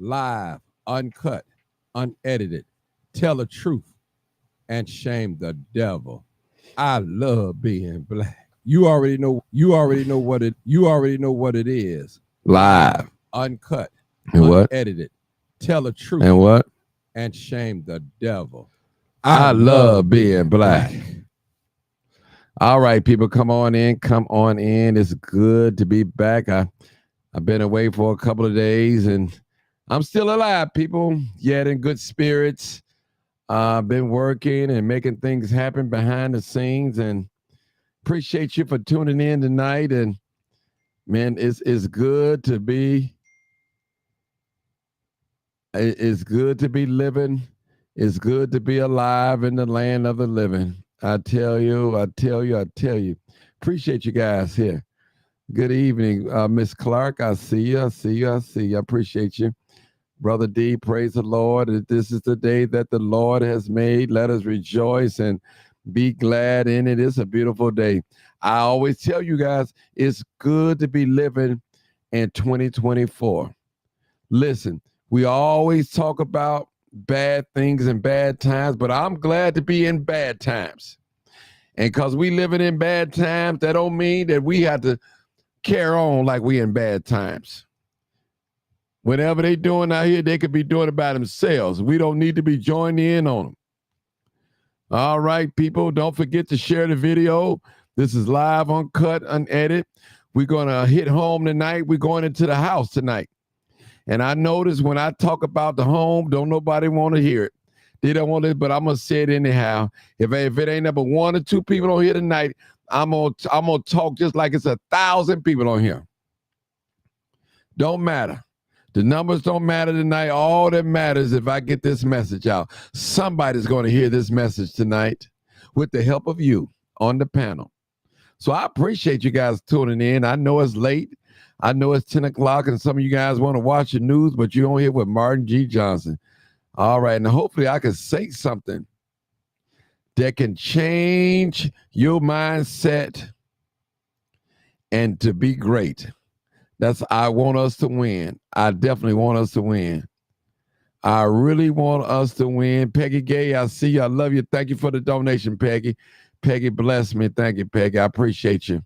live, uncut, unedited, tell the truth, and shame the devil. I love being black. You already know what it is. Live. Live, uncut, And what? unedited, tell the truth, And what? and shame the devil. I I love love being being black. black. All right, people, come on in. Come on in. It's good to be back. I've been away for a couple of days and I'm still alive, people, yet in good spirits. I've been working and making things happen behind the scenes and appreciate you for tuning in tonight. And man, it's good to be it's good to be living. It's good to be alive in the land of the living. I tell you, I tell you, I tell you. Appreciate you guys here. Good evening, Miss Clark. I see you. I see you. I see you. I appreciate you. Brother D, praise the Lord. This is the day that the Lord has made. Let us rejoice and be glad in it. It's a beautiful day. I always tell you guys, it's good to be living in 2024. Listen, we always talk about bad things and bad times, but I'm glad to be in bad times. And because we living in bad times, that don't mean that we have to carry on like we in bad times. Whatever they doing out here, they could be doing it by themselves. We don't need to be joining in on them. All right, people, don't forget to share the video. This is live, uncut, unedited. We're going to hit home tonight. We're going into the house tonight. And I notice when I talk about the home, don't nobody want to hear it. They don't want it, but I'm going to say it anyhow. If it ain't number one or two people on here tonight, I'm gonna talk just like it's 1,000 people on here. Don't matter. The numbers don't matter tonight. All that matters if I get this message out. Somebody's going to hear this message tonight with the help of you on the panel. So I appreciate you guys tuning in. I know it's late. I know it's 10 o'clock and some of you guys want to watch the news, but you're on here with Martin G. Johnson. All right. Now, hopefully I can say something that can change your mindset and to be great. I want us to win. I definitely want us to win. I really want us to win. Peggy Gay, I see you. I love you. Thank you for the donation, Peggy. Peggy, bless me. Thank you, Peggy. I appreciate you.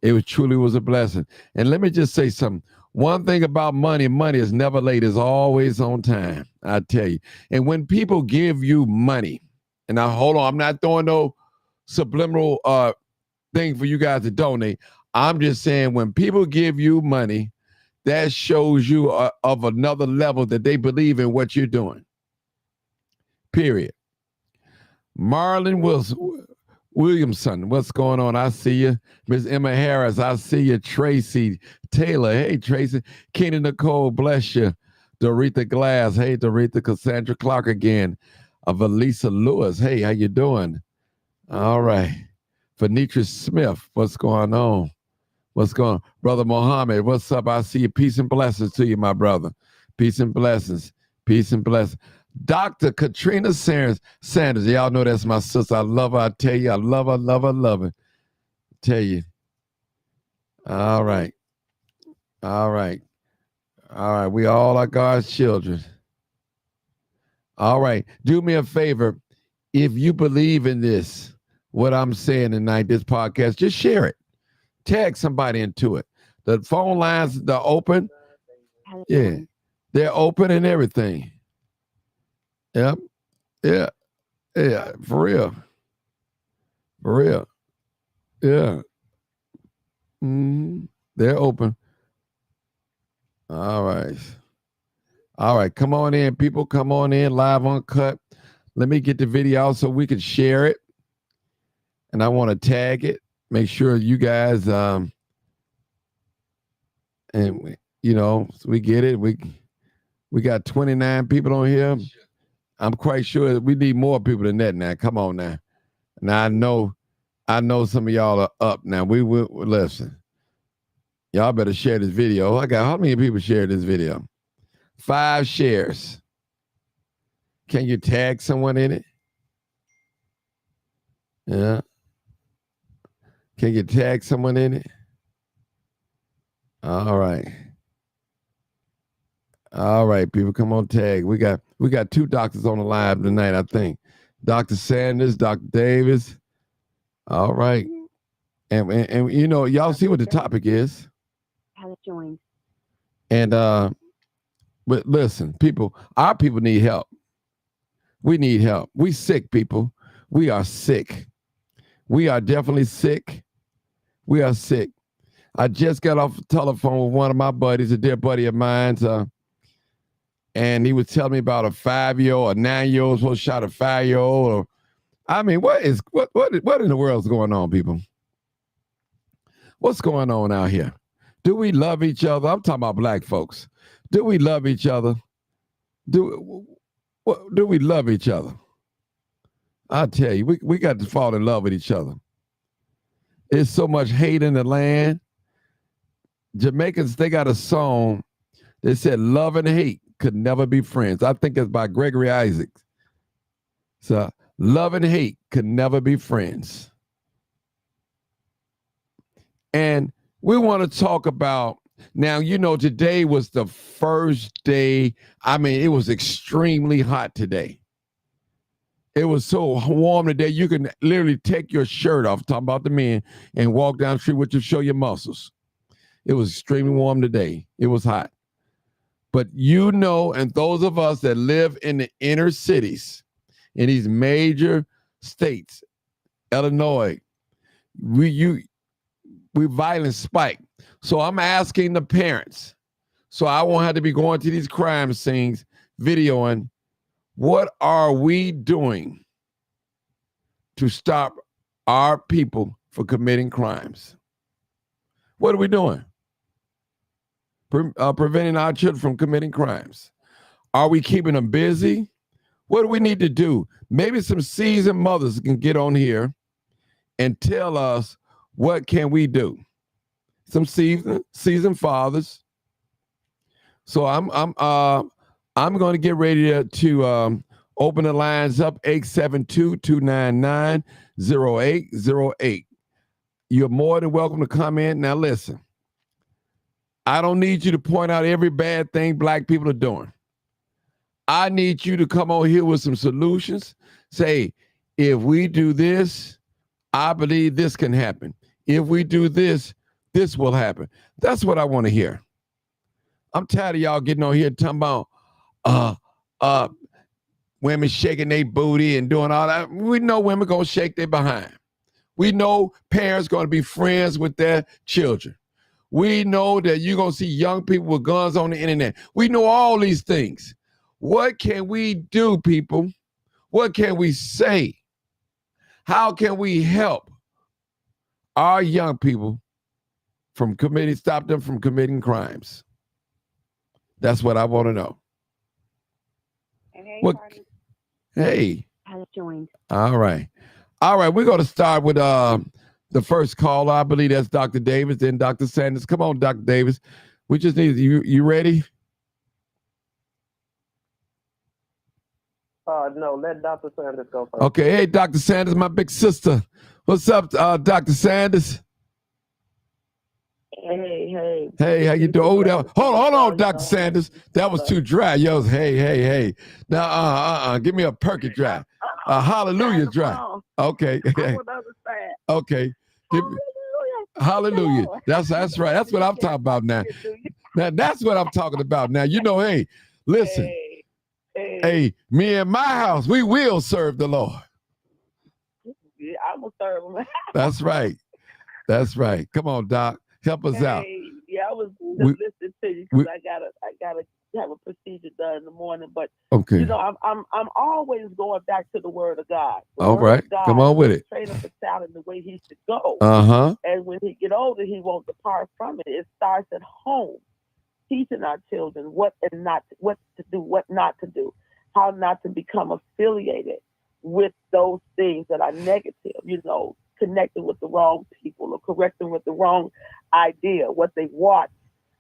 It truly was a blessing. And let me just say something. One thing about money is never late. It's always on time. I tell you. And when people give you money, and now hold on, I'm not throwing no subliminal thing for you guys to donate. I'm just saying when people give you money, that shows you of another level that they believe in what you're doing. Period. Marlon Williamson, what's going on? I see you. Miss Emma Harris, I see you. Tracy Taylor, hey, Tracy. Kenny Nicole, bless you. Doretha Glass, hey, Doretha. Cassandra Clark again. Valisa Lewis, hey, how you doing? All right. Venitra Smith, what's going on? What's going on? Brother Mohammed, what's up? I see you. Peace and blessings to you, my brother. Peace and blessings. Peace and blessings. Dr. Katrina Sanders. Y'all know that's my sister. I love her. I tell you, I love her, love her, love her. Tell you. All right. All right. All right. We all are God's children. All right. Do me a favor. If you believe in this, what I'm saying tonight, this podcast, just share it. Tag somebody into it. The phone lines, they're open. Yeah. They're open and everything. Yep. Yeah. Yeah. For real. For real. Yeah. They're open. All right. All right. Come on in, people. Come on in, live uncut. Let me get the video out so we can share it. And I want to tag it. Make sure you guys and you know, so we get it. We got 29 people on here. I'm quite sure we need more people than that now. Come on now. Now I know some of y'all are up now. We will listen. Y'all better share this video. I got how many people shared this video? 5 shares. Can you tag someone in it? Yeah. Can you tag someone in it? All right. All right, people, come on, tag. We got two doctors on the line tonight, I think. Dr. Sanders, Dr. Davis. All right. And you know, y'all see what the topic is. And but listen, people, our people need help. We need help. We sick, people. We are sick. We are definitely sick. We are sick. I just got off the telephone with one of my buddies, a dear buddy of mine, and he was telling me about a 5-year-old, a 9-year-old supposed to shot a 5-year-old. Or, I mean, what in the world is going on, people? What's going on out here? Do we love each other? I'm talking about black folks. Do we love each other? Do we love each other? I tell you, we got to fall in love with each other. There's so much hate in the land. Jamaicans, they got a song that said love and hate could never be friends. I think it's by Gregory Isaacs. So love and hate could never be friends. And we want to talk about, now, you know, today was the first day. I mean, it was extremely hot today. It was so warm today, you can literally take your shirt off, talking about the men, and walk down the street with you, show your muscles. It was extremely warm today. It was hot. But you know, and those of us that live in the inner cities, in these major states, Illinois, we violence spike. So I'm asking the parents, so I won't have to be going to these crime scenes, videoing, what are we doing to stop our people from committing crimes? What are we doing? Preventing our children from committing crimes. Are we keeping them busy? What do we need to do? Maybe some seasoned mothers can get on here and tell us, what can we do? Some seasoned fathers. So I'm going to get ready to open the lines up, 872-299-0808. You're more than welcome to come in. Now listen, I don't need you to point out every bad thing black people are doing. I need you to come on here with some solutions. Say, if we do this, I believe this can happen. If we do this, this will happen. That's what I want to hear. I'm tired of y'all getting on here talking about women shaking their booty and doing all that. We know women gonna shake their behind. We know parents gonna be friends with their children. We know that you're gonna see young people with guns on the internet. We know all these things. What can we do, people? What can we say? How can we help our young people stop them from committing crimes? That's what I want to know. Hey. All right. We're going to start with the first caller. I believe that's Dr. Davis, then Dr. Sanders. Come on, Dr. Davis. We just need you ready? No, let Dr. Sanders go first. Okay. Hey, Dr. Sanders, my big sister. What's up, Dr. Sanders? Hey. Hey, how you doing? Oh, hold on, Dr. Sanders. That was too dry. Yo, hey. Now, give me a perky dry. Hallelujah dry. Okay. Okay. Hallelujah. That's right. That's what I'm talking about now. Now, that's what I'm talking about now. You know, hey, listen. Hey, me and my house, we will serve the Lord. Yeah, I'm going to serve him. That's right. That's right. Come on, Doc. Help us out. Yeah, I was just listening to you because I gotta have a procedure done in the morning. But okay, you know, I'm always going back to the Word of God. All right, God, come on with it. Train up a child in the way he should go. And when he get older, he won't depart from it. It starts at home, teaching our children what to do, what not to do, how not to become affiliated with those things that are negative. You know, connecting with the wrong people or correcting with the wrong idea, what they watch,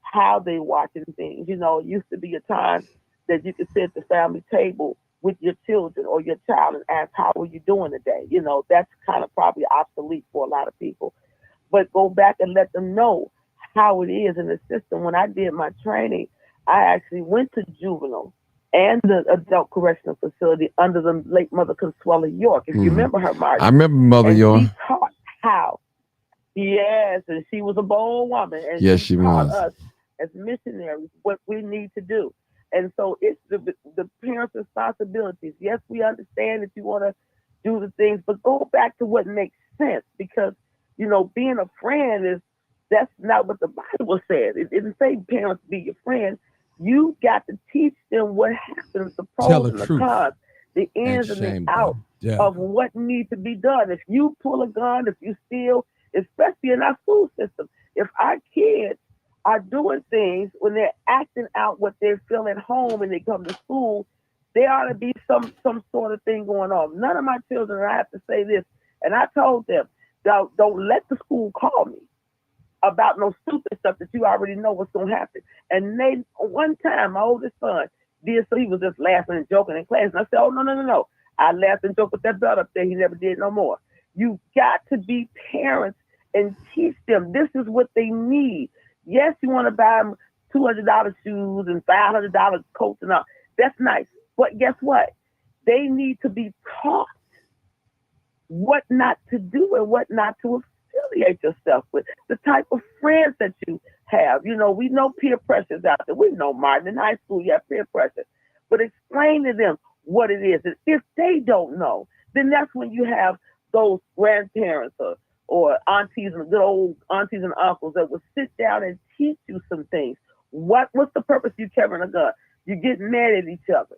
how they watching things. You know, it used to be a time that you could sit at the family table with your children or your child and ask, how are you doing today? You know, that's kind of probably obsolete for a lot of people. But go back and let them know how it is in the system. When I did my training, I actually went to juvenile and the adult correctional facility under the late Mother Consuela York. If you remember her, Martin. I remember Mother York. She taught how. Yes, and she was a bold woman, and yes, she taught was. Us as missionaries what we need to do. And so it's the parents' responsibilities. Yes, we understand that you want to do the things, but go back to what makes sense, because being a friend that's not what the Bible says. It didn't say parents be your friend. You got to teach them what happens, the pros and the cons, the ins and the outs of what needs to be done. If you pull a gun, if you steal, especially in our school system, if our kids are doing things when they're acting out what they feel at home and they come to school, there ought to be some sort of thing going on. None of my children, I have to say this, and I told them, don't let the school call me about no stupid stuff that you already know what's going to happen. And they, one time, my oldest son did, so he was just laughing and joking in class. And I said, oh, no. I laughed and joked with that belt up there. He never did no more. You got to be parents and teach them this is what they need. Yes, you want to buy them $200 shoes and $500 coats and all. That's nice. But guess what? They need to be taught what not to do and what not to affiliate yourself with, the type of friends that you have. We know peer pressures out there. We know, Martin, in high school you have peer pressure. But explain to them what it is. And if they don't know, then that's when you have those grandparents or aunties and good old aunties and uncles that will sit down and teach you some things. What's the purpose of you carrying a gun? You get mad at each other.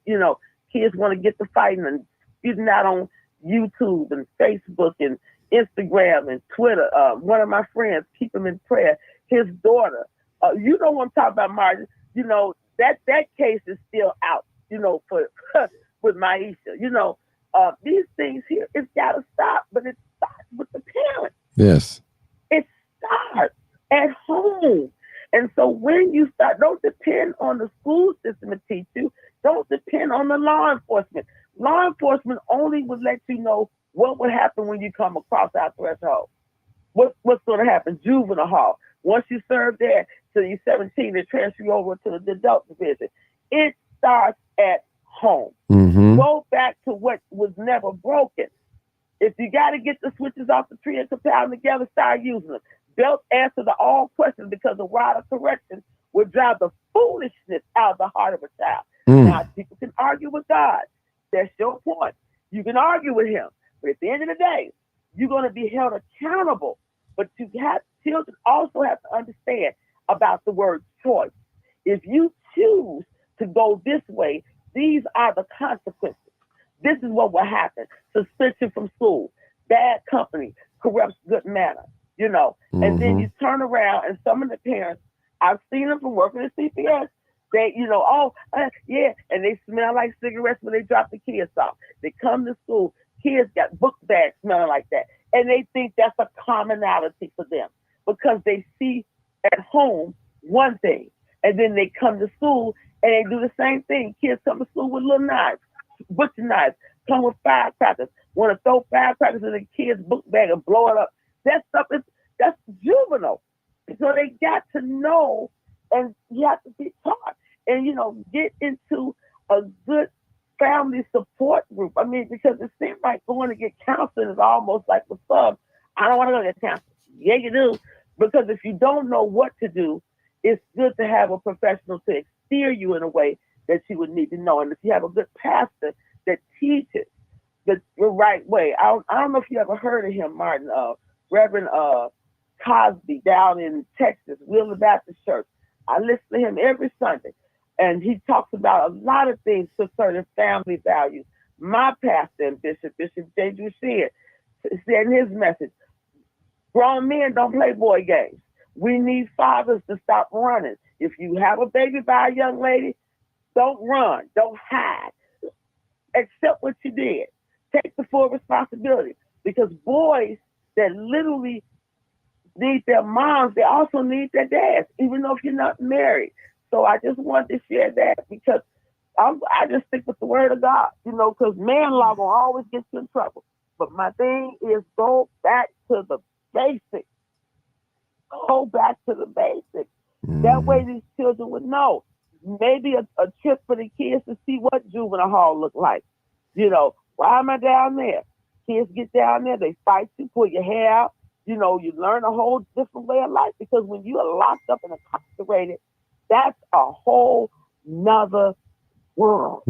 Kids want to get to fighting and getting out on YouTube and Facebook and Instagram and Twitter. One of my friends, keep him in prayer, his daughter, you know what I'm talking about, Martin. That case is still out, for with Maisha. These things here, it's got to stop, but it starts with the parents. Yes. It starts at home. And so when you start, don't depend on the school system to teach you. Don't depend on the law enforcement. Law enforcement only would let you know what would happen when you come across our threshold. What's going to happen? Juvenile hall. Once you serve there till you're 17, they transfer you over to the adult division. It starts at home. Mm-hmm. Go back to what was never broken. If you got to get the switches off the tree and compile them together, start using them. Belt answer to all questions, because a rod of correction will drive the foolishness out of the heart of a child. Now, people can argue with God. That's your point. You can argue with him. But at the end of the day, you're going to be held accountable. But children also have to understand about the word choice. If you choose to go this way, these are the consequences. This is what will happen. Suspension from school, bad company, corrupts good manner, And then you turn around, and some of the parents, I've seen them from working at CPS, they, and they smell like cigarettes when they drop the kids off. They come to school, kids got book bags smelling like that. And they think that's a commonality for them, because they see at home one thing, and then they come to school and they do the same thing. Kids come to school with little knives, butcher knives, come with firecrackers, want to throw firecrackers in the kid's book bag and blow it up. That stuff that's juvenile. So they got to know, and you have to be taught, and get into a good family support group. I mean, because it seems like going to get counseling is almost like the sub. I don't want to go get counseling. Yeah, you do. Because if you don't know what to do, it's good to have a professional to steer you in a way that you would need to know. And if you have a good pastor that teaches the right way. I don't know if you ever heard of him, Martin, Reverend Cosby down in Texas, Wheeler Baptist Church. I listen to him every Sunday, and he talks about a lot of things concerning family values. My pastor and Bishop J. Duchenne, said in his message, grown men don't play boy games. We need fathers to stop running. If you have a baby by a young lady, don't run, don't hide. Accept what you did. Take the full responsibility, because boys that literally need their moms, they also need their dads, even though if you're not married. So I just wanted to share that, because I just stick with the word of God, because man law will always get you in trouble. But my thing is, go back to the basics. Go back to the basics. That way these children would know. maybe a trip for the kids to see what juvenile hall look like. You know, why am I down there? Kids get down there, they fight you, pull your hair out. You know, you learn a whole different way of life, because when you are locked up and incarcerated, that's a whole nother world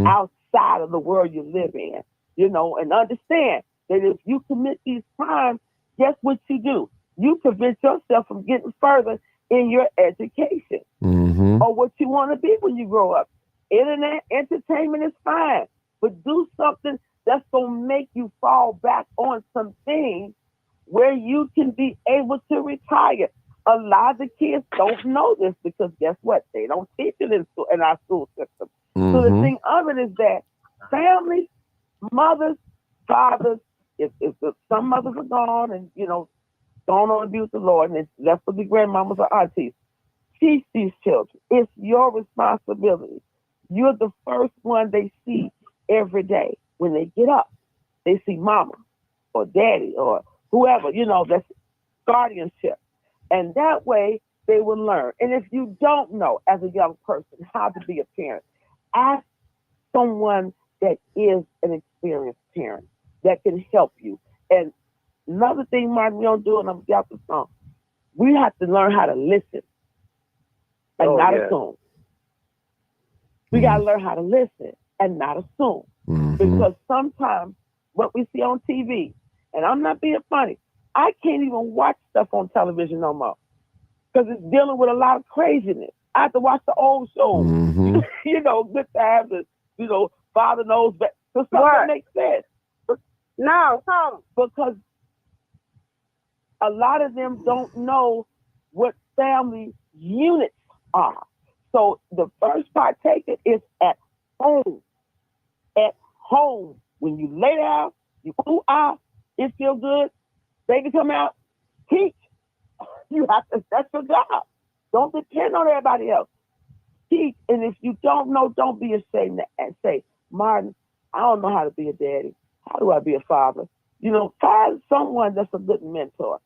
outside of the world you live in. You know, and understand that if you commit these crimes, guess what you do? You prevent yourself from getting further in your education or what you want to be when you grow up. Internet entertainment is fine, but do something that's going to make you fall back on some things where you can be able to retire. A lot of the kids don't know this, because guess what? They don't teach it in our school system. So the thing of it is that families, mothers, fathers, if some mothers are gone and, you know, gone on to be with the Lord, and it's left with the grandmamas or aunties, teach these children. It's your responsibility. You're the first one they see every day. When they get up, they see mama or daddy or whoever, you know, that's guardianship. And that way they will learn. And if you don't know as a young person how to be a parent, ask someone that is an experienced parent that can help you. And another thing, Martin, we don't do, and I'm got the song. We have to learn how to listen and not assume. We got to learn how to listen and not assume. Because sometimes what we see on TV, and I'm not being funny, I can't even watch stuff on television no more, because it's dealing with a lot of craziness. I have to watch the old shows, you know, Good Times, and, you know, Father Knows Best. So something makes sense. No, because a lot of them don't know what family units are. So the first partaker is at home. At home, when you lay down, you ooh ah, it feel good, baby come out, teach. You have to, that's your job. Don't depend on everybody else. Teach, and if you don't know, don't be ashamed and say, Martin, I don't know how to be a daddy. How do I be a father? You know, find someone that's a good mentor,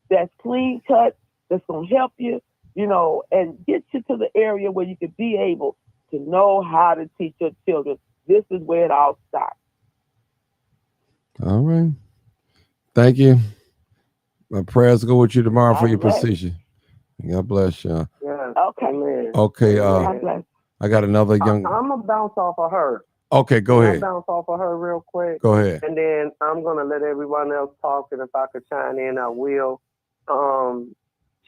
that's clean cut, that's gonna help you, you know, and get you to the area where you can be able to know how to teach your children. This is where it all starts. All right. Thank you. My prayers go with you tomorrow for your position. God bless you. Yeah. Okay. Okay. I got another young. I'm gonna bounce off of her. Okay, go ahead. Bounce off of her real quick. Go ahead. And then I'm gonna let everyone else talk, and if I could chime in, I will.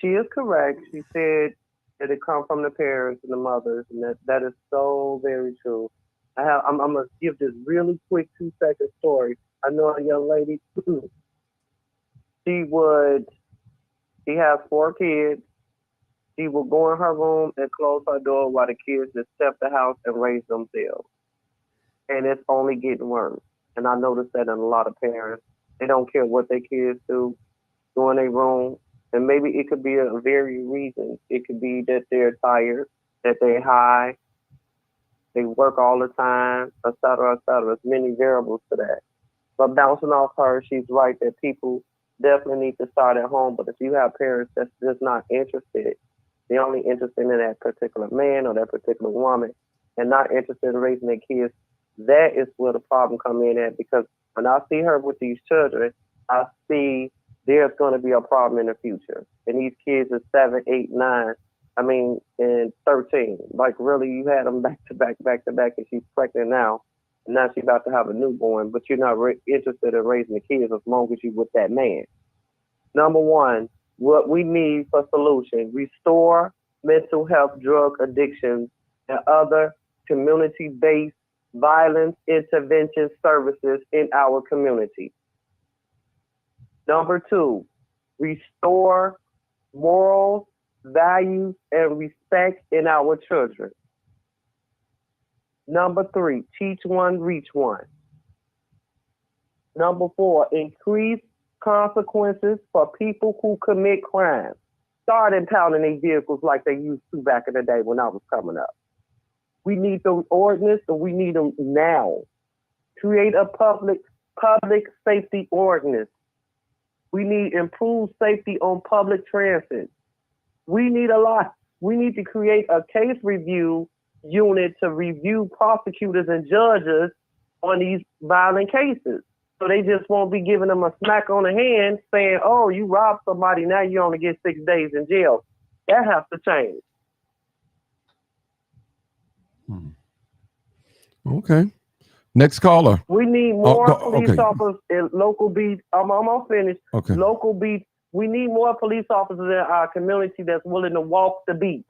She is correct. She said that it comes from the parents and the mothers, and that is so very true. I'm gonna give this really quick 2-second story. I know a young lady. She has 4 kids. She will go in her room and close her door while the kids just step the house and raise themselves. And it's only getting worse. And I noticed that in a lot of parents. They don't care what their kids do in their room. And maybe it could be a varied reason. It could be that they're tired, that they're high, they work all the time, et cetera, et cetera. There's many variables to that. But bouncing off her, she's right that people definitely need to start at home. But if you have parents that's just not interested, they're only interested in that particular man or that particular woman and not interested in raising their kids, that is where the problem come in at. Because when I see her with these children, I see there's going to be a problem in the future. And these kids are 7, 8, 9, and 13. Like, really, you had them back to back, and she's pregnant now. And now she's about to have a newborn, but you're not interested in raising the kids as long as you're with that man. Number one, what we need for solution, restore mental health, drug addictions, and other community-based violence intervention services in our community. Number 2, restore morals, values, and respect in our children. Number 3, teach one, reach one. Number 4, increase consequences for people who commit crimes. Start impounding their vehicles like they used to back in the day when I was coming up. We need those ordinances, and we need them now. Create a public safety ordinance. We need improved safety on public transit. We need a lot We need to create a case review unit to review prosecutors and judges on these violent cases. So they just won't be giving them a smack on the hand saying, oh, you robbed somebody, now you only get 6 days in jail. That has to change. Okay. Next caller. We need more police officers in local beats. I'm almost finished. Okay. Local beats. We need more police officers in our community that's willing to walk the beat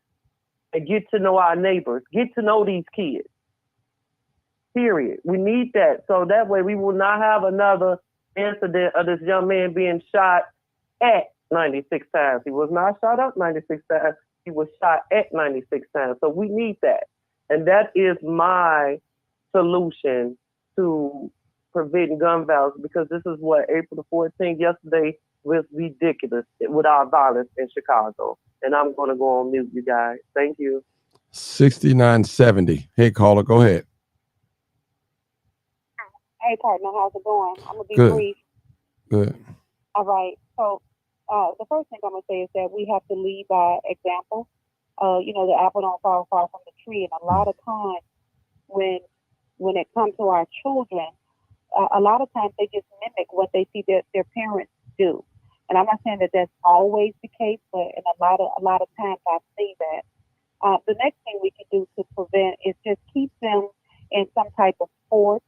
and get to know our neighbors, get to know these kids. Period. We need that. So that way we will not have another incident of this young man being shot at 96 times. He was not shot up 96 times. He was shot at 96 times. So we need that. And that is my solution to preventing gun violence, because this is what April the 14th yesterday was ridiculous with our violence in Chicago. And I'm going to go on mute, you guys. Thank you. 6970. Hey, caller, go ahead. Hey, partner, how's it going? I'm going to be Good. brief. Good. All right. So the first thing I'm going to say is that we have to lead by example. The apple don't fall far from the tree. And a lot of times when it comes to our children, a lot of times they just mimic what they see their parents do. And I'm not saying that that's always the case, but in a lot of times I see that. The next thing we can do to prevent is just keep them in some type of sports,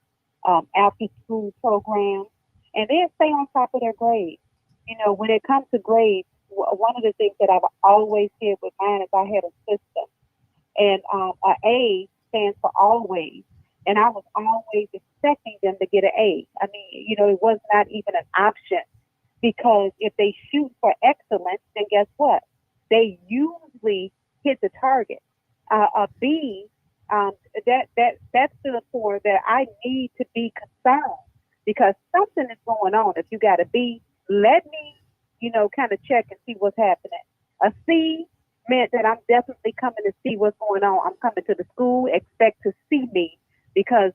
after school programs, and then stay on top of their grades. When it comes to grades, one of the things that I've always did with mine is I had a system, and a A stands for always, and I was always expecting them to get an A. I mean, it was not even an option, because if they shoot for excellence, then guess what? They usually hit the target. A B, that stood for that I need to be concerned, because something is going on. If you got a B, let me, kind of check and see what's happening. A C meant that I'm definitely coming to see what's going on. I'm coming to the school, expect to see me, because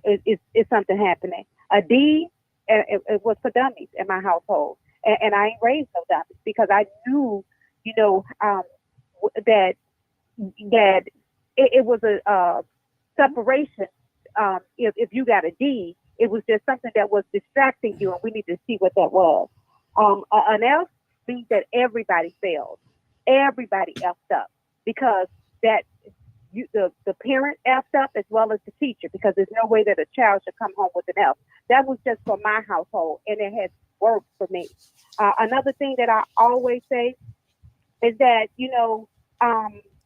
it's something happening. A D, it was for dummies in my household. And I ain't raised no dummies, because I knew, that it was a separation. If you got a D, it was just something that was distracting you, and we need to see what that was. An F means that everybody failed. Everybody effed up, because the parent effed up as well as the teacher, because there's no way that a child should come home with an F. That was just for my household, and it has worked for me. Another thing that I always say is that,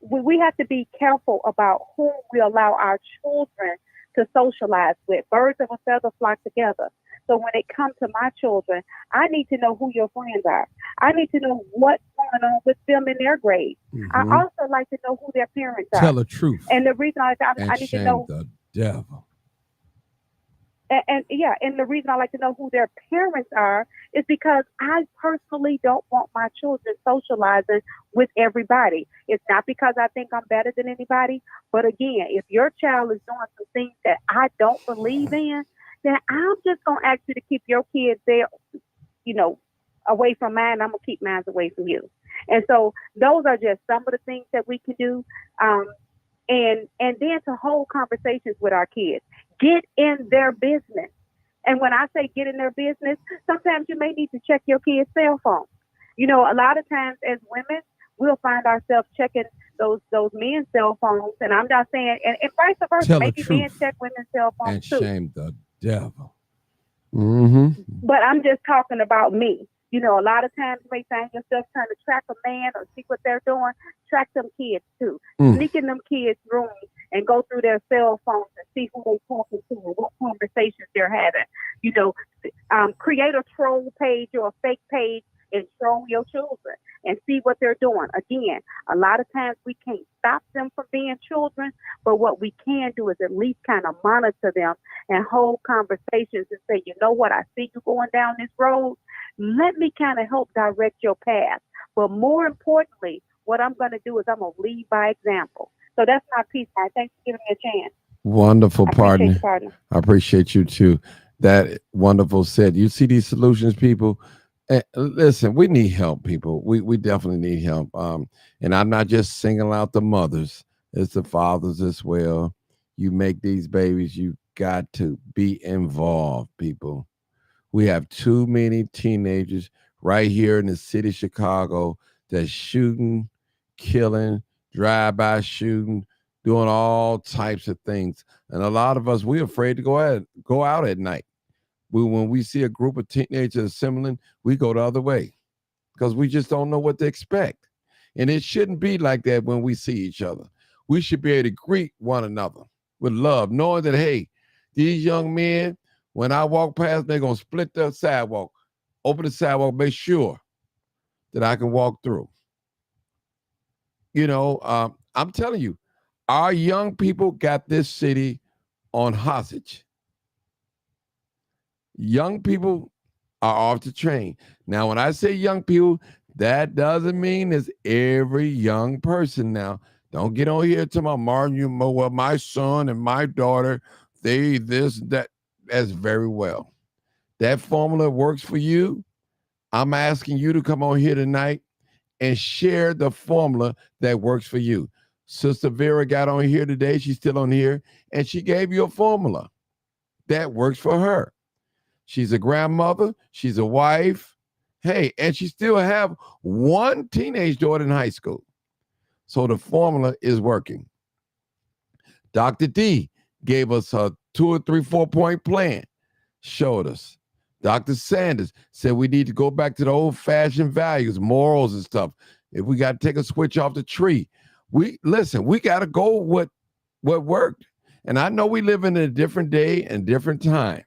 we have to be careful about who we allow our children to socialize with. Birds of a feather flock together. So when it comes to my children, I need to know who your friends are. I need to know what's going on with them in their grades. Mm-hmm. I also like to know who their parents are. Tell the truth. And the reason I and need to know the devil. And the reason I like to know who their parents are is because I personally don't want my children socializing with everybody. It's not because I think I'm better than anybody, but again, if your child is doing some things that I don't believe in, then I'm just gonna ask you to keep your kids there, away from mine. I'm gonna keep mine away from you. And so those are just some of the things that we can do. And then to hold conversations with our kids. Get in their business. And when I say get in their business, sometimes you may need to check your kid's cell phone. A lot of times as women, we'll find ourselves checking those men's cell phones. And I'm not saying, and vice versa, Tell maybe men check women's cell phones and too. shame the devil. Mm-hmm. But I'm just talking about me. A lot of times you may find yourself trying to track a man or see what they're doing. Track them kids too. Sneak in them kids' rooms and go through their cell phones and see who they're talking to and what conversations they're having. Create a troll page or a fake page and troll your children and see what they're doing. Again, a lot of times we can't stop them from being children, but what we can do is at least kind of monitor them and hold conversations and say, you know what, I see you going down this road. Let me kind of help direct your path. But more importantly, what I'm going to do is I'm going to lead by example. So that's my piece. Thanks for giving me a chance. Wonderful, partner. Partner. I appreciate you too. That wonderful said. You see these solutions, people, Listen, we need help, people. We definitely need help. And I'm not just singling out the mothers; it's the fathers as well. You make these babies, you got to be involved, people. We have too many teenagers right here in the city of Chicago that's shooting, killing, drive-by shooting, doing all types of things. And a lot of us, we're afraid to go out at night. When we see a group of teenagers assembling, we go the other way because we just don't know what to expect. And it shouldn't be like that when we see each other. We should be able to greet one another with love, knowing that, hey, these young men, when I walk past, they're going to split the sidewalk, open the sidewalk, make sure that I can walk through. I'm telling you, our young people got this city on hostage. Young people are off the train. Now, when I say young people, that doesn't mean it's every young person. Now, don't get on here to my Martin, well, my son and my daughter, they this, that. That's very well. That formula works for you. I'm asking you to come on here tonight and share the formula that works for you. Sister Vera got on here today. She's still on here, and she gave you a formula that works for her. She's a grandmother. She's a wife. Hey, and she still have one teenage daughter in high school. So the formula is working. Dr. D gave us a 2 or 3, 4-point plan, showed us. Dr. Sanders said we need to go back to the old-fashioned values, morals and stuff. If we got to take a switch off the tree, we got to go what worked. And I know we live in a different day and different time.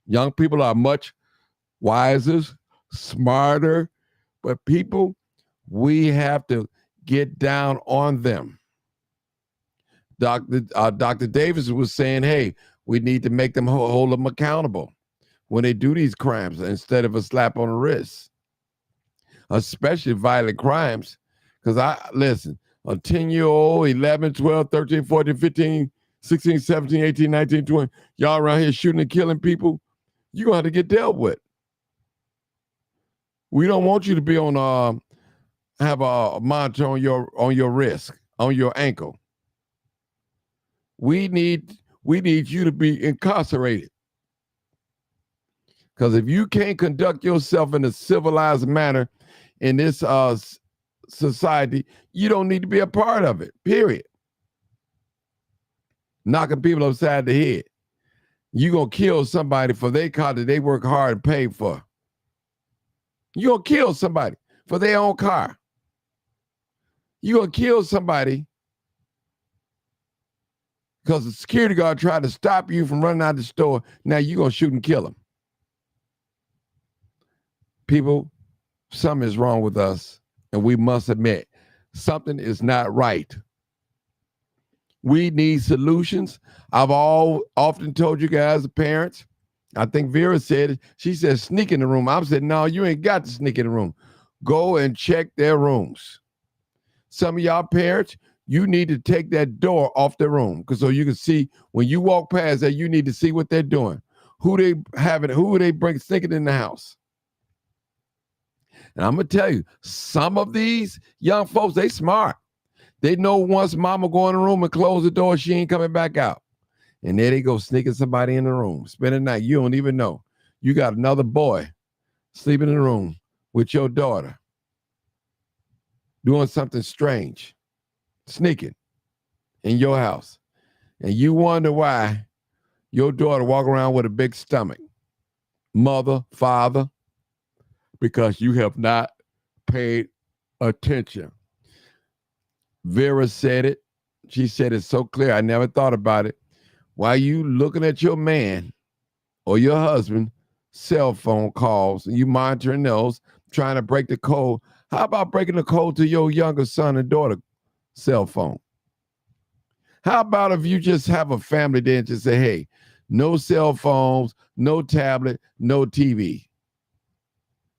Young people are much wiser, smarter, but people, we have to get down on them. Dr. Davis was saying, hey, we need to make them hold them accountable when they do these crimes instead of a slap on the wrist, especially violent crimes. Because a 10-year-old, 11, 12, 13, 14, 15, 16, 17, 18, 19, 20, y'all around here shooting and killing people, you're going to have to get dealt with. We don't want you to be on have a monitor on your wrist, on your ankle. We need you to be incarcerated. Because if you can't conduct yourself in a civilized manner in this society, you don't need to be a part of it, period. Knocking people upside the head. You're going to kill somebody for their car that they work hard and pay for. You're going to kill somebody for their own car. You're going to kill somebody because the security guard tried to stop you from running out of the store. Now you're going to shoot and kill them. People, something is wrong with us, and we must admit something is not right. We need solutions. I've often told you guys, the parents, I think Vera said it. She said, sneak in the room. I said, no, you ain't got to sneak in the room. Go and check their rooms. Some of y'all parents, you need to take that door off the room so you can see when you walk past that, you need to see what they're doing. Who they bring sneaking in the house. And I'm going to tell you, some of these young folks, they smart. They know once mama go in the room and close the door, she ain't coming back out. And there they go sneaking somebody in the room. Spend the night. You don't even know. You got another boy sleeping in the room with your daughter. Doing something strange. Sneaking in your house. And you wonder why your daughter walk around with a big stomach. Mother, father, because you have not paid attention. Vera said it. She said it so clear. I never thought about it. Why you looking at your man or your husband cell phone calls and you monitoring those, trying to break the code? How about breaking the code to your younger son and daughter cell phone? How about if you just have a family there and just say, hey, no cell phones, no tablet, no TV.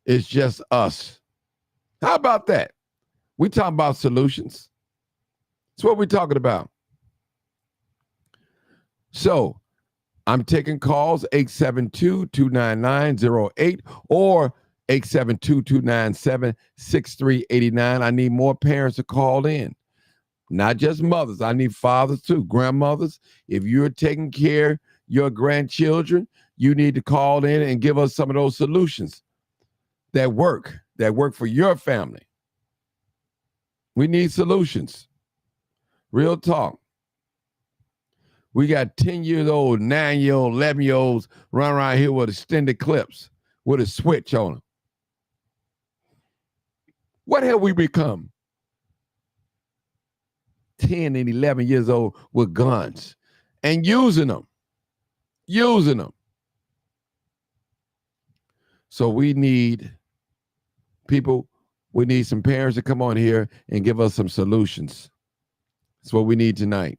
It's just us. How about that? We talking about solutions. That's what we're talking about. So I'm taking calls 872-299-08 or 872-297-6389. I need more parents to call in. Not just mothers. I need fathers too, grandmothers. If you're taking care of your grandchildren, you need to call in and give us some of those solutions that work for your family. We need solutions. Real talk. We got 10-year-old, 9-year-old, 11-year-olds running around here with extended clips with a switch on them. What have we become? 10 and 11 years old with guns and using them. So we need people, we need some parents to come on here and give us some solutions. That's what we need tonight.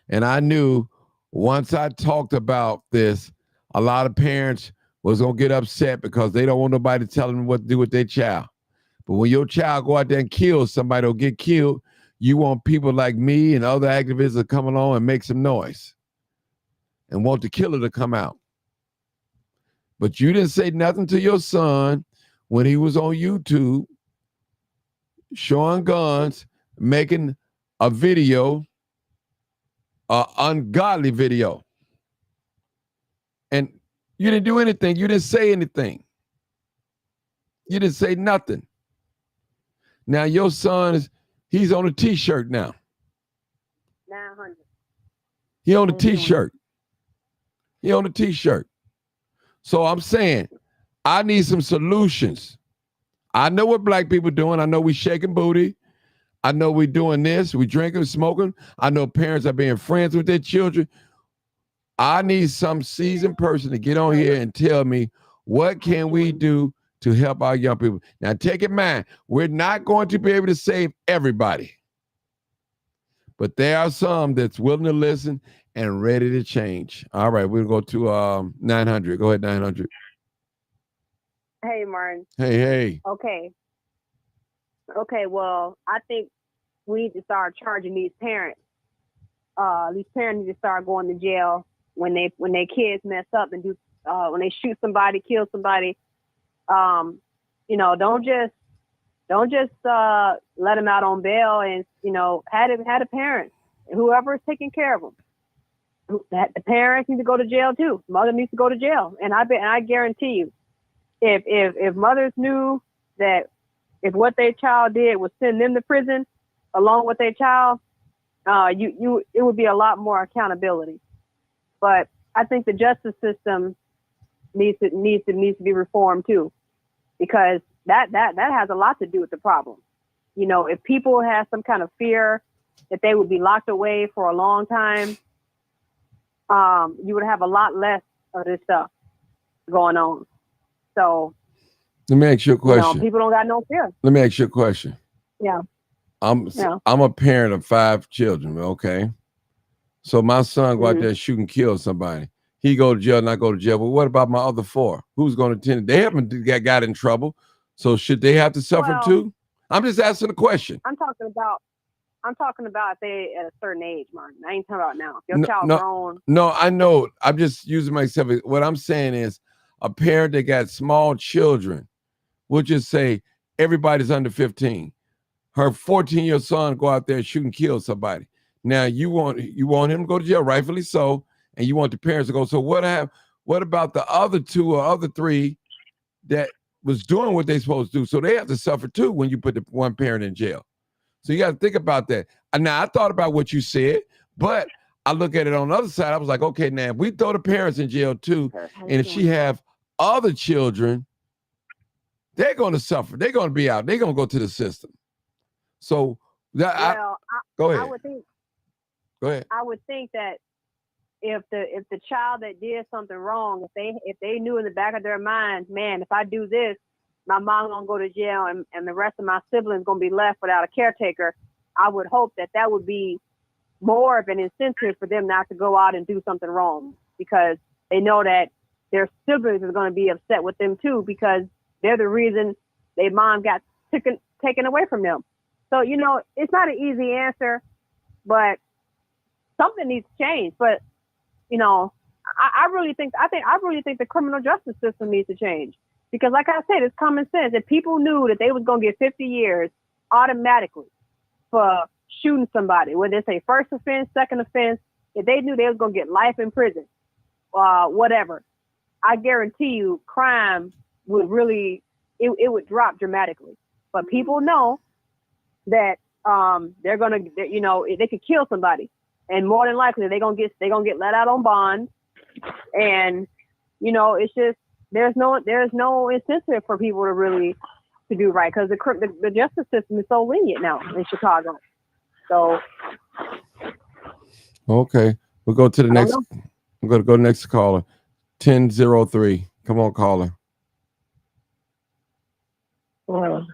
And I knew once I talked about this, a lot of parents was going to get upset because they don't want nobody telling them what to do with their child. But when your child go out there and kill somebody or get killed, you want people like me and other activists to come along and make some noise and want the killer to come out. But you didn't say nothing to your son when he was on YouTube showing guns, making a video, an ungodly video. And you didn't do anything. You didn't say anything. You didn't say nothing. Now your son he's on a t-shirt now. 900. He on a t-shirt. He on a t-shirt. So I'm saying I need some solutions. I know what black people doing. I know we shaking booty. I know we doing this. We drinking, smoking. I know parents are being friends with their children. I need some seasoned person to get on here and tell me what can we do to help our young people. Now, take in mind, we're not going to be able to save everybody. But there are some that's willing to listen and ready to change. All right, we'll go to 900. Go ahead, 900. Hey, Martin. Hey. Okay, well, I think we need to start charging these parents. These parents need to start going to jail when their kids mess up and do when they shoot somebody, kill somebody. Don't just let them out on bail and had a parent, whoever is taking care of them. The parents need to go to jail too. Mother needs to go to jail, and I guarantee you, if mothers knew that if what their child did was send them to prison along with their child, it would be a lot more accountability. But I think the justice system needs to be reformed too, because that has a lot to do with the problem. If people have some kind of fear that they would be locked away for a long time, you would have a lot less of this stuff going on. So let me ask you a question. People don't got no fear. Let me ask you a question. Yeah. I'm a parent of 5 children, okay? So my son go out there shoot and kill somebody. He go to jail and I go to jail. But what about my other 4? Who's going to attend it? They haven't got in trouble. So should they have to suffer too? I'm just asking a question. I'm talking about if they at a certain age, Martin. I ain't talking about now. If your child's grown. No, I know. I'm just using myself. What I'm saying is a parent that got small children, we'll just say everybody's under 15. Her 14-year-old son go out there and shoot and kill somebody. Now you want him to go to jail, rightfully so, and you want the parents to go. So what about the other 2 or other 3 that was doing what they supposed to do? So they have to suffer too when you put the one parent in jail. So you got to think about that. Now I thought about what you said, but I look at it on the other side. I was like, okay, now if we throw the parents in jail too, and if she have other children, they're going to suffer. They're going to be out. They're going to go to the system. So that go ahead. Go ahead. I would think that if the child that did something wrong, if they knew in the back of their mind, man, if I do this, my mom's gonna go to jail and the rest of my siblings gonna be left without a caretaker, I would hope that would be more of an incentive for them not to go out and do something wrong, because they know that their siblings are going to be upset with them too, because they're the reason their mom got taken away from them. So, it's not an easy answer, but something needs to change. But, I really think the criminal justice system needs to change. Because like I said, it's common sense. If people knew that they was going to get 50 years automatically for shooting somebody, whether it's a first offense, second offense, if they knew they was going to get life in prison, whatever, I guarantee you crime would really, it would drop dramatically. But people know that they're going to, you know, they could kill somebody. And more than likely, they're gonna get let out on bond, and you know, it's just there's no incentive for people to really to do right, because the justice system is so lenient now in Chicago. So okay, we'll go to the next. We're gonna go to the next caller, 1003. Come on, caller.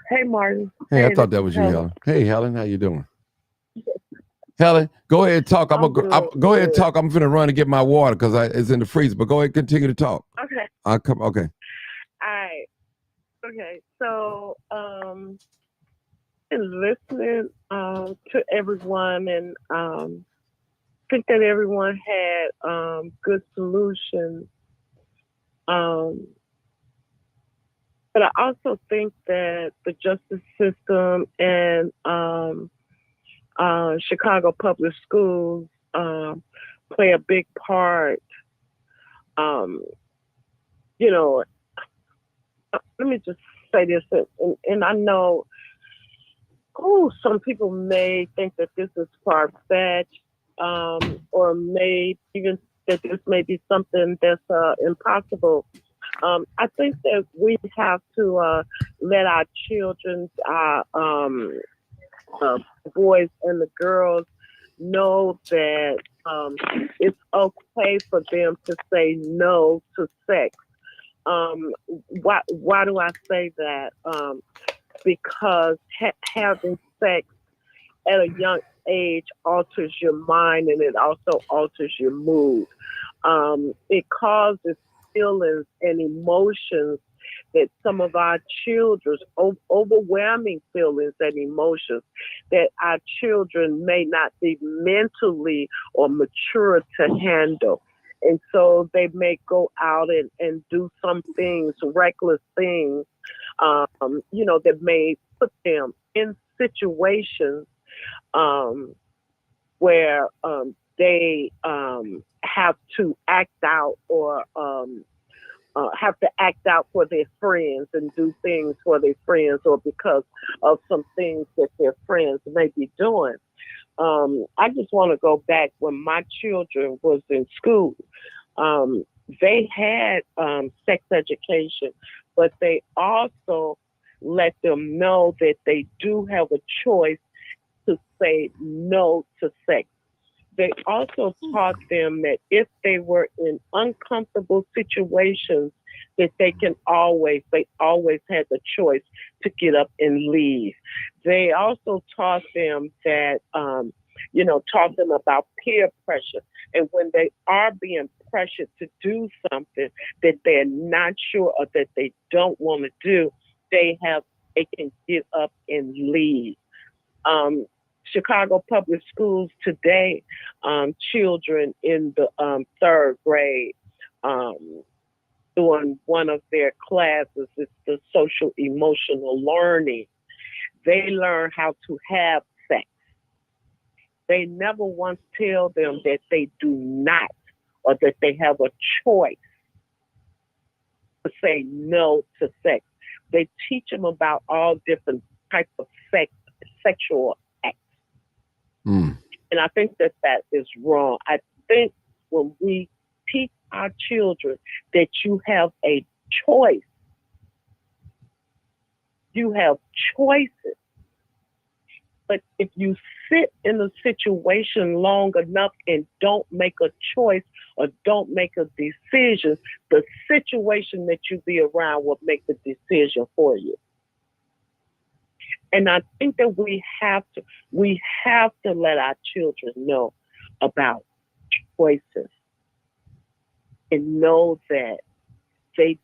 Hey, Martin. Hey, I thought that was you, Helen. Hey, Helen, how you doing? Helen, go ahead and talk. Go ahead and talk. I'm finna run and get my water because it's in the freezer. But go ahead and continue to talk. Okay. Okay. All right. Okay. So, been listening to everyone, and think that everyone had good solutions. But I also think that the justice system and Chicago public schools play a big part. You know, let me just say this, and I know, some people may think that this is far-fetched, or may even that this may be something that's impossible. I think that we have to let our children, boys and the girls, know that it's okay for them to say no to sex. Why do I say that? Because having sex at a young age alters your mind, and it also alters your mood. It causes feelings and emotions that some of our children's overwhelming feelings and emotions that our children may not be mentally or mature to handle. And so they may go out and do some things, reckless things, you know, that may put them in situations where they have to act out, or have to act out for their friends and do things for their friends, or because of some things that their friends may be doing. I just want to go back when my children was in school. They had sex education, but they also let them know that they do have a choice to say no to sex. They also taught them that if they were in uncomfortable situations, that they always had the choice to get up and leave. They also taught them that, taught them about peer pressure. And when they are being pressured to do something that they're not sure or that they don't want to do, they can get up and leave. Chicago public schools today, children in the third grade, doing one of their classes, it's the social emotional learning. They learn how to have sex. They never once tell them that they do not, or that they have a choice to say no to sex. They teach them about all different types of sexual acts. And I think that is wrong. I think when we teach our children that you have a choice, you have choices. But if you sit in a situation long enough and don't make a choice or don't make a decision, the situation that you be around will make the decision for you. And I think that we have to let our children know about choices and know that I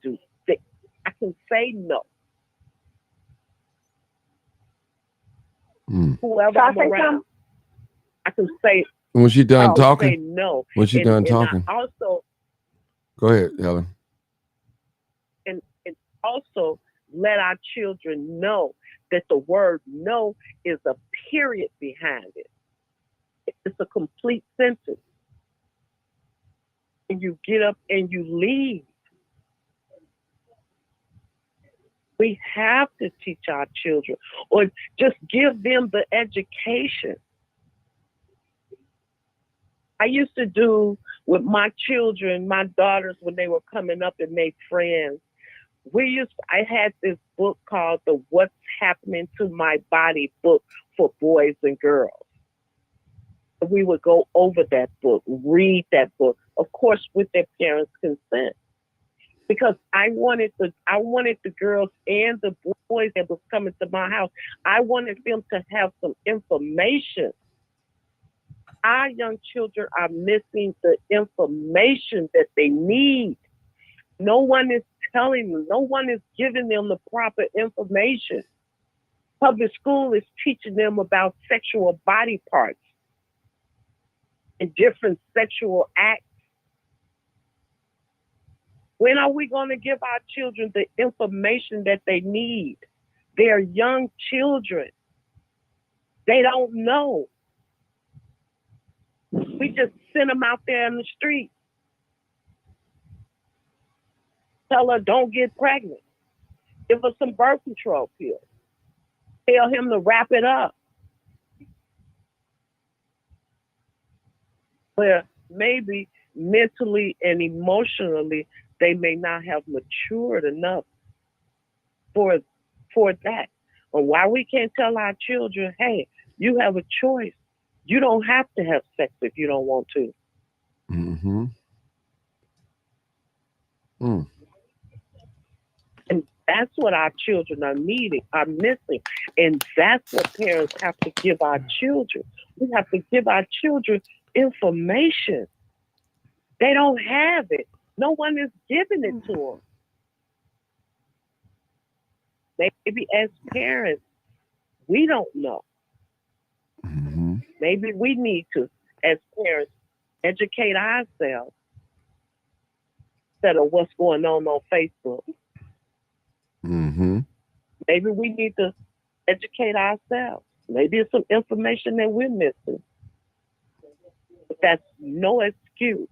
can say no. Whoever I'm around, I can say. When she done talking, say no. When she done talking, also, go ahead, Helen. And also let our children know that the word no is a period behind it. It's a complete sentence. And you get up and you leave. We have to teach our children, or just give them the education. I used to do with my children, my daughters, when they were coming up and made friends. I had this book called the What's Happening to My Body book for boys and girls. We would go over that book, read that book, of course, with their parents' consent. Because I wanted the girls and the boys that was coming to my house, I wanted them to have some information. Our young children are missing the information that they need. No one is telling them, no one is giving them the proper information. Public school is teaching them about sexual body parts and different sexual acts. When are we going to give our children the information that they need? They're young children. They don't know. We just send them out there in the street. Tell her, don't get pregnant. Give her some birth control pills. Tell him to wrap it up. Where maybe mentally and emotionally, they may not have matured enough for that. Or why we can't tell our children, hey, you have a choice. You don't have to have sex if you don't want to. Mm-hmm. Mm. And that's what our children are missing. And that's what parents have to give our children. We have to give our children information. They don't have it. No one is giving it to them. Maybe as parents, we don't know. Mm-hmm. Maybe we need to, as parents, educate ourselves instead of what's going on Facebook. Mm-hmm. Maybe we need to educate ourselves. Maybe it's some information that we're missing. But that's no excuse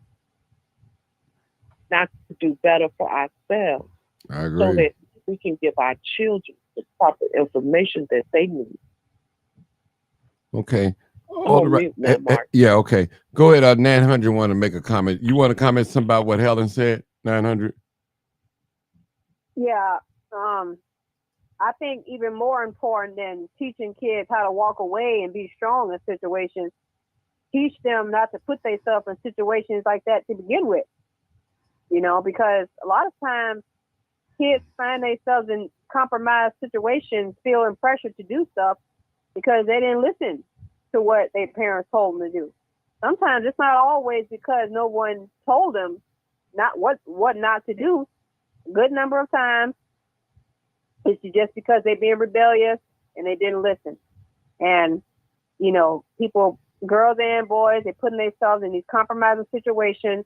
not to do better for ourselves. I agree. So that we can give our children the proper information that they need. Okay. All right. Mark. Yeah, okay. Go ahead. 900 want to make a comment. You want to comment something about what Helen said, 900? Yeah. I think even more important than teaching kids how to walk away and be strong in situations, teach them not to put themselves in situations like that to begin with. You know, because a lot of times kids find themselves in compromised situations, feeling pressure to do stuff because they didn't listen to what their parents told them to do. Sometimes it's not always because no one told them not what not to do. A good number of times it's just because they're being rebellious and they didn't listen. And, you know, people, girls and boys, they're putting themselves in these compromising situations.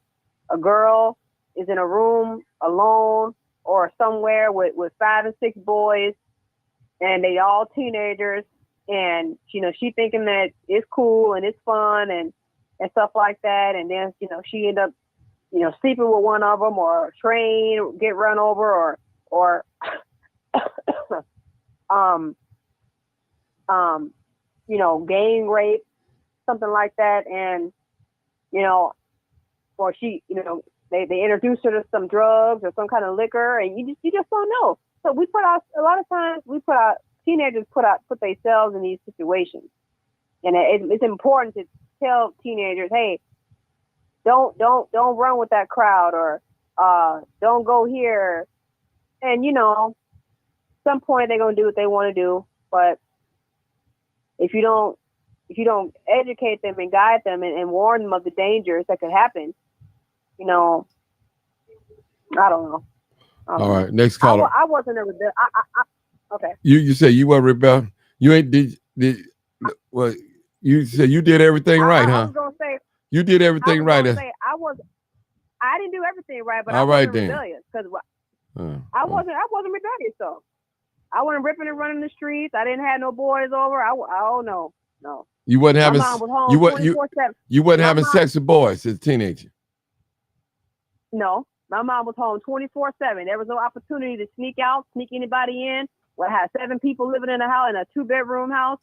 A girl is in a room alone or somewhere with 5 and 6 boys, and they all teenagers, and you know she thinking that it's cool and it's fun and stuff like that, and then you know she end up sleeping with one of them, or train get run over, or gang rape, something like that, and or she They introduce her to some drugs or some kind of liquor, and you just don't know. So a lot of times teenagers put themselves in these situations, and it's important to tell teenagers, hey, don't run with that crowd, or don't go here. And some point they're gonna do what they want to do, but if you don't educate them and guide them and warn them of the dangers that could happen, I don't know. All right, next caller. I wasn't a rebel. Okay. You say you were a rebel. You ain't did well. You said you did everything right, huh? I was gonna say you did everything right. I didn't do everything right, but all I wasn't right, rebellious because I wasn't rebellious though. I wasn't ripping and running the streets. I didn't have no boys over. Oh no. You wasn't having. My mom was home 24/7. You wasn't having sex with boys as a teenager. No, my mom was home 24/7. There was no opportunity to sneak anybody in. We had 7 people living in a house, in a 2-bedroom house.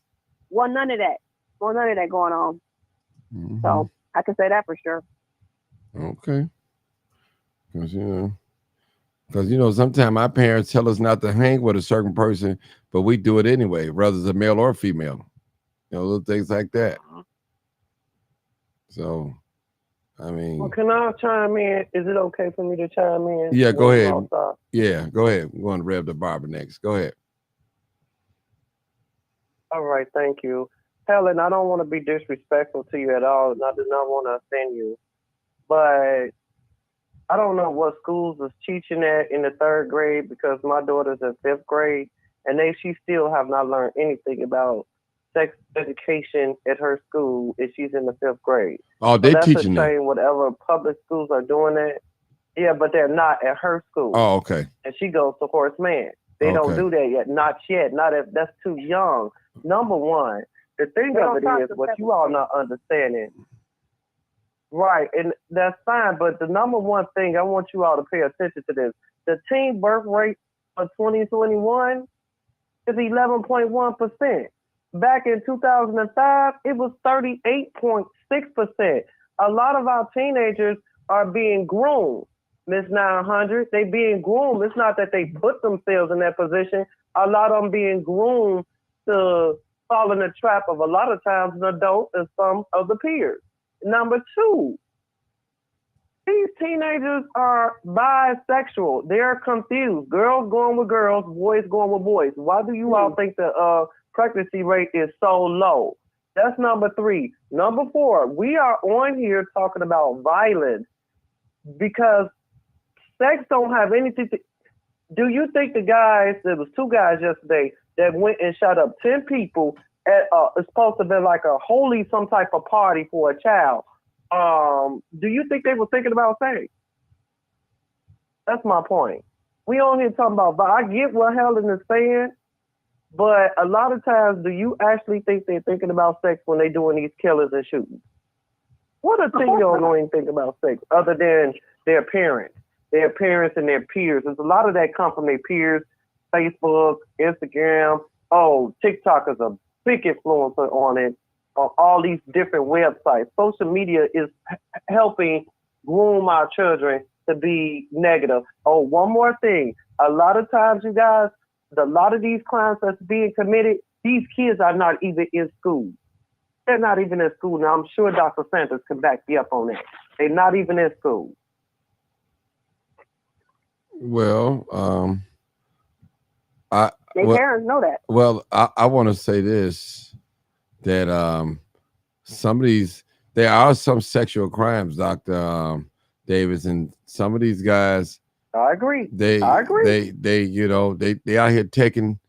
Wasn't none of that going on. Mm-hmm. So I can say that for sure. Okay. Because sometimes our parents tell us not to hang with a certain person, but we do it anyway, whether it's a male or female. Little things like that. So, I mean. Well, can I chime in? Is it okay for me to chime in? Yeah, go ahead. Yeah, go ahead. We're going to Rev the Barber next. Go ahead. All right, thank you. Helen, I don't want to be disrespectful to you at all, and I do not want to offend you. But I don't know what schools is teaching that in the 3rd grade, because my daughter's in 5th grade, and she still have not learned anything about sex education at her school if she's in the 5th grade. Oh, they're teaching that. That's a shame. Whatever public schools are doing that. Yeah, but they're not at her school. Oh, okay. And she goes to Horace Mann. They don't do that yet. Not yet. Not if that's too young. Number one, the thing of it is what you all not understanding. Right, and that's fine. But the number one thing, I want you all to pay attention to this. The teen birth rate for 2021 is 11.1%. Back in 2005, it was 38.6%. A lot of our teenagers are being groomed, Miss 900. They being groomed. It's not that they put themselves in that position. A lot of them being groomed to fall in the trap of a lot of times an adult and some of the peers. Number 2, these teenagers are bisexual. They're confused. Girls going with girls, boys going with boys. Why do you all think the pregnancy rate is so low? That's number 3. Number 4, we are on here talking about violence because sex don't have anything to... Do you think the guys, there was 2 guys yesterday that went and shot up 10 people at it's supposed to be like a holy some type of party for a child. Do you think they were thinking about sex? That's my point. We on here talking about, but I get what Helen is saying, but a lot of times, do you actually think they're thinking about sex when they doing these killers and shootings? What a thing y'all don't even think about sex other than their parents and their peers. There's a lot of that come from their peers, Facebook, Instagram. Oh, TikTok is a big influencer on it, on all these different websites. Social media is helping groom our children to be negative. Oh, one more thing. A lot of times, you guys, a lot of these crimes that's being committed, these kids are not even in school. They're not even in school. Now, I'm sure Dr. Sanders can back me up on that. They're not even in school. Well, parents know that. Well, I want to say this, that some of these, there are some sexual crimes, Dr. Davis, and some of these guys, I agree. They out here taking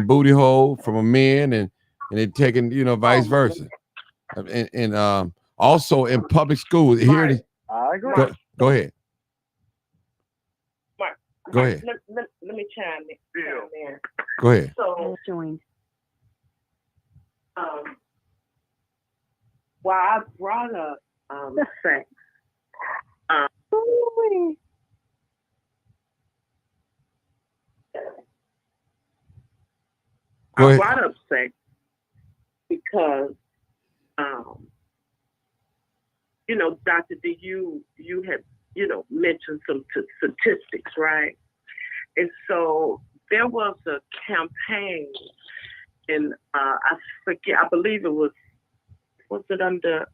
booty hole from a man, and they taking vice versa, and also in public schools. Here, I agree. Go ahead. Mark, go ahead. Let me chime in. Go ahead. So, while I brought up sex, I brought up sex because, Dr. D, you had, mentioned some statistics, right? And so there was a campaign in, I forget, I believe it was it under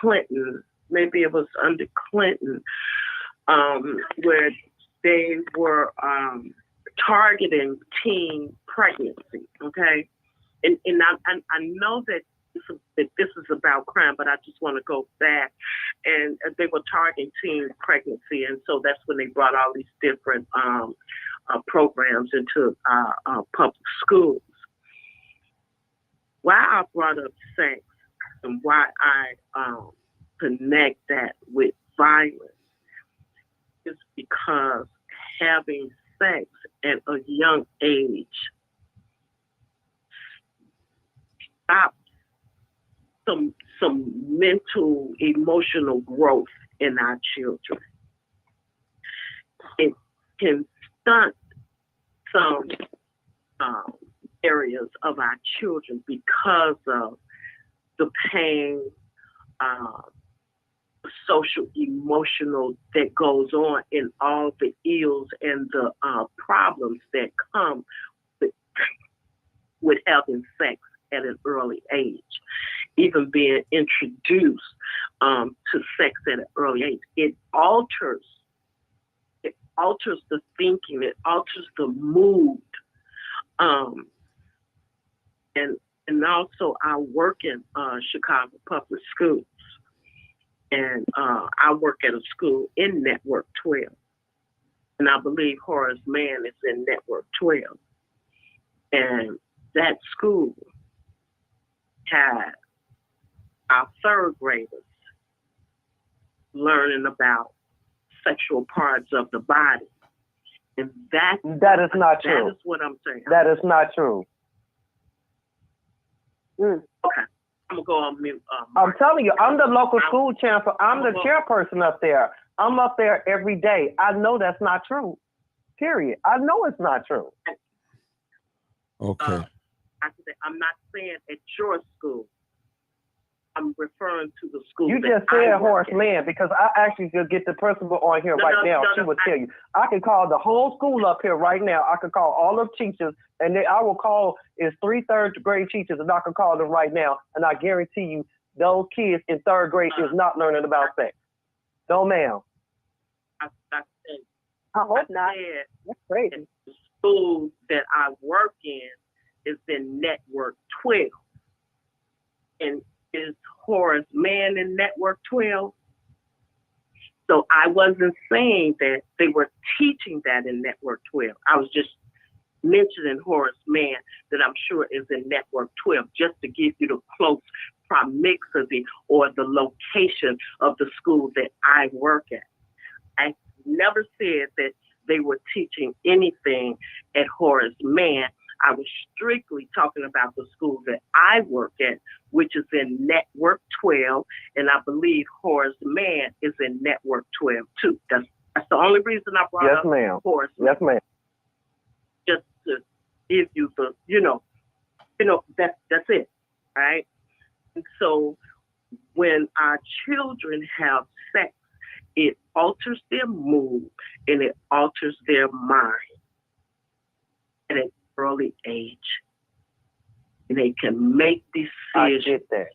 Clinton? Maybe it was under Clinton, where they were targeting teen pregnancy, okay? And I know that this is about crime, but I just want to go back. And they were targeting teen pregnancy, and so that's when they brought all these different programs into public schools. Why I brought up sex and why I connect that with violence is because having sex at a young age stops some mental, emotional growth in our children. It can stunt some areas of our children because of the pain, social, emotional that goes on in all the ills and the problems that come with having sex at an early age. Even being introduced to sex at an early age, it alters the thinking, it alters the mood, and also I work in Chicago public schools, and I work at a school in Network 12, and I believe Horace Mann is in Network 12, and that school had our third graders learning about sexual parts of the body. And that is not true. That is what I'm saying. That is not true. Okay. I'm going to go on mute. I'm telling you, I'm the local school chancellor. I'm the chairperson up there. I'm up there every day. I know that's not true. Period. I know it's not true. Okay. I'm not saying at your school. I'm referring to the school. You just said Horace Mann, because I actually could get the principal on here right now. She would tell you. I can call the whole school up here right now. I could call all the teachers, and I will call is 3 third grade teachers, and I can call them right now, and I guarantee you those kids in third grade is not learning about sex. No, ma'am. I hope not. That's crazy. The school that I work in is in Network 12, and is Horace Mann in Network 12. So I wasn't saying that they were teaching that in Network 12. I was just mentioning Horace Mann that I'm sure is in Network 12, just to give you the close proximity or the location of the school that I work at. I never said that they were teaching anything at Horace Mann. I was strictly talking about the school that I work at, which is in Network 12, and I believe Horace Mann is in Network 12 too. That's the only reason I brought up Horace Mann. Yes, ma'am. Just to give you the, that's it, right? And so when our children have sex, it alters their mood and it alters their mind at an early age. And they can make decisions. I get that.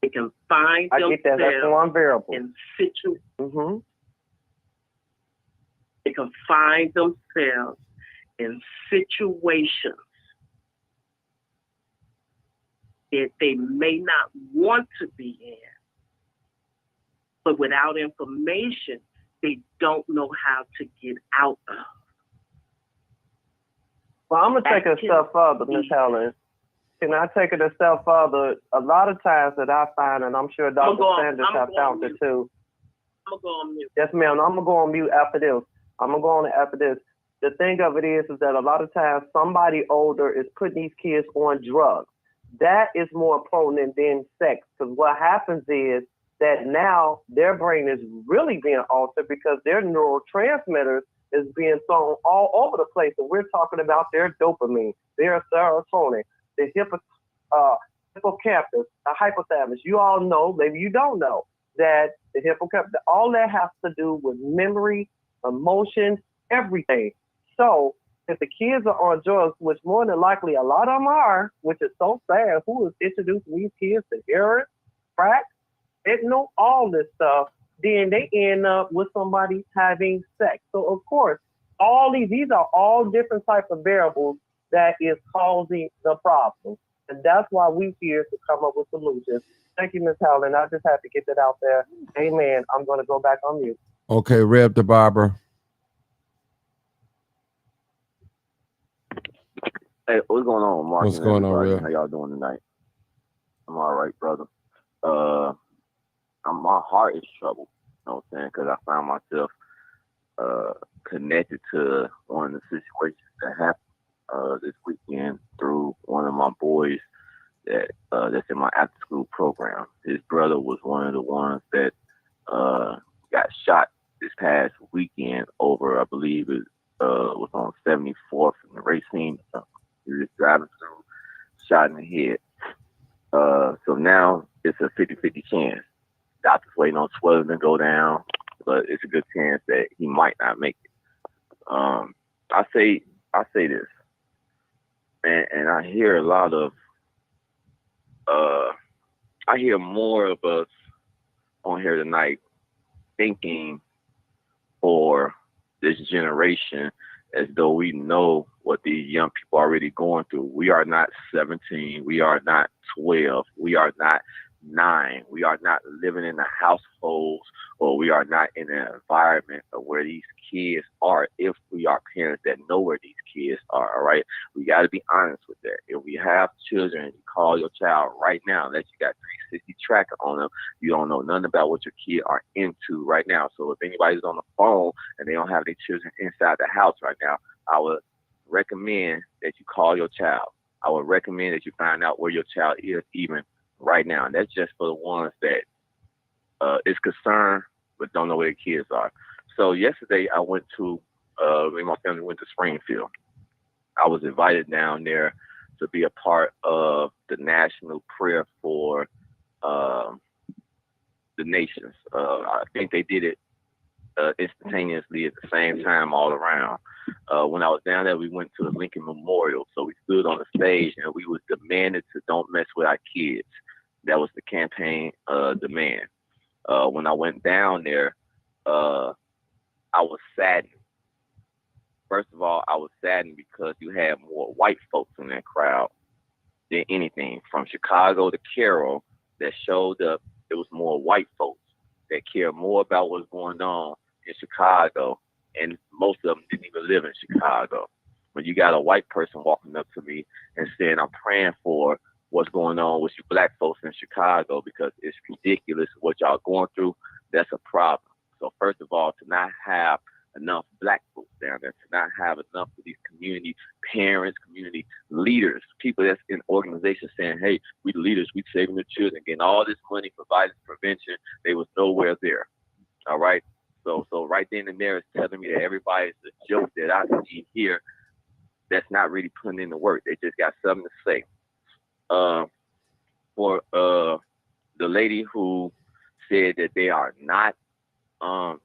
They can find themselves That's one variable. In situations. They can find themselves in situations that they may not want to be in. But without information, they don't know how to get out of. Well, I'm going to take it a step further, Ms. Helen. Can I take it a step further? A lot of times that I find, and I'm sure Dr. Sanders has found it too. I'm going to go on mute. Yes, ma'am. I'm going to go on mute after this. I'm going to go on after this. The thing of it is that a lot of times somebody older is putting these kids on drugs. That is more potent than sex, because what happens is that now their brain is really being altered because their neurotransmitters is being thrown all over the place. And we're talking about their dopamine, their serotonin, the hippocampus, the hypothalamus. You all know, maybe you don't know, that the hippocampus, all that has to do with memory, emotions, everything. So if the kids are on drugs, which more than likely a lot of them are, which is so sad, who is introducing these kids to heroin, crack, fentanyl, all this stuff, then they end up with somebody having sex. So of course, these are all different types of variables that is causing the problem. And that's why we're here to come up with solutions. Thank you, Ms. Helen. I just have to get that out there. Amen. I'm going to go back on mute. Okay, Rev to Barbara. Hey, what's going on, Mark? What's going on, Rev? How y'all doing tonight? I'm all right, brother. My heart is troubled, you know what I'm saying? Because I found myself connected to one of the situations that happened this weekend through one of my boys that's in my after school program. His brother was one of the ones that got shot this past weekend over, I believe it was on 74th in the Racine. He was driving through, shot in the head. So now it's a 50-50 chance. Doctor's waiting on swelling to go down, but it's a good chance that he might not make it. I say this, and I hear a lot of, I hear more of us on here tonight thinking for this generation as though we know what these young people are already going through. We are not 17. We are not 12. We are not 9. We are not living in the households, or we are not in an environment of where these kids are, if we are parents that know where these kids are, all right? We got to be honest with that. If we have children, you call your child right now that you got 360 tracker on them, you don't know nothing about what your kids are into right now. So if anybody's on the phone and they don't have their children inside the house right now, I would recommend that you call your child. I would recommend that you find out where your child is even right now. And that's just for the ones that is concerned but don't know where their kids are. So yesterday I went to, me and my family went to Springfield. I was invited down there to be a part of the national prayer for the nations. I think they did it instantaneously at the same time all around. When I was down there, we went to the Lincoln Memorial. So we stood on the stage and we was demanded to don't mess with our kids. That was the campaign demand. When I went down there, I was saddened. First of all, I was saddened because you had more white folks in that crowd than anything. From Chicago to Carroll that showed up, it was more white folks that care more about what's going on in Chicago, and most of them didn't even live in Chicago. When you got a white person walking up to me and saying, I'm praying for what's going on with you black folks in Chicago because it's ridiculous what y'all going through, that's a problem. So first of all, to not have enough black folks down there, to not have enough of these community parents, community leaders, people that's in organizations saying, hey, we the leaders, we saving the children, getting all this money for violence prevention, they was nowhere there. All right. So right then and there, it's telling me that everybody's a joke that I see here that's not really putting in the work. They just got something to say. For the lady who said that they are not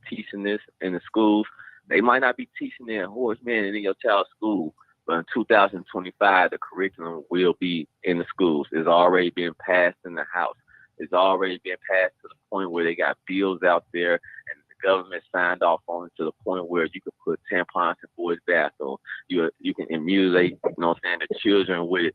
teaching this in the schools, they might not be teaching it at Horace Mann in your child's school, but in 2025, the curriculum will be in the schools. It's already been passed in the House. It's already been passed to the point where they got bills out there and the government signed off on it to the point where you can put tampons in boys' bathrooms. You can emulate, you know what I'm saying, the children with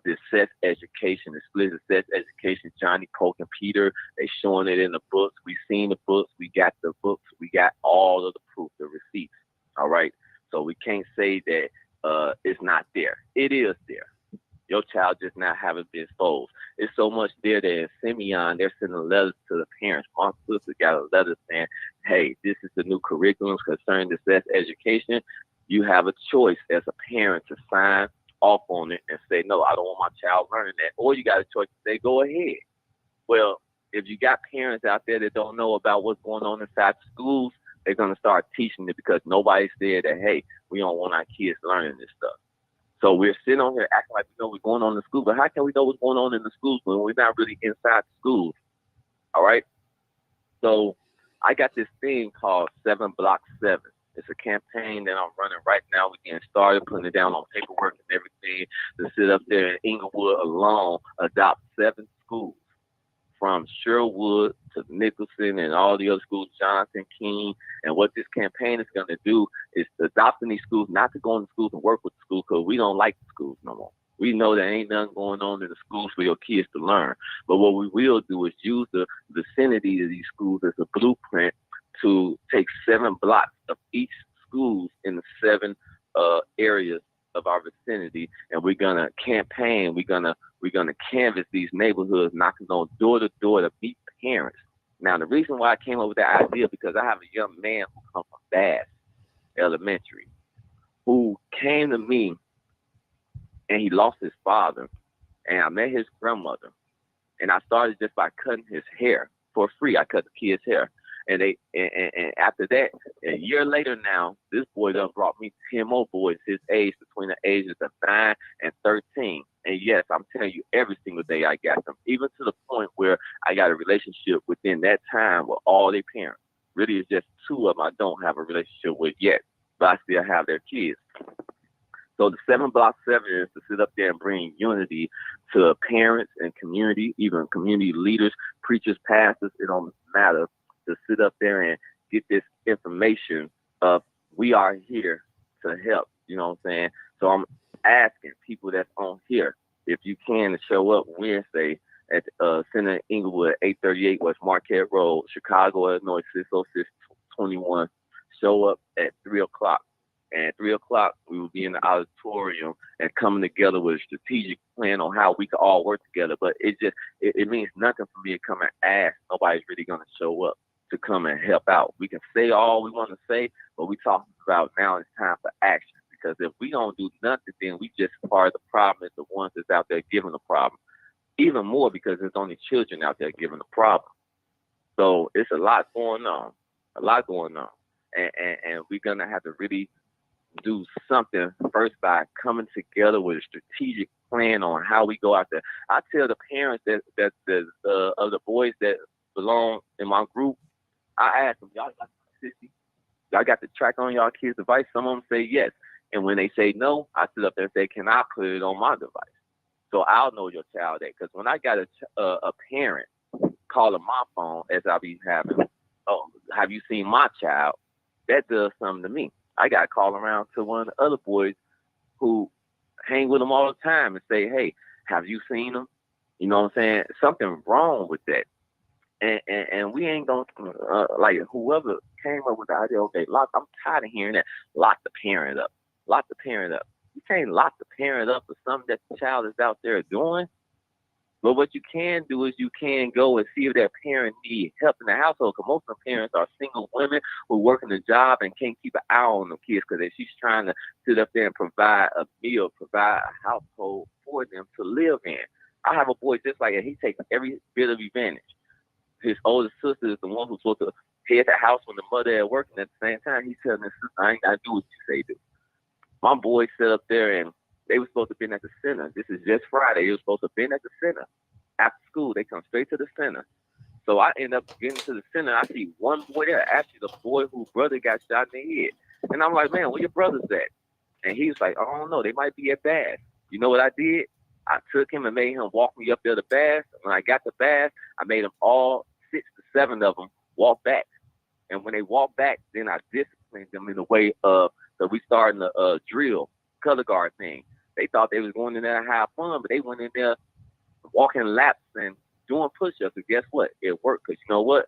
this sex education, explicit sex education, Johnny, Coke, and Peter. They showing it in the books. We seen the books. We got the books. We got all of the proof, the receipts. All right. So we can't say that it's not there. It is there. Your child just not haven't been exposed. It's so much there that in Simeon, they're sending letters to the parents. My sister got a letter saying, hey, this is the new curriculum concerning the sex education. You have a choice as a parent to sign off on it and say, no, I don't want my child learning that. Or you got a choice to say, go ahead. Well, if you got parents out there that don't know about what's going on inside schools, they're going to start teaching it because nobody said that, hey, we don't want our kids learning this stuff. So we're sitting on here acting like we know what's going on in the schools, but how can we know what's going on in the schools when we're not really inside the schools? All right. So I got this thing called 7 Block 7. It's a campaign that I'm running right now. We're getting started, putting it down on paperwork and everything to sit up there in Inglewood alone, adopt 7 schools from Sherwood to Nicholson and all the other schools, Johnson, King. And what this campaign is going to do is to adopting these schools, not to go in the schools and work with the schools because we don't like the schools no more. We know there ain't nothing going on in the schools for your kids to learn. But what we will do is use the vicinity of these schools as a blueprint to take 7 blocks of each schools in the 7 areas of our vicinity, and we're gonna campaign. We're gonna canvass these neighborhoods, knocking on door to door to meet parents. Now, the reason why I came up with that idea because I have a young man who comes Bass Elementary, who came to me, and he lost his father, and I met his grandmother, and I started just by cutting his hair for free. I cut the kid's hair. And after that, a year later now, this boy done brought me 10 more boys his age, between the ages of 9 and 13. And yes, I'm telling you, every single day I got them, even to the point where I got a relationship within that time with all their parents. Really, it's just 2 of them I don't have a relationship with yet, but I still have their kids. So the 7 Block 7 is to sit up there and bring unity to parents and community, even community leaders, preachers, pastors. It don't matter, to sit up there and get this information of we are here to help. You know what I'm saying? So I'm asking people that's on here, if you can, to show up Wednesday at Center in Inglewood, 838 West Marquette Road, Chicago, Illinois, 60621. Show up at 3 o'clock. And at 3 o'clock, we will be in the auditorium and coming together with a strategic plan on how we can all work together. But it means nothing for me to come and ask. Nobody's really going to show up to come and help out. We can say all we want to say, but we talking about now it's time for action. Because if we don't do nothing, then we just part of the problem as the ones that's out there giving the problem. Even more because there's only children out there giving the problem. So it's a lot going on. And we're going to have to really do something first by coming together with a strategic plan on how we go out there. I tell the parents that of the boys that belong in my group, I ask them, y'all got y'all got the track on y'all kids' device? Some of them say yes. And when they say no, I sit up there and say, can I put it on my device? So I'll know your child that. Because when I got a parent calling my phone as I be having, oh, have you seen my child? That does something to me. I got to call around to one of the other boys who hang with them all the time and say, hey, have you seen them? You know what I'm saying? Something wrong with that. And we ain't going to, like, whoever came up with the idea, okay, I'm tired of hearing that, lock the parent up. You can't lock the parent up for something that the child is out there doing. But what you can do is you can go and see if that parent needs help in the household. Because most of the parents are single women who work in a job and can't keep an eye on the kids because she's trying to sit up there and provide a meal, provide a household for them to live in. I have a boy just like that. He takes every bit of advantage. His older sister is the one who's supposed to head the house when the mother at work, and at the same time, he's telling his sister, I ain't got to do what you say do. My boy sat up there and they were supposed to be at the center. This is just Friday. They were supposed to be at the center. After school, they come straight to the center. So I end up getting to the center. I see one boy there, actually the boy whose brother got shot in the head. And I'm like, man, where your brother's at? And he was like, I don't know. They might be at Bass. You know what I did? I took him and made him walk me up there to Bass. When I got to Bass, I made them all 6 to 7 of them walk back. And when they walked back, then I disciplined them in the way of, so we started the drill, color guard thing. They thought they was going in there to have fun, but they went in there walking laps and doing push-ups. And guess what? It worked because you know what?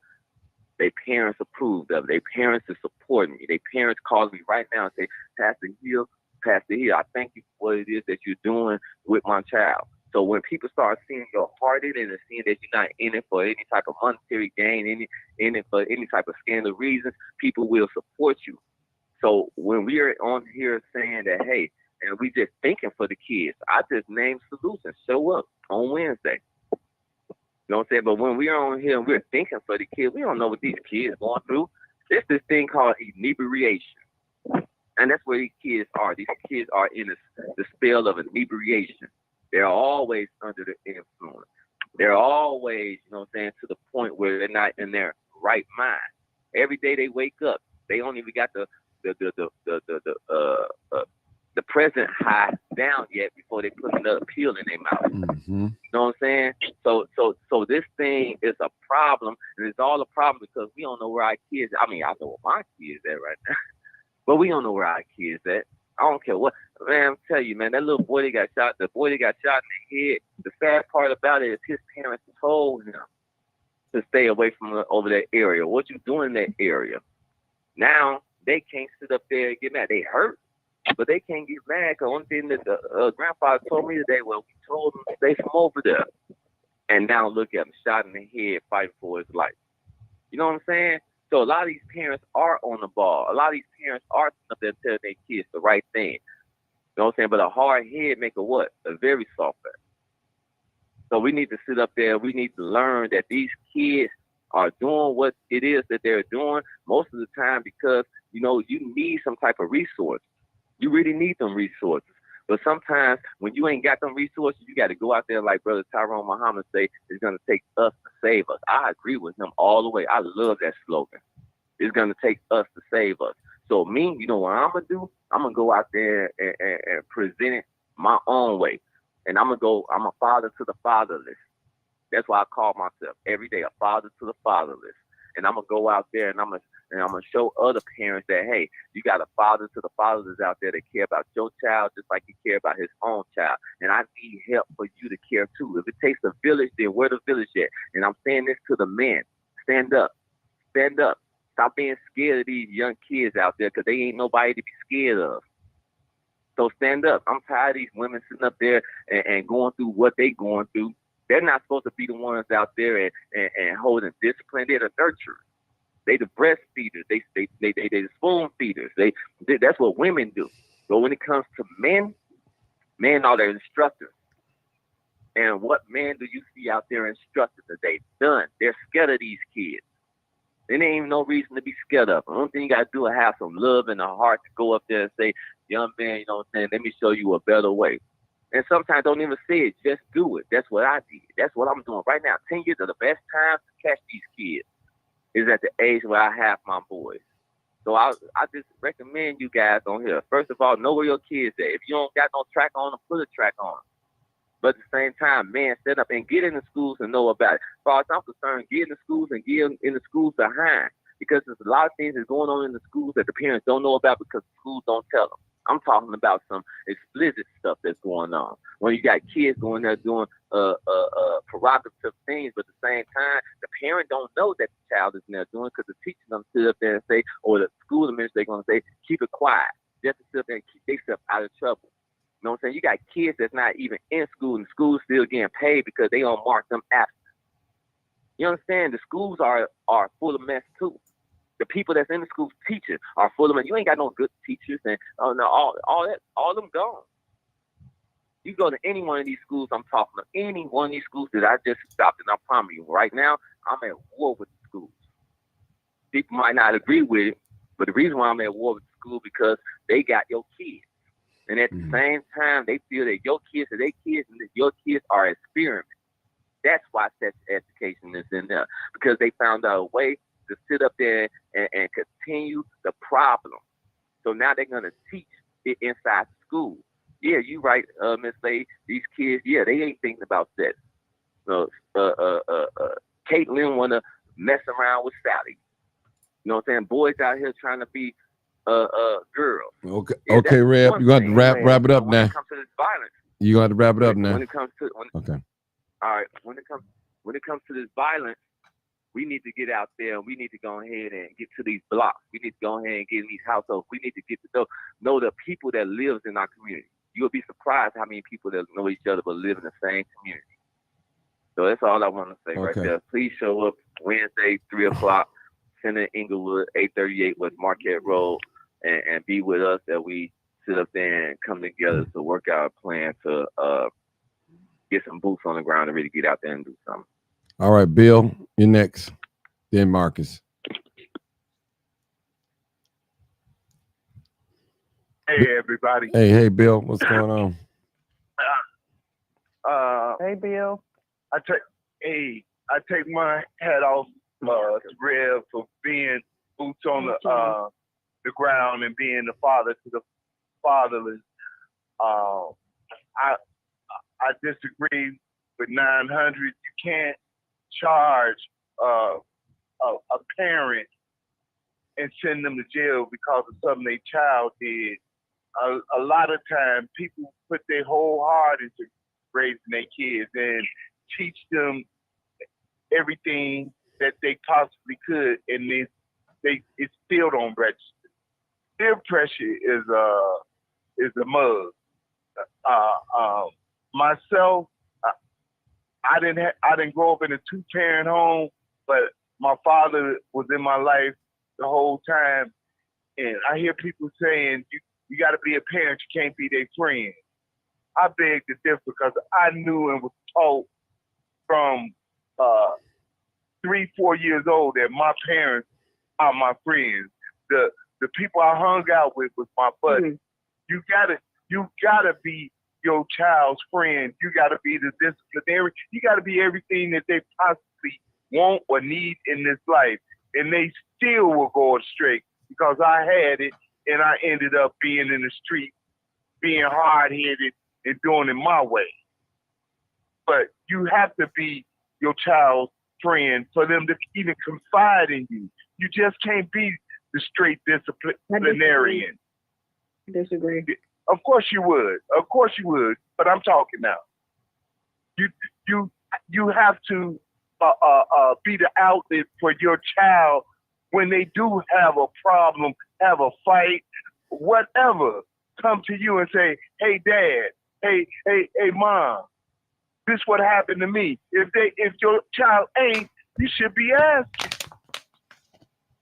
Their parents approved of it. Their parents are supporting me. Their parents call me right now and say, Pastor Hill, I thank you for what it is that you're doing with my child. So when people start seeing your heart in it and seeing that you're not in it for any type of monetary gain, in it for any type of scandal reasons, people will support you. So when we are on here saying that, hey, and we just thinking for the kids, I just named solutions. Show up on Wednesday. You know what I'm saying? But when we are on here and we're thinking for the kids, we don't know what these kids going through. There's this thing called inebriation. And that's where these kids are. These kids are in the spell of inebriation. They're always under the influence. They're always, you know what I'm saying, to the point where they're not in their right mind. Every day they wake up, they don't even got the present high down yet before they put another pill in their mouth. Mm-hmm. You know what I'm saying? So this thing is a problem, and it's all a problem because we don't know where our kids. I mean, I know where my kids at right now, but we don't know where our kids at. I don't care what, man. I'm telling you, man. That little boy that got shot, in the head. The sad part about it is his parents told him to stay away from over that area. What you doing in that area? Now they can't sit up there and get mad. They hurt, but they can't get mad because one thing that the grandfather told me today, well, we told him to stay from over there. And now look at him, shot in the head, fighting for his life. You know what I'm saying? So a lot of these parents are on the ball. A lot of these parents are sitting up there telling their kids the right thing. You know what I'm saying? But a hard head make a what? A very soft head. So we need to sit up there. We need to learn that these kids are doing what it is that they're doing most of the time because, you know, you need some type of resource. You really need them resources. But sometimes when you ain't got them resources, you got to go out there like Brother Tyrone Muhammad say, it's going to take us to save us. I agree with him all the way. I love that slogan. It's going to take us to save us. So me, you know what I'm going to do? I'm going to go out there and present it my own way. And I'm a father to the fatherless. That's why I call myself every day a father to the fatherless. And I'm going to go out there and I'm going to show other parents that, hey, you got a father to the fatherless out there that care about your child just like you care about his own child. And I need help for you to care too. If it takes a village, then where the village at? And I'm saying this to the men. Stand up. Stand up. Stop being scared of these young kids out there because they ain't nobody to be scared of. So stand up. I'm tired of these women sitting up there and going through what they going through. They're not supposed to be the ones out there and holding discipline. They're the nurturers. They the breastfeeders. They the spoon feeders. That's what women do. But when it comes to men are the instructors. And what men do you see out there instructing today? None. They're scared of these kids. There ain't even no reason to be scared of them. The only thing you got to do is have some love in the heart to go up there and say, young man, you know what I'm saying, let me show you a better way. And sometimes don't even say it, just do it. That's what I did. That's what I'm doing right now. 10 years of the best time to catch these kids is at the age where I have my boys. So I just recommend you guys on here. First of all, know where your kids at. If you don't got no track on them, put a track on them. But at the same time, man, stand up and get in the schools and know about it. As far as I'm concerned, get in the schools and get in the schools behind. Because there's a lot of things that's going on in the schools that the parents don't know about because the schools don't tell them. I'm talking about some explicit stuff that's going on. When you got kids going there doing provocative things, but at the same time, the parent don't know that the child is in there doing because the teacher's going to sit up there and say, or the school administrator going to say, keep it quiet. Just to sit up there and keep themselves out of trouble. You know what I'm saying? You got kids that's not even in school and school's still getting paid because they don't mark them absent. You understand? The schools are full of mess too. The people that's in the schools teaching are full of mess. You ain't got no good teachers and all them gone. You go to any one of these schools I'm talking about, any one of these schools that I just stopped, and I promise you, right now, I'm at war with the schools. People might not agree with it, but the reason why I'm at war with the school because they got your kids. And at the same time, they feel that your kids are their kids and that your kids are experiments. That's why sex education is in there. Because they found out a way to sit up there and continue the problem. So now they're going to teach it inside the school. Yeah, you right, Miss Lay. These kids, yeah, they ain't thinking about sex. So, Caitlin want to mess around with Sally. You know what I'm saying? Boys out here trying to be girls. Okay, yeah, okay, Reb, you got to wrap it up now. When it comes to this violence, you got to wrap it up now. When it comes to okay, all right. When it comes to this violence, we need to get out there and we need to go ahead and get to these blocks. We need to go ahead and get in these households. We need to get to know the people that lives in our community. You'll be surprised how many people that know each other but live in the same community. So that's all I want to say right there. Please show up Wednesday, 3:00. Center Inglewood, 838 West Marquette Road, and be with us that we sit up there and come together to work out a plan to get some boots on the ground and really get out there and do something. All right, Bill, you're next. Then Marcus. Hey, everybody. Hey, Bill, what's going on? Hey, Bill. I take my hat off to Rev for being boots on the ground and being the father to the fatherless. I disagree with 900. You can't charge a parent and send them to jail because of something their child did. A lot of times, people put their whole heart into raising their kids and teach them everything that they possibly could, and it still don't register. Peer pressure is a mug. Myself, I didn't grow up in a 2-parent home, but my father was in my life the whole time, and I hear people saying you got to be a parent, you can't be their friend. I beg to differ because I knew and was taught from 3-4 years old that my parents are my friends. The people I hung out with was my buddies. You gotta be your child's friend. You gotta be the disciplinary. You gotta be everything that they possibly want or need in this life. And they still will go astray because I had it and I ended up being in the street, being hard-headed and doing it my way. But you have to be your child's friend for them to even confide in you. You just can't be the straight disciplinarian. Disagree. Of course you would. Of course you would. But I'm talking now. You have to be the outlet for your child when they do have a problem, have a fight, whatever. Come to you and say, "Hey, Dad. Hey, Mom. This what happened to me." If your child ain't, you should be asking.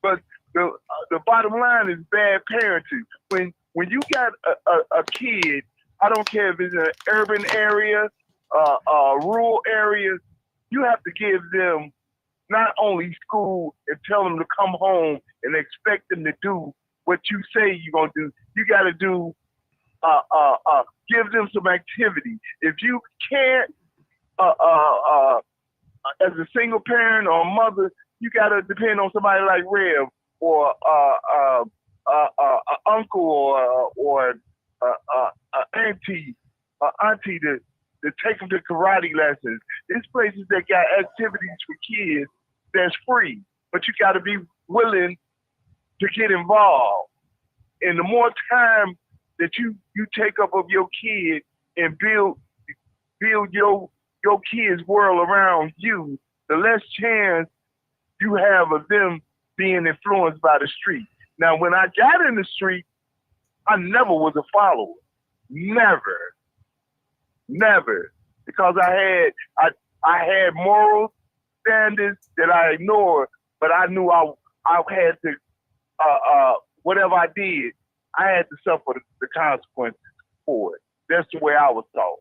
But the bottom line is bad parenting. When you got a kid, I don't care if it's an urban area, rural area, you have to give them not only school and tell them to come home and expect them to do what you say you're gonna do. You got to do give them some activity. If you can't, as a single parent or mother, you got to depend on somebody like Rev or uncle or auntie to take them to karate lessons. There's places that got activities for kids that's free, but you got to be willing to get involved. And the more time that you take up of your kid and build your kid's world around you, the less chance you have of them being influenced by the street. Now, when I got in the street, I never was a follower. Never. Because I had moral standards that I ignored, but I knew I had to, whatever I did, I had to suffer the consequences for it. That's the way I was taught.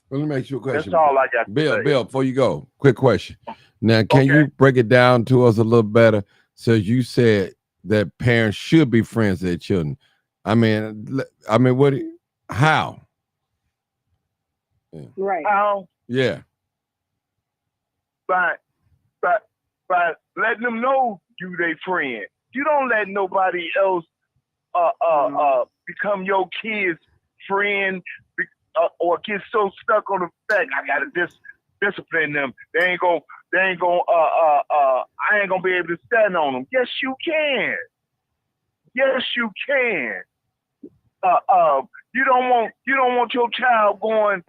Well, let me ask you a question. That's all I got to say. Bill, before you go, quick question. Now, can you break it down to us a little better? So you said that parents should be friends with their children. I mean, how? Right. How? Yeah. By letting them know you their friend. You don't let nobody else become your kid's friend or get so stuck on the fact I gotta discipline them. I ain't gonna be able to stand on them. Yes, you can. You don't want your child going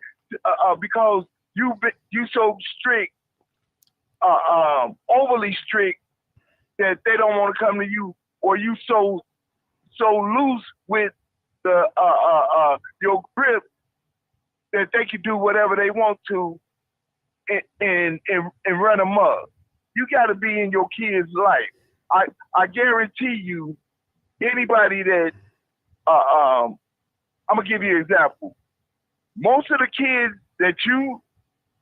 because you so strict, overly strict that they don't want to come to you, or you so loose with the your grip that they can do whatever they want to and run amok. You got to be in your kid's life. I guarantee you, anybody that I'm gonna give you an example. Most of the kids that you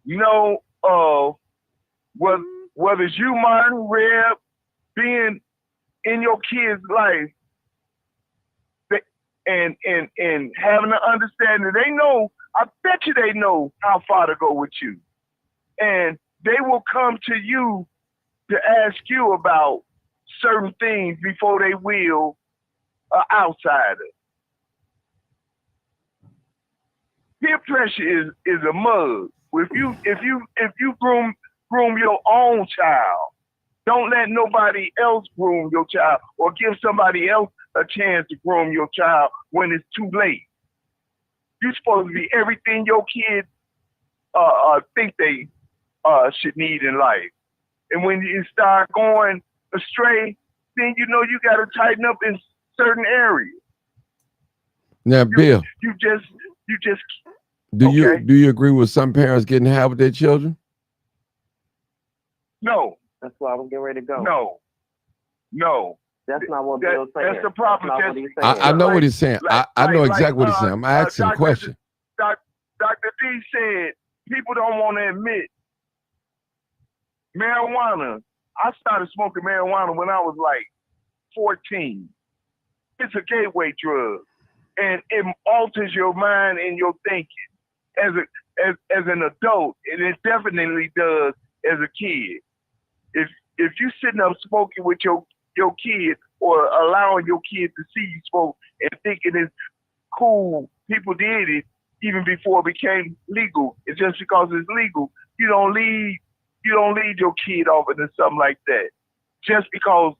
know of, whether it's you, Martin, Reb, being in your kid's life, and having an understanding, they know. I bet you they know how far to go with you, and they will come to you to ask you about certain things before they will an outsider. Peer pressure is a mug. If you groom your own child, don't let nobody else groom your child or give somebody else a chance to groom your child when it's too late. You're supposed to be everything your kids think they should need in life. And when you start going astray, then you know you got to tighten up in certain areas. Now, Bill, you just. Do you agree with some parents getting high with their children? No. That's why I was getting ready to go. No. That's not what Bill's saying. That's the problem. I know what he's saying. I know exactly what he's saying. I'm asking a question. Dr. D said people don't want to admit marijuana. I started smoking marijuana when I was like 14. It's a gateway drug, and it alters your mind and your thinking as an adult, and it definitely does as a kid. If you sitting up smoking with your kid or allowing your kid to see you smoke and thinking it's cool, people did it even before it became legal. It's just because it's legal, you don't lead your kid off into something like that. Just because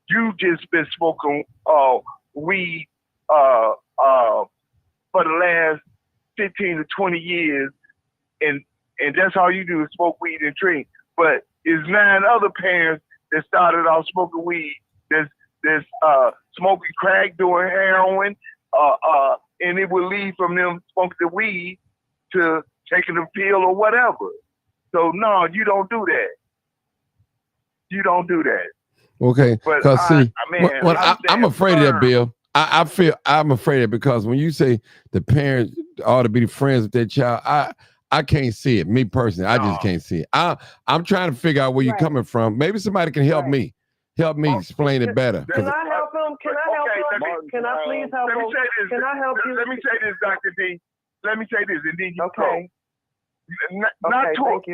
you just been smoking weed for the last 15 to 20 years, and that's all you do is smoke weed and drink. But there's 9 other parents that started off smoking weed. There's smoking crack, doing heroin, and it will lead from them smoking the weed to taking a pill or whatever. So no, you don't do that. You don't do that. Okay, because see, I'm afraid of that, Bill. I'm afraid of it because when you say the parents ought to be friends with their child, I can't see it. Me personally, I just can't see it. I'm trying to figure out where you're coming from. Maybe somebody can help me. Help me explain it better. Can I help him? Can I help him? Can I please help him? Can I help you? Let me say this, Dr. D. Let me say this, and then you okay. Not to a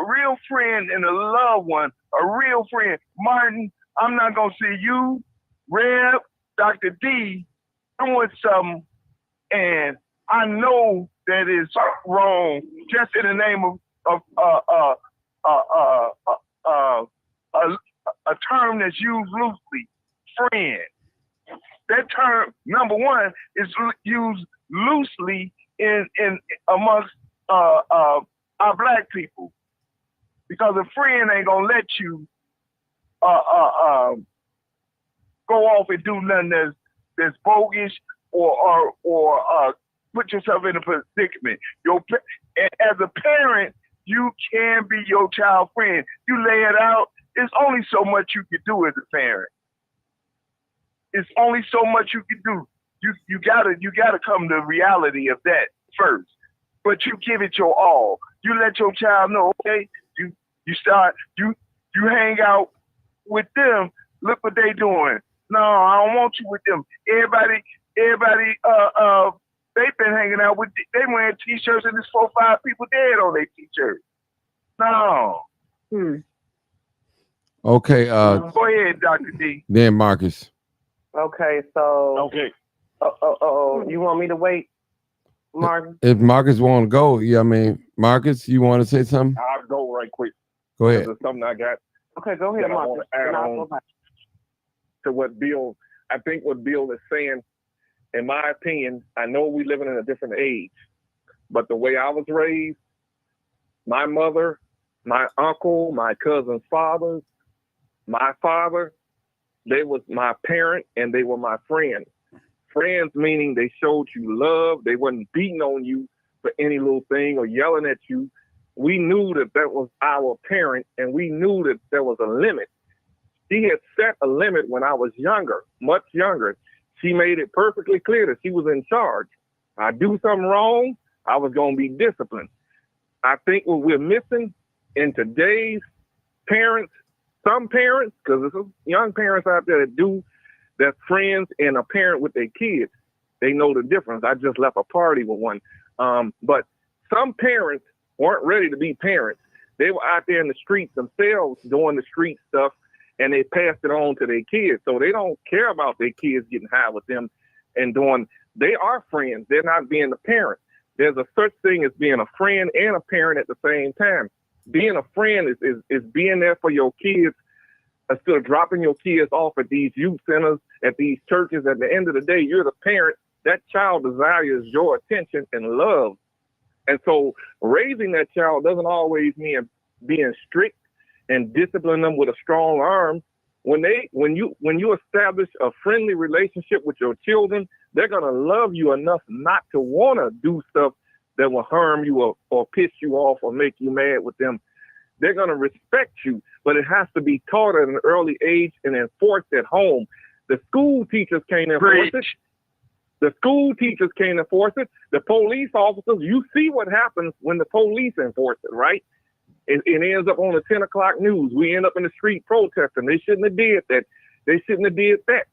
real friend and a loved one, a real friend. Martin, I'm not gonna see you, Reb, Dr. D, doing something, and I know that is wrong just in the name of a term that's used loosely, friend. That term, number one, is used loosely in amongst our black people, because a friend ain't gonna let you go off and do nothing that's bogus or put yourself in a predicament. As a parent, you can be your child's friend. You lay it out. It's only so much you can do as a parent. It's only so much you can do. You gotta come to reality of that first. But you give it your all. You let your child know, okay, you hang out with them. Look what they doing. No, I don't want you with them. Everybody they've been hanging out with, they wearing t-shirts and there's 4 or 5 people dead on their t-shirts. No. Okay. Go ahead, Dr. D. Then Marcus. Okay, so. Okay. You want me to wait, Marcus? If Marcus want to go, yeah, I mean, Marcus, you want to say something? I'll go right quick. Go ahead. There's something I got. Okay, go ahead, Marcus. Add on to what Bill, I think what Bill is saying, in my opinion, I know we living in a different age, but the way I was raised, my mother, my uncle, my cousin's fathers, my father, they was my parent and they were my friends. Friends meaning they showed you love. They wasn't beating on you for any little thing or yelling at you. We knew that was our parent, and we knew that there was a limit. She had set a limit when I was younger, much younger. She made it perfectly clear that she was in charge. I do something wrong, I was going to be disciplined. I think what we're missing in today's parents, some parents, because there's some young parents out there that's friends and a parent with their kids. They know the difference. I just left a party with one. But some parents weren't ready to be parents. They were out there in the streets themselves doing the street stuff, and they passed it on to their kids. So they don't care about their kids getting high with them and they are friends. They're not being a parent. There's a such thing as being a friend and a parent at the same time. Being a friend is being there for your kids instead of dropping your kids off at these youth centers, at these churches. At the end of the day, you're the parent. That child desires your attention and love. And so raising that child doesn't always mean being strict and discipline them with a strong arm. When you establish a friendly relationship with your children, they're gonna love you enough not to want to do stuff that will harm you or piss you off or make you mad with them. they're going to respect you, but it has to be taught at an early age and enforced at home. The school teachers can't enforce it. The school teachers can't enforce it. The police officers, you see what happens when the police enforce it, right? It ends up on the 10 o'clock news. We end up in the street protesting. They shouldn't have did that. They shouldn't have did that.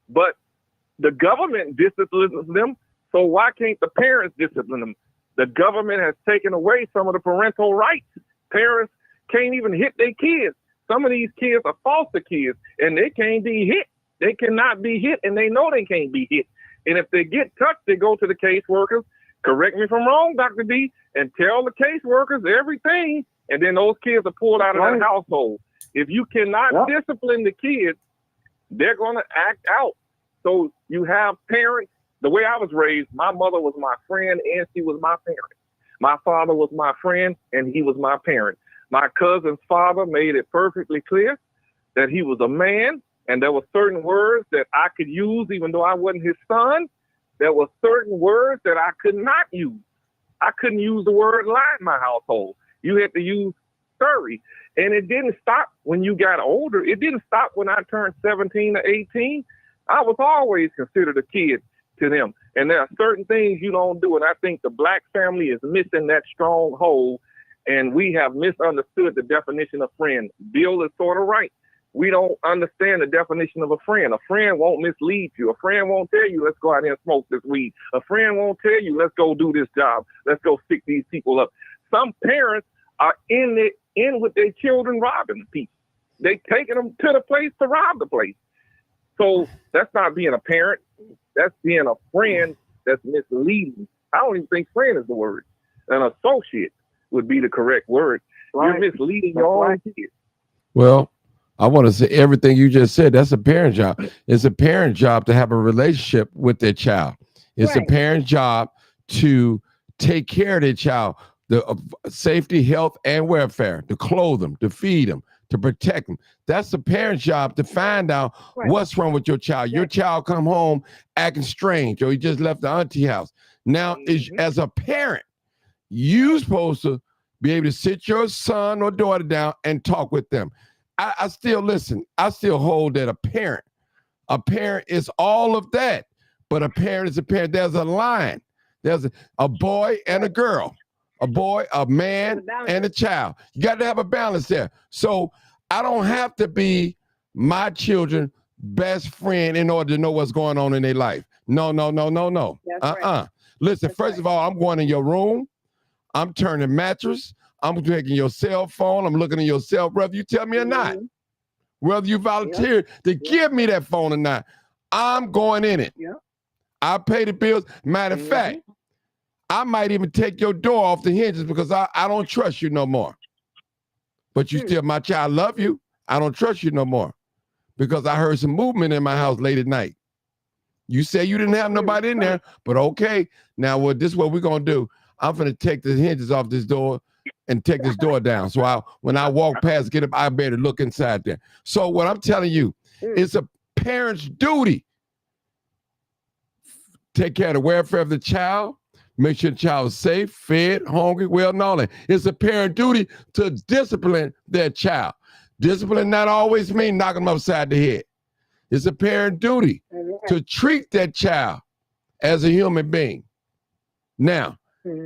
But the government disciplines them, so why can't the parents discipline them? The government has taken away some of the parental rights. Parents can't even hit their kids. Some of these kids are foster kids, and they can't be hit. They cannot be hit, and they know they can't be hit. And if they get touched, they go to the caseworkers. Correct me if I'm wrong, Dr. D, and tell the caseworkers everything, and then those kids are pulled out of that household. If you cannot discipline the kids, they're going to act out. So you have parents. The way I was raised, my mother was my friend, and she was my parent. My father was my friend, and he was my parent. My cousin's father made it perfectly clear that he was a man, and there were certain words that I could use even though I wasn't his son. There were certain words that I could not use. I couldn't use the word lie in my household. You had to use sorry. And it didn't stop when you got older. It didn't stop when I turned 17 or 18. I was always considered a kid to them. And there are certain things you don't do. And I think the black family is missing that stronghold. And we have misunderstood the definition of friend. Bill is sort of right. We don't understand the definition of a friend. A friend won't mislead you. A friend won't tell you, let's go out here and smoke this weed. A friend won't tell you, let's go do this job. Let's go stick these people up. Some parents are in with their children robbing people. They taking them to the place to rob the place. So that's not being a parent. That's being a friend that's misleading. I don't even think friend is the word. An associate would be the correct word. Right. You're misleading your own kids. Well, I want to say everything you just said. That's a parent job. It's a parent job to have a relationship with their child. It's a parent job to take care of their child, the safety, health, and welfare, to clothe them, to feed them, to protect them. That's the parent's job to find out what's wrong with your child. Your child come home acting strange, or he just left the auntie house. Now, as a parent, you're supposed to be able to sit your son or daughter down and talk with them. I still listen. I still hold that a parent is all of that, but a parent is a parent. There's a line. There's a boy and a girl, a boy, a man, and a child. You got to have a balance there. So I don't have to be my children's best friend in order to know what's going on in their life. No. Right. Listen, first of all, I'm going in your room. I'm turning mattress. I'm taking your cell phone. I'm looking at your cell, whether you tell me or not. Whether you volunteer to give me that phone or not, I'm going in it. I pay the bills. Matter of fact, I might even take your door off the hinges because I don't trust you no more. But you still, my child, love you. I don't trust you no more because I heard some movement in my house late at night. You say you didn't have nobody in there, but okay. Now, this is what we're going to do. I'm going to take the hinges off this door and take this door down. So when I walk past, get up, I better look inside there. So what I'm telling you, it's a parent's duty. Take care of the welfare of the child. Make sure the child is safe, fed, hungry, well, and all that. It's a parent duty to discipline their child. Discipline not always mean knocking them upside the head. It's a parent duty to treat that child as a human being. Now,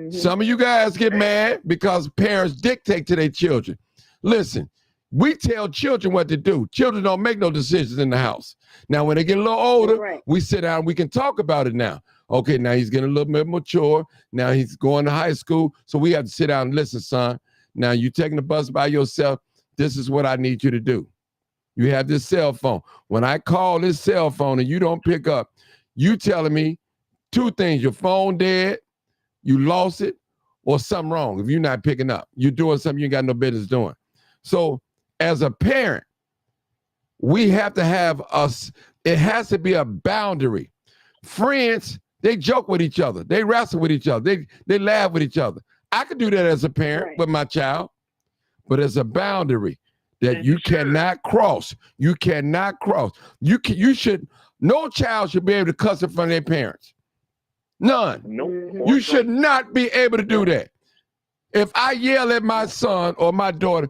some of you guys get mad because parents dictate to their children. Listen, we tell children what to do. Children don't make no decisions in the house. Now, when they get a little older, we sit down, we can talk about it now. Okay, now he's getting a little bit mature. Now he's going to high school. So we have to sit down and listen, son. Now you're taking the bus by yourself. This is what I need you to do. You have this cell phone. When I call this cell phone and you don't pick up, you telling me two things. Your phone dead, you lost it, or something wrong. If you're not picking up, you're doing something you ain't got no business doing. So as a parent, we have to have it has to be a boundary. Friends, they joke with each other. They wrestle with each other. They laugh with each other. I could do that as a parent with my child, but there's a boundary that you cannot cross. You cannot cross. No child should be able to cuss in front of their parents. None. Nope. You should not be able to do that. If I yell at my son or my daughter,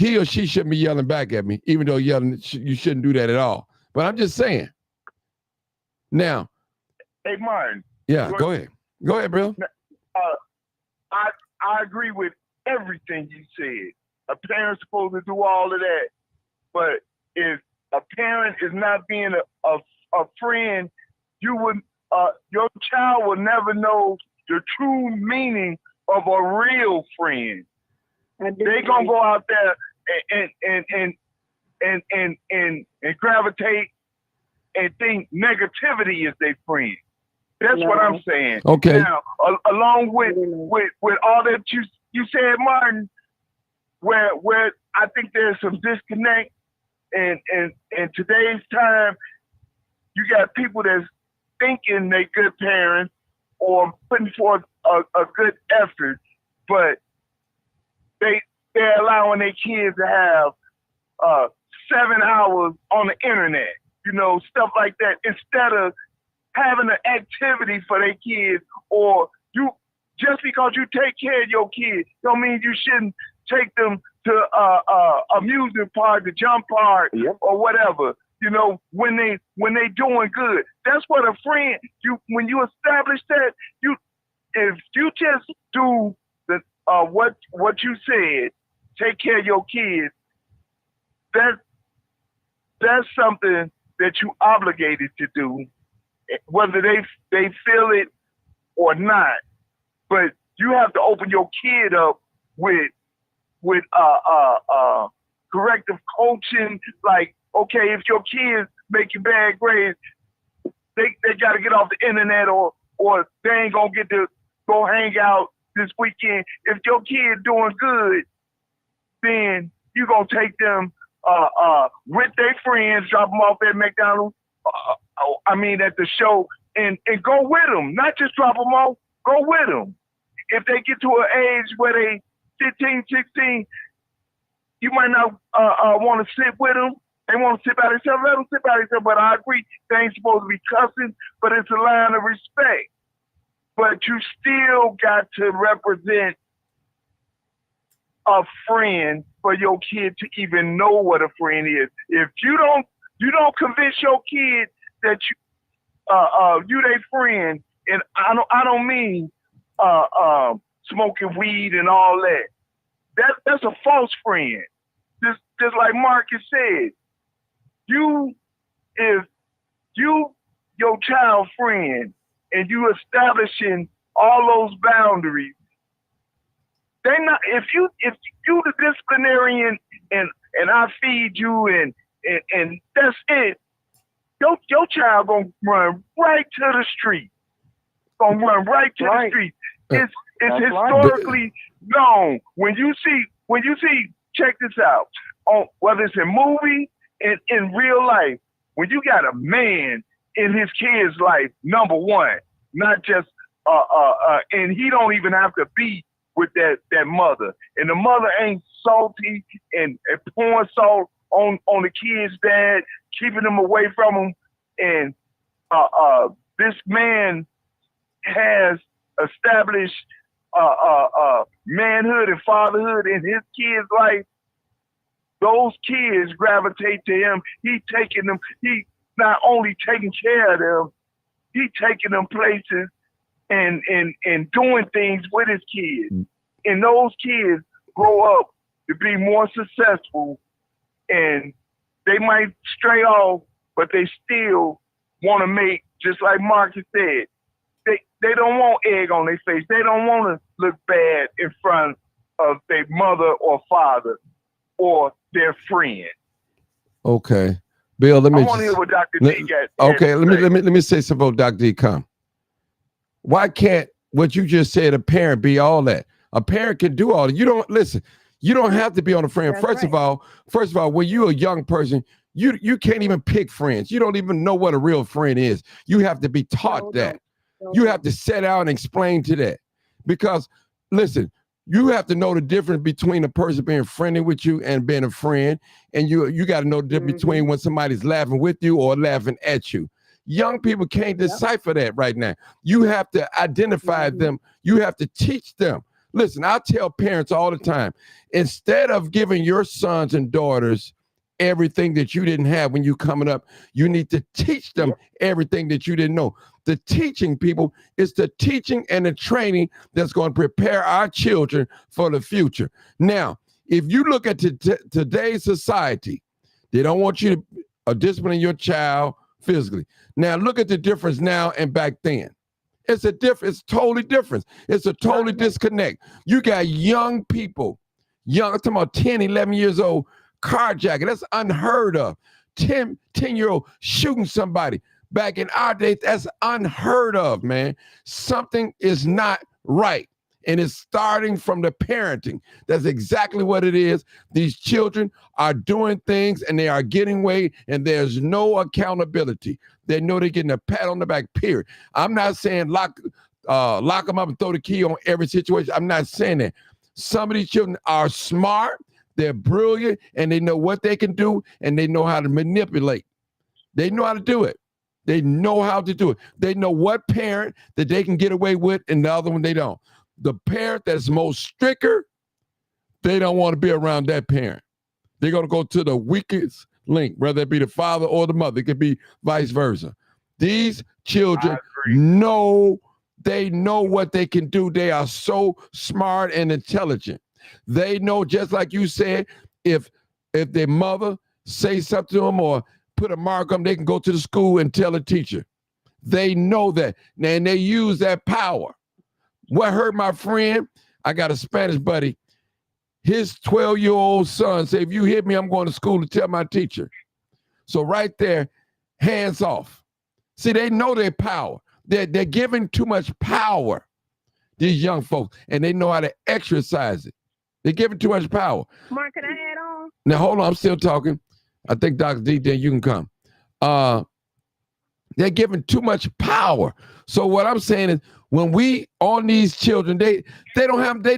he or she shouldn't be yelling back at me, even though yelling, you shouldn't do that at all. But I'm just saying. Now. Hey, Martin. Yeah, go ahead. Go ahead, Bill. I agree with everything you said. A parent's supposed to do all of that. But if a parent is not being a friend, your child will never know the true meaning of a real friend. They're gonna go out there and gravitate and think negativity is their friend. That's what I'm saying. Okay. Now, along with all that you said, Martin, where I think there's some disconnect in today's time, you got people that's thinking they good parents or putting forth a good effort, but they're allowing their kids to have 7 hours on the internet, stuff like that, instead of having an activity for their kids. Or just because you take care of your kids don't mean you shouldn't take them to amusement park, the jump park, or whatever. When they doing good. That's what a friend. When you establish that, if you just do the what you said, take care of your kids. That's something that you obligated to do, whether they feel it or not. But you have to open your kid up with corrective coaching. Like, okay, if your kids making bad grades, they got to get off the internet, or they ain't gonna get to go hang out this weekend. If your kid doing good, then you gonna take them with their friends, drop them off at McDonald's. At the show, and go with them. Not just drop them off. Go with them. If they get to an age where they 15, 16, you might not want to sit with them. They want to sit by themselves. Let them sit by themselves. But I agree, they ain't supposed to be cussing, but it's a line of respect. But you still got to represent a friend for your kid to even know what a friend is. If you don't convince your kid that you their friend, and I don't mean smoking weed and all that. That's a false friend. Just like Marcus said, if your child friend and you establishing all those boundaries, they not if you the disciplinarian and I feed you and that's it, your child gonna run right to the street. The street. It's historically known. When you see, check this out. On whether it's in movie and in real life, when you got a man in his kid's life, number one, not just and he don't even have to be with that mother, and the mother ain't salty and pouring salt on the kid's dad, keeping them away from him, and this man has established manhood and fatherhood in his kid's life. Those kids gravitate to him. He not only taking care of them, he taking them places and doing things with his kids. And those kids grow up to be more successful, and they might stray off, but they still want to make, just like Marcus said, they don't want egg on their face. They don't want to look bad in front of their mother or father or their friend. Okay, Bill. Let me. I want to hear what Dr. D got. Okay, let me say something about Dr. D. Come. Why can't what you just said, a parent, be all that? A parent can do all that. You don't listen. You don't have to be on a friend. First of all, when you're a young person, you can't even pick friends. You don't even know what a real friend is. You have to be taught that. You have to sit down and explain to that. Because, listen, you have to know the difference between a person being friendly with you and being a friend. And you got to know the difference between when somebody's laughing with you or laughing at you. Young people can't decipher that right now. You have to identify them. You have to teach them. Listen, I tell parents all the time, instead of giving your sons and daughters everything that you didn't have when you coming up, you need to teach them everything that you didn't know. The teaching, people, is the teaching and the training that's going to prepare our children for the future. Now, if you look at today's society, they don't want you to discipline your child physically. Now, look at the difference now and back then. It's totally different. It's a totally disconnect. You got young people, I'm talking about 10, 11 years old, carjacking. That's unheard of. 10-year-old shooting somebody. Back in our days, that's unheard of, man. Something is not right. And it's starting from the parenting. That's exactly what it is. These children are doing things and they are getting away, and there's no accountability. They know they're getting a pat on the back, period. I'm not saying lock them up and throw the key on every situation. I'm not saying that. Some of these children are smart, they're brilliant, and they know what they can do, and they know how to manipulate. They know how to do it. They know how to do it. They know what parent that they can get away with and the other one they don't. The parent that's most stricter, they don't want to be around that parent. They're going to go to the weakest link, whether it be the father or the mother. It could be vice versa. These children know what they can do. They are so smart and intelligent. They know, just like you said, if their mother say something to them or put a mark on them, they can go to the school and tell a teacher. They know that, and they use that power. What hurt my friend, I got a Spanish buddy, his 12-year-old son said, if you hit me, I'm going to school to tell my teacher. So right there, hands off. See, they know their power. They're giving too much power, these young folks, and they know how to exercise it. They're giving too much power. Mark, can I add on? Now, hold on, I'm still talking. I think Dr. D, then you can come. They're giving too much power. So what I'm saying is, when we on these children, they're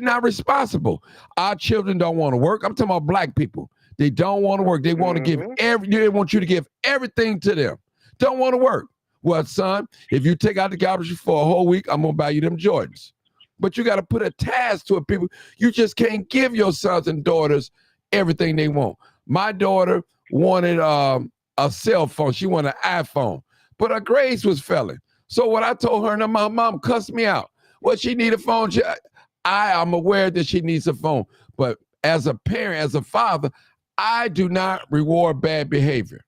not responsible. Our children don't want to work. I'm talking about black people. They don't want to work. They want to give they want you to give everything to them. Don't want to work. Well, son, if you take out the garbage for a whole week, I'm gonna buy you them Jordans. But you got to put a task to it, people. You just can't give your sons and daughters everything they want. My daughter wanted a cell phone. She wanted an iPhone, but her grades was failing. So what I told her, and my mom cussed me out. Well, she need a phone. I am aware that she needs a phone, but as a parent, as a father, I do not reward bad behavior.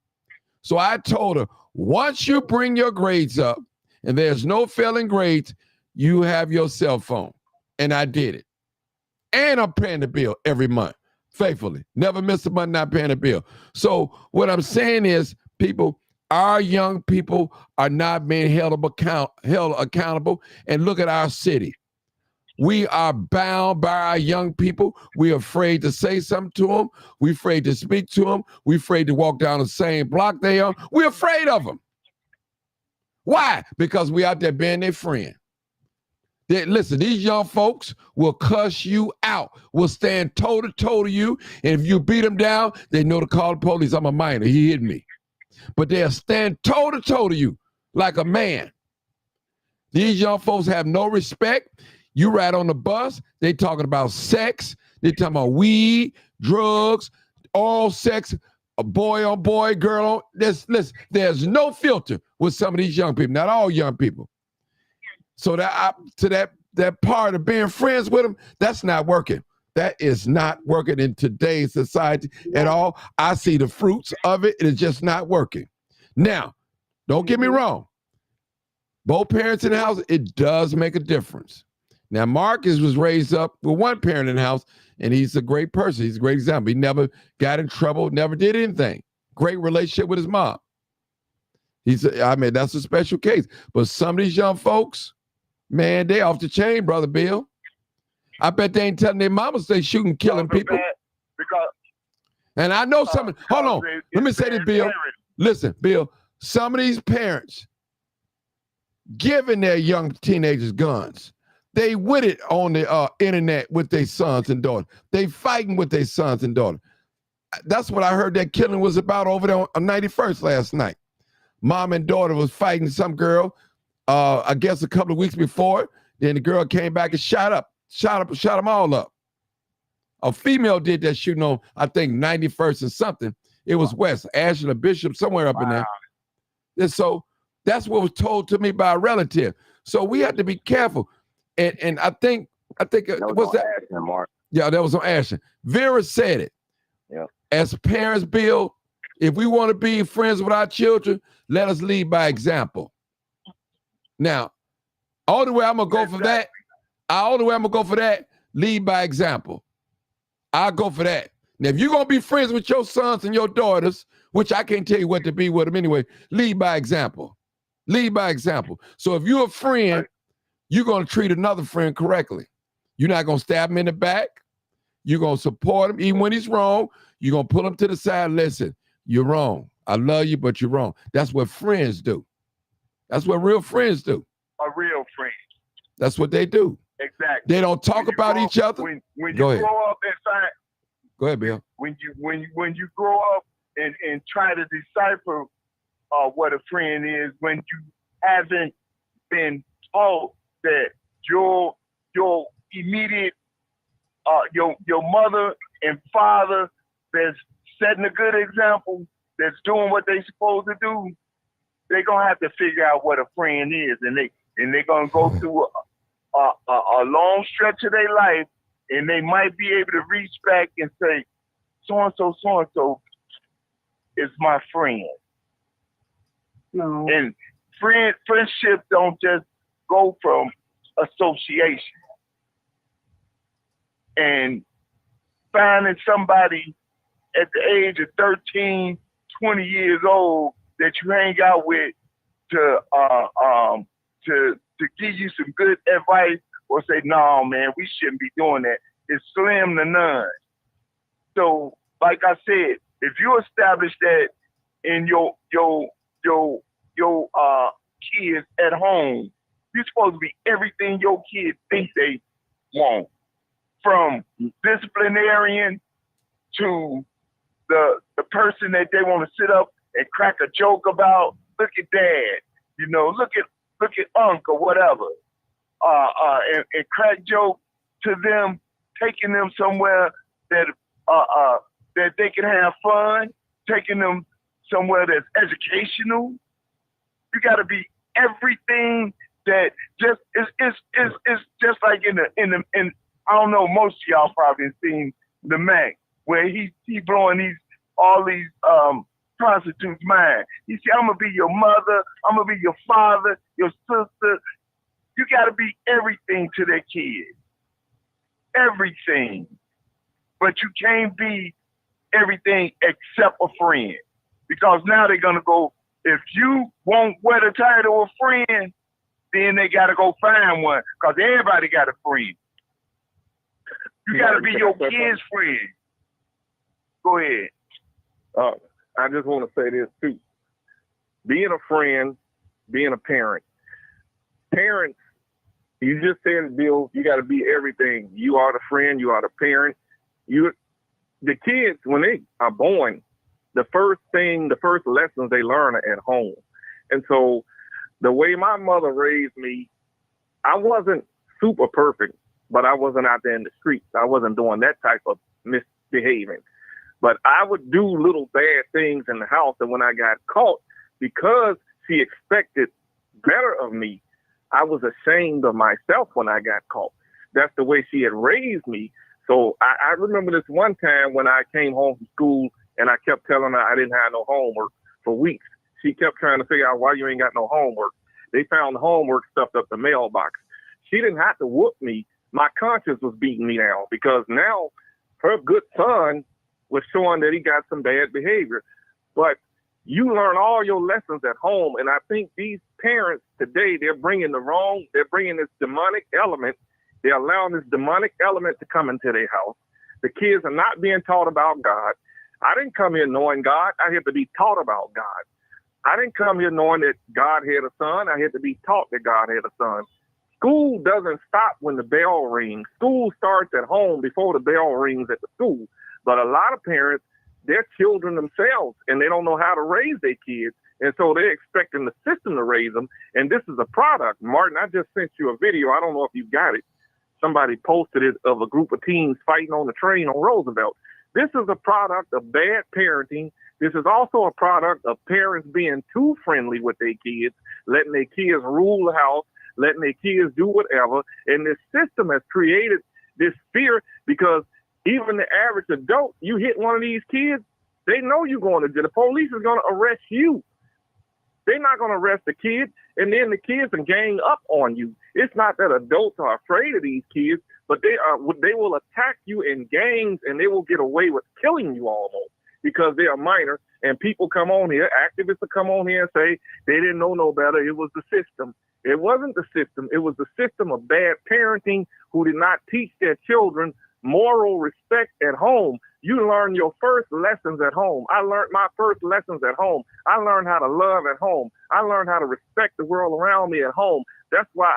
So I told her, once you bring your grades up and there's no failing grades, you have your cell phone. And I did it. And I'm paying the bill every month, faithfully. Never miss a month not paying the bill. So what I'm saying is, people, our young people are not being held accountable. And look at our city. We are bound by our young people. We're afraid to say something to them. We're afraid to speak to them. We're afraid to walk down the same block they are. We're afraid of them. Why? Because we out there being their friend. Listen, these young folks will cuss you out, will stand toe-to-toe to you. And if you beat them down, they know to call the police. I'm a minor. He hit me. But they'll stand toe-to-toe to you like a man. These young folks have no respect. You ride on the bus, they talking about sex. They talking about weed, drugs, all sex, a boy on boy, girl on. Listen, there's no filter with some of these young people. Not all young people. So that part of being friends with them, that's not working. That is not working in today's society at all. I see the fruits of it. It's just not working. Now, don't get me wrong. Both parents in the house, it does make a difference. Now, Marcus was raised up with one parent in the house, and he's a great person. He's a great example. He never got in trouble, never did anything. Great relationship with his mom. That's a special case. But some of these young folks, man, they off the chain, Brother Bill. I bet they ain't telling their mamas they shooting, killing people. And I know some. Hold on. Let me say this, Bill. Listen, Bill, some of these parents giving their young teenagers guns. They with it on the internet with their sons and daughters. They fighting with their sons and daughters. That's what I heard that killing was about over there on 91st last night. Mom and daughter was fighting some girl, I guess a couple of weeks before. Then the girl came back and shot shot them all up. A female did that shooting on, I think, 91st and something. It was West, Ashland Bishop, somewhere up in there. And so that's what was told to me by a relative. So we have to be careful. And I think what's that? Ashland, Mark. Yeah, that was on Ashland. Vera said it. Yeah. As parents, Bill, if we want to be friends with our children, let us lead by example. Now, all the way I'm gonna go for that. All the way I'm gonna go for that. Lead by example. I'll go for that. Now, if you're gonna be friends with your sons and your daughters, which I can't tell you what to be with them anyway, lead by example. Lead by example. So if you're a friend, you're gonna treat another friend correctly. You're not gonna stab him in the back. You're gonna support him even when he's wrong. You're gonna pull him to the side. Listen, you're wrong. I love you, but you're wrong. That's what friends do. That's what real friends do. A real friend. That's what they do. Exactly. They don't talk about each other. When you Go ahead. grow up inside. Go ahead, Bill. When you grow up and try to decipher what a friend is, when you haven't been taught that your immediate your mother and father that's setting a good example, that's doing what they supposed to do, they're gonna have to figure out what a friend is, and they're gonna go through a long stretch of their life, and they might be able to reach back and say, so and so is my friend. No. And friendship don't just go from association. And finding somebody at the age of 13, 20 years old that you hang out with to give you some good advice or say, no, man, we shouldn't be doing that, it's slim to none. So, like I said, if you establish that in your kids at home, you're supposed to be everything your kids think they want, from disciplinarian to the person that they want to sit up and crack a joke about. Look at dad, look at uncle, or whatever, and crack joke to them, taking them somewhere that they can have fun, taking them somewhere that's educational. You got to be everything that just it's just like in I don't know, most of y'all probably seen the Mac where he blowing all these prostitutes' mind. He said, I'm gonna be your mother, I'm gonna be your father, your sister. You got to be everything to their kids, everything. But you can't be everything except a friend, because now they're gonna go. If you won't wear the title of friend, then they got to go find one, because everybody got a friend. You got to be your kid's friend. Go ahead. I just want to say this too. Being a friend, being a parent. Parents, you just said it, Bill, you got to be everything. You are the friend, you are the parent. The kids, when they are born, the first lessons they learn are at home. And so the way my mother raised me, I wasn't super perfect, but I wasn't out there in the streets. I wasn't doing that type of misbehaving. But I would do little bad things in the house. And when I got caught, because she expected better of me, I was ashamed of myself when I got caught. That's the way she had raised me. So I remember this one time when I came home from school and I kept telling her I didn't have no homework for weeks. She kept trying to figure out why you ain't got no homework. They found the homework stuffed up the mailbox. She didn't have to whoop me. My conscience was beating me down, because now her good son was showing that he got some bad behavior. But you learn all your lessons at home. And I think these parents today, they're bringing this demonic element. They're allowing this demonic element to come into their house. The kids are not being taught about God. I didn't come here knowing God. I had to be taught about God. I didn't come here knowing that God had a son. I had to be taught that God had a son. School doesn't stop when the bell rings. School starts at home before the bell rings at the school. But a lot of parents, they're children themselves, and they don't know how to raise their kids. And so they're expecting the system to raise them. And this is a product. Martin, I just sent you a video. I don't know if you got it. somebody posted it of a group of teens fighting on the train on Roosevelt. This is a product of bad parenting. This is also a product of parents being too friendly with their kids, letting their kids rule the house, letting their kids do whatever. And this system has created this fear because even the average adult, you hit one of these kids, they know you're going to jail. The police is going to arrest you. They're not going to arrest the kid, and then the kids can gang up on you. It's not that adults are afraid of these kids, but they will attack you in gangs, and they will get away with killing you almost because they are minor. And people come on here, activists will come on here and say they didn't know no better. It was the system. It wasn't the system. It was the system of bad parenting who did not teach their children moral respect at home. You learn your first lessons at home. I learned my first lessons at home. I learned how to love at home. I learned how to respect the world around me at home. That's why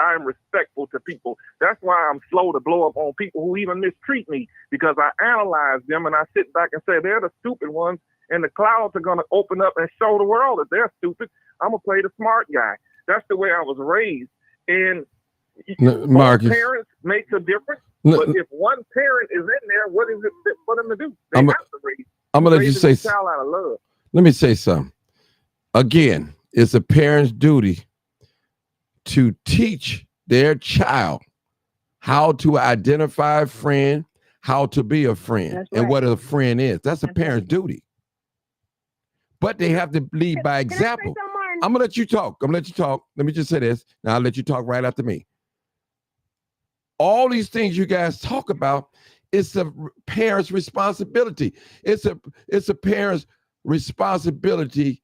I'm respectful to people. That's why I'm slow to blow up on people who even mistreat me, because I analyze them and I sit back and say, they're the stupid ones, and the clouds are going to open up and show the world that they're stupid. I'm going to play the smart guy. That's the way I was raised. And Marcus, parents makes a difference. But if one parent is in there, what is it for them to do? They have to raise. I'm gonna let you say. Child out of love. Let me say something. Again, it's a parent's duty to teach their child how to identify a friend, how to be a friend, and what a friend is. That's a parent's duty. But they have to lead by example. I'm gonna let you talk. Let me just say this. Now I'll let you talk right after me. All these things you guys talk about, it's a parent's responsibility. It's a parent's responsibility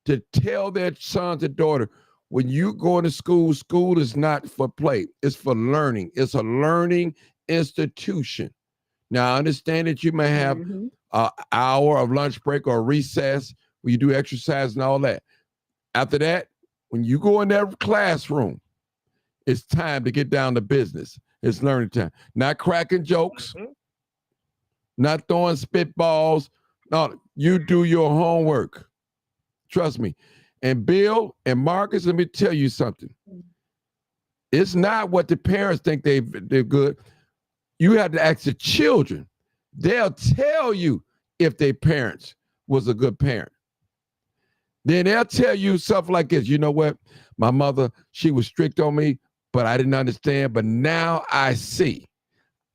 to tell their sons and daughter, when you go to school, school is not for play. It's for learning. It's a learning institution. Now, I understand that you may have an hour of lunch break or recess where you do exercise and all that. After that, when you go in that classroom, it's time to get down to business. It's learning time. Not cracking jokes, not throwing spitballs. No, you do your homework. Trust me. And Bill and Marcus, let me tell you something. It's not what the parents think they're good. You have to ask the children. They'll tell you if their parents was a good parent. Then they'll tell you stuff like this. You know what? My mother, she was strict on me, but I didn't understand. But now I see.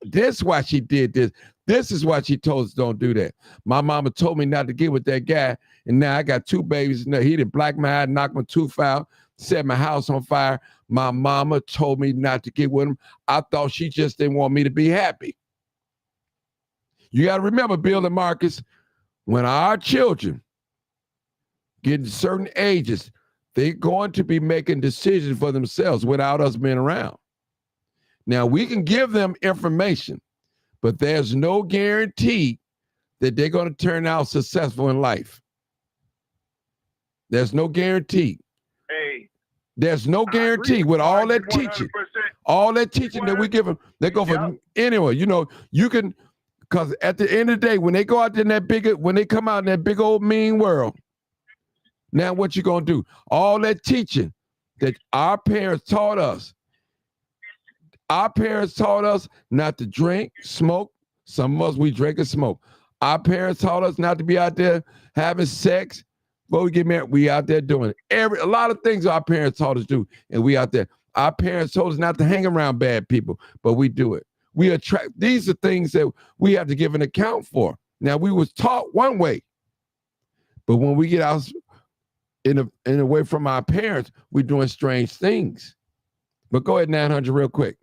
This is why she did this. This is why she told us don't do that. My mama told me not to get with that guy, and now I got 2 babies. Now he did black my eye, knocked my tooth out, set my house on fire. My mama told me not to get with him. I thought she just didn't want me to be happy. You got to remember, Bill and Marcus, when our children get to certain ages, they're going to be making decisions for themselves without us being around. Now, we can give them information, but there's no guarantee that they're going to turn out successful in life. There's no guarantee. Hey, there's no guarantee with all that teaching. All that teaching that we give them, they go for anyway. You know, you can, because at the end of the day, when they go out there in that when they come out in that big old mean world, now what you gonna do? All that teaching that our parents taught us. Our parents taught us not to drink, smoke. Some of us, we drink and smoke. Our parents taught us not to be out there having sex. Before we get married, we out there doing it. A lot of things our parents taught us to do, and we out there. Our parents told us not to hang around bad people, but we do it. We attract. These are things that we have to give an account for. Now, we was taught one way, but when we get out in away from our parents, we're doing strange things. But go ahead, 900, real quick.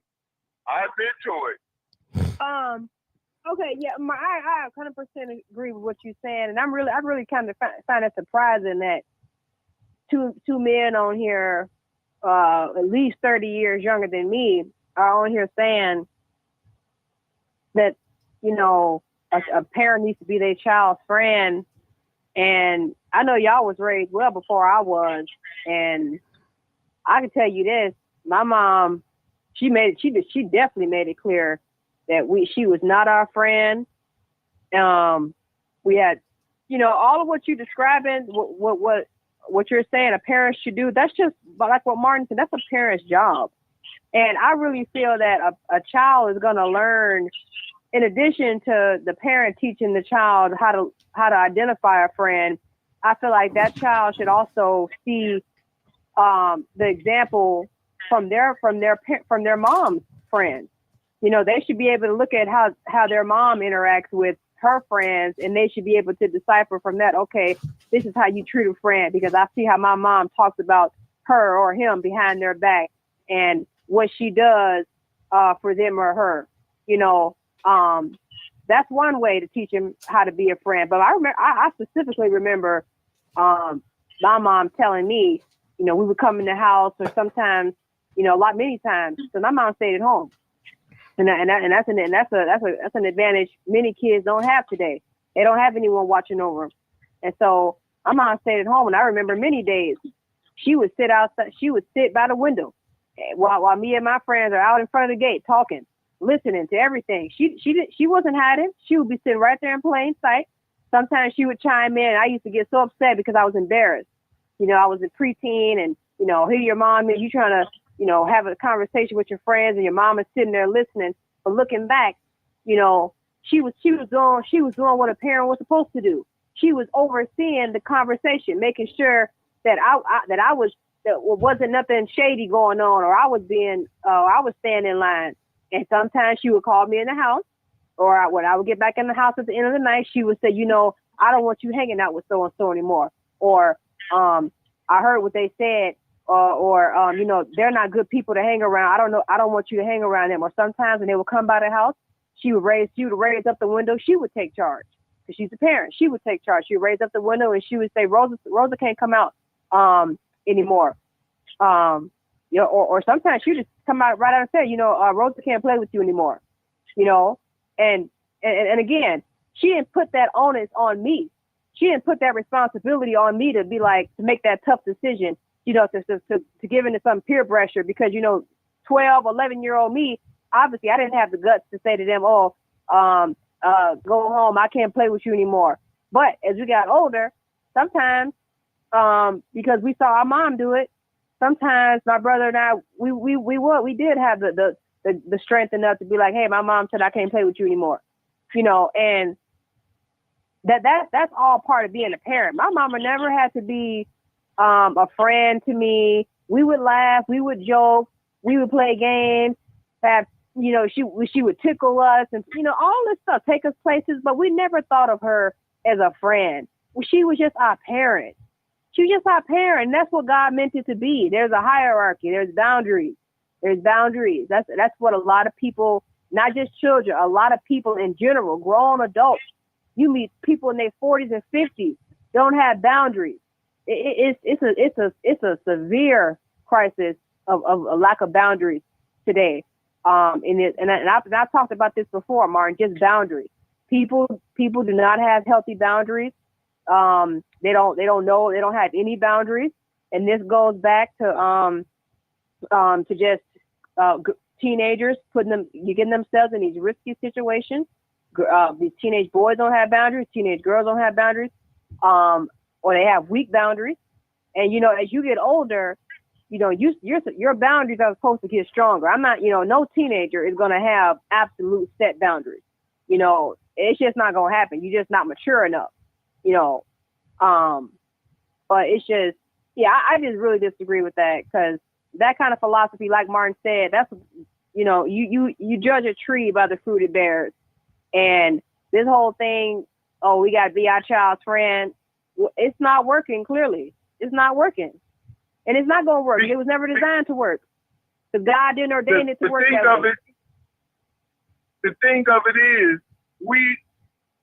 I've been to it. Okay, yeah, I 100% agree with what you're saying, and I really kind of find it surprising that two men on here, at least 30 years younger than me, are on here saying that, you know, a parent needs to be their child's friend. And I know y'all was raised well before I was, and I can tell you this: my mom, she definitely made it clear that she was not our friend. We had, you know, all of what you're describing, what you're saying a parent should do. That's just like what Martin said. That's a parent's job. And I really feel that a child is going to learn, in addition to the parent teaching the child how to identify a friend. I feel like that child should also see the example from their mom's friends. You know, they should be able to look at how their mom interacts with her friends, and they should be able to decipher from that, okay, this is how you treat a friend, because I see how my mom talks about her or him behind their back and what she does for them or her. You know, that's one way to teach him how to be a friend. But I specifically remember my mom telling me, you know, we would come in the house, or sometimes, you know, many times, because my mom stayed at home. And that's an advantage many kids don't have today. They don't have anyone watching over them. And so my mom stayed at home, and I remember many days she would sit outside. She would sit by the window while me and my friends are out in front of the gate talking, listening to everything. She wasn't hiding. She would be sitting right there in plain sight. Sometimes she would chime in. I used to get so upset because I was embarrassed. You know, I was a preteen, and you know, here your mom is, you trying to, you know, have a conversation with your friends, and your mom is sitting there listening. But looking back, you know, she was doing what a parent was supposed to do. She was overseeing the conversation, making sure that there wasn't nothing shady going on, or I was staying in line. And sometimes she would call me in the house, or when I would get back in the house at the end of the night, she would say, you know, I don't want you hanging out with so and so anymore, or I heard what they said. Or you know, they're not good people to hang around. I don't want you to hang around them. Or sometimes when they would come by the house, she would raise up the window. She would take charge because she's a parent. She would take charge. She would raise up the window, and she would say, Rosa can't come out anymore. You know, or sometimes she just come out right out and say, you know, Rosa can't play with you anymore. You know, and again, she didn't put that onus on me. She didn't put that responsibility on me to be like, to make that tough decision. You know, to give into some peer pressure, because, you know, 12, 11-year-old me, obviously I didn't have the guts to say to them, go home, I can't play with you anymore. But as we got older, sometimes, because we saw our mom do it, sometimes my brother and I, we did have the strength enough to be like, hey, my mom said I can't play with you anymore. You know, and that's all part of being a parent. My mama never had to be a friend to me. We would laugh, we would joke, we would play games, have, you know, she would tickle us, and, you know, all this stuff, take us places, but we never thought of her as a friend. She was just our parent. She was just our parent. And that's what God meant it to be. There's a hierarchy, there's boundaries. That's what a lot of people, not just children, a lot of people in general, grown adults, you meet people in their 40s and 50s, don't have boundaries. It's a severe crisis of a lack of boundaries today. And I've talked about this before, Martin. Just boundaries. People do not have healthy boundaries. They don't have any boundaries, and this goes back to just teenagers getting themselves in these risky situations. These teenage boys don't have boundaries. Teenage girls don't have boundaries. Or they have weak boundaries. And, you know, as you get older, you know, your boundaries are supposed to get stronger. I'm not, you know, no teenager is going to have absolute set boundaries. You know, it's just not going to happen. You're just not mature enough, you know. But it's just, yeah, I just really disagree with that, because that kind of philosophy, like Martin said, that's, you know, you judge a tree by the fruit it bears. And this whole thing, oh, we got to be our child's friend. It's not working, clearly. It's not working. And it's not going to work. It was never designed to work. Because God didn't ordain it to work that way. The thing of it is, we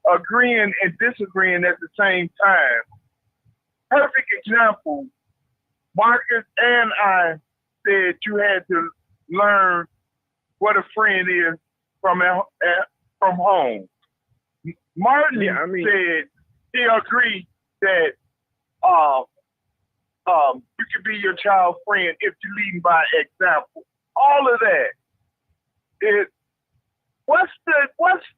agreeing and disagreeing at the same time. Perfect example, Marcus and I said you had to learn what a friend is from home. Martin said he agreed that you can be your child's friend if you lead by example. All of that. What's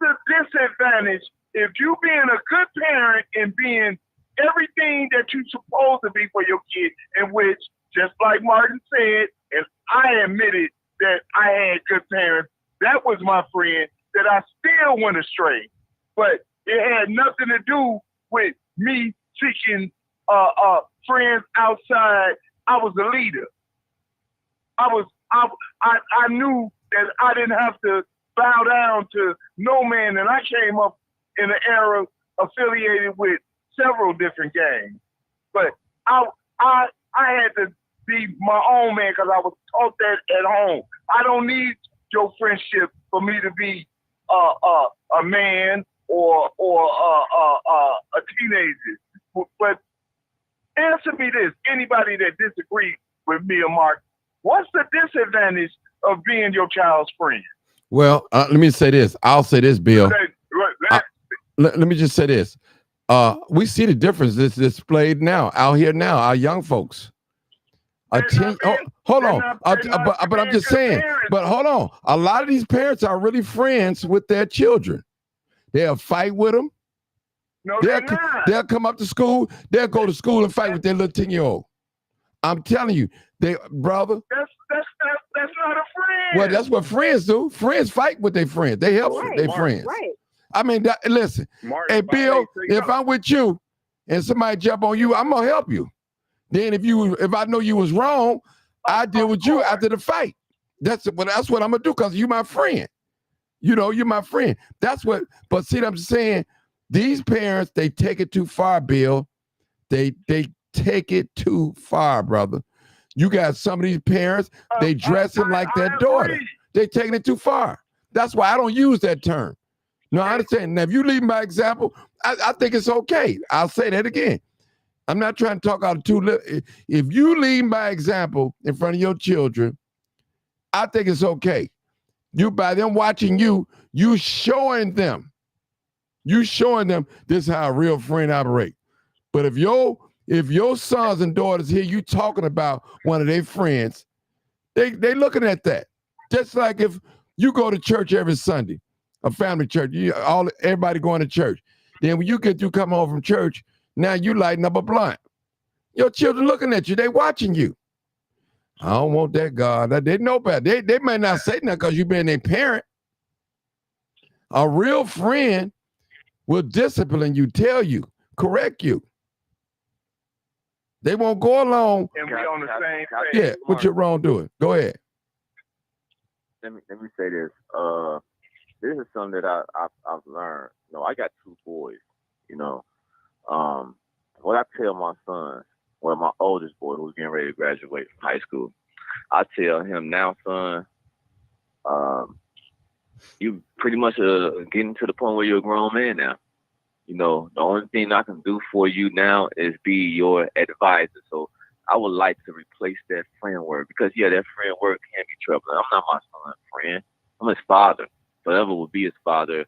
the disadvantage if you being a good parent and being everything that you're supposed to be for your kid, in which, just like Martin said, and I admitted that I had good parents. That was my friend that I still went astray. But it had nothing to do with me seeking friends outside. I was a leader. I knew that I didn't have to bow down to no man, and I came up in an era affiliated with several different gangs. But I had to be my own man because I was taught that at home. I don't need your friendship for me to be a man or a teenager. But answer me this: anybody that disagrees with me or Mark, what's the disadvantage of being your child's friend? Well, let me say this. I'll say this, Bill. Let me just say this. We see the difference that's displayed now out here now. Our young folks. Hold on. But I'm just saying. But hold on. A lot of these parents are really friends with their children. They'll fight with them. No, they'll come up to school. They'll go to school and fight with their little 10-year-old. I'm telling you, brother. That's not a friend. Well, that's what friends do. Friends fight with their friends. They help their friends. Right. I mean, listen. Martin, hey, Bill, if I'm with you and somebody jump on you, I'm gonna help you. Then if I know you was wrong, I deal with you after the fight. That's what I'm gonna do because you my friend. You know, you're my friend. That's what. But see what I'm saying? These parents, they take it too far, Bill. They take it too far, brother. You got some of these parents, they dressing like their daughter. They taking it too far. That's why I don't use that term. No, I understand. Now, if you lead by example, I think it's okay. I'll say that again. I'm not trying to talk out of two lips. If you lead by example in front of your children, I think it's okay. You, by them watching you showing them this is how a real friend operates. But if your sons and daughters hear you talking about one of their friends, they looking at that. Just like if you go to church every Sunday, a family church, everybody going to church. Then when you get through coming home from church, now you lighting up a blunt. Your children looking at you, they watching you. I don't want that, God. They know better. They may not say nothing because you been their parent. A real friend will discipline you, tell you, correct you. They won't go along. And we on the same page. Yeah, what you're wrong doing. Go ahead. Let me say this. This is something that I've learned. You know, I got two boys. You know, what I tell my son, well, my oldest boy who's getting ready to graduate from high school, I tell him now, son, you pretty much getting to the point where you're a grown man now. You know, the only thing I can do for you now is be your advisor. So I would like to replace that friend word because, yeah, that friend word can be troubling. I'm not my son's friend. I'm his father. Forever will be his father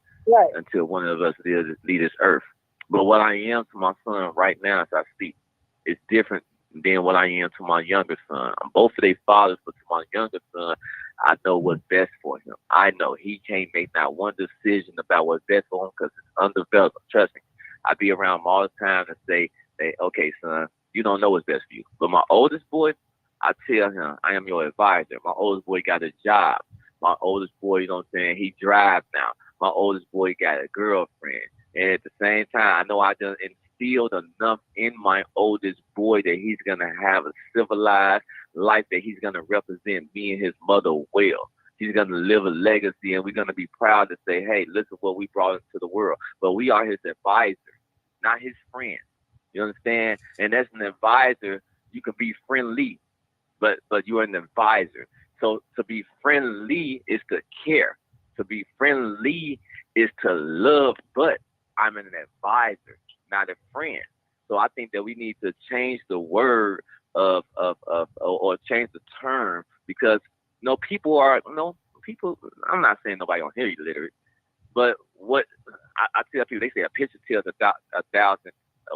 until one of us leave this earth. But what I am to my son right now as I speak is different than what I am to my younger son. I'm both of their fathers, but to my younger son, I know what's best for him. I know he can't make not one decision about what's best for him because it's undeveloped. Trust me. I be around him all the time to say, okay, son, you don't know what's best for you. But my oldest boy, I tell him, I am your advisor. My oldest boy got a job. My oldest boy, you know what I'm saying, he drives now. My oldest boy got a girlfriend. And at the same time, I know I done instilled enough in my oldest boy that he's going to have a civilized life, that he's going to represent me and his mother well. He's going to live a legacy, and we're going to be proud to say, hey, listen what we brought into the world. But we are his advisor, not his friend. You understand? And as an advisor, you can be friendly, but you're an advisor. So to be friendly is to care. To be friendly is to love, but I'm an advisor, not a friend. So I think that we need to change the word or change the term because, you know, people, I'm not saying nobody gonna hear you literally, but what I tell people, they say a picture tells a thousand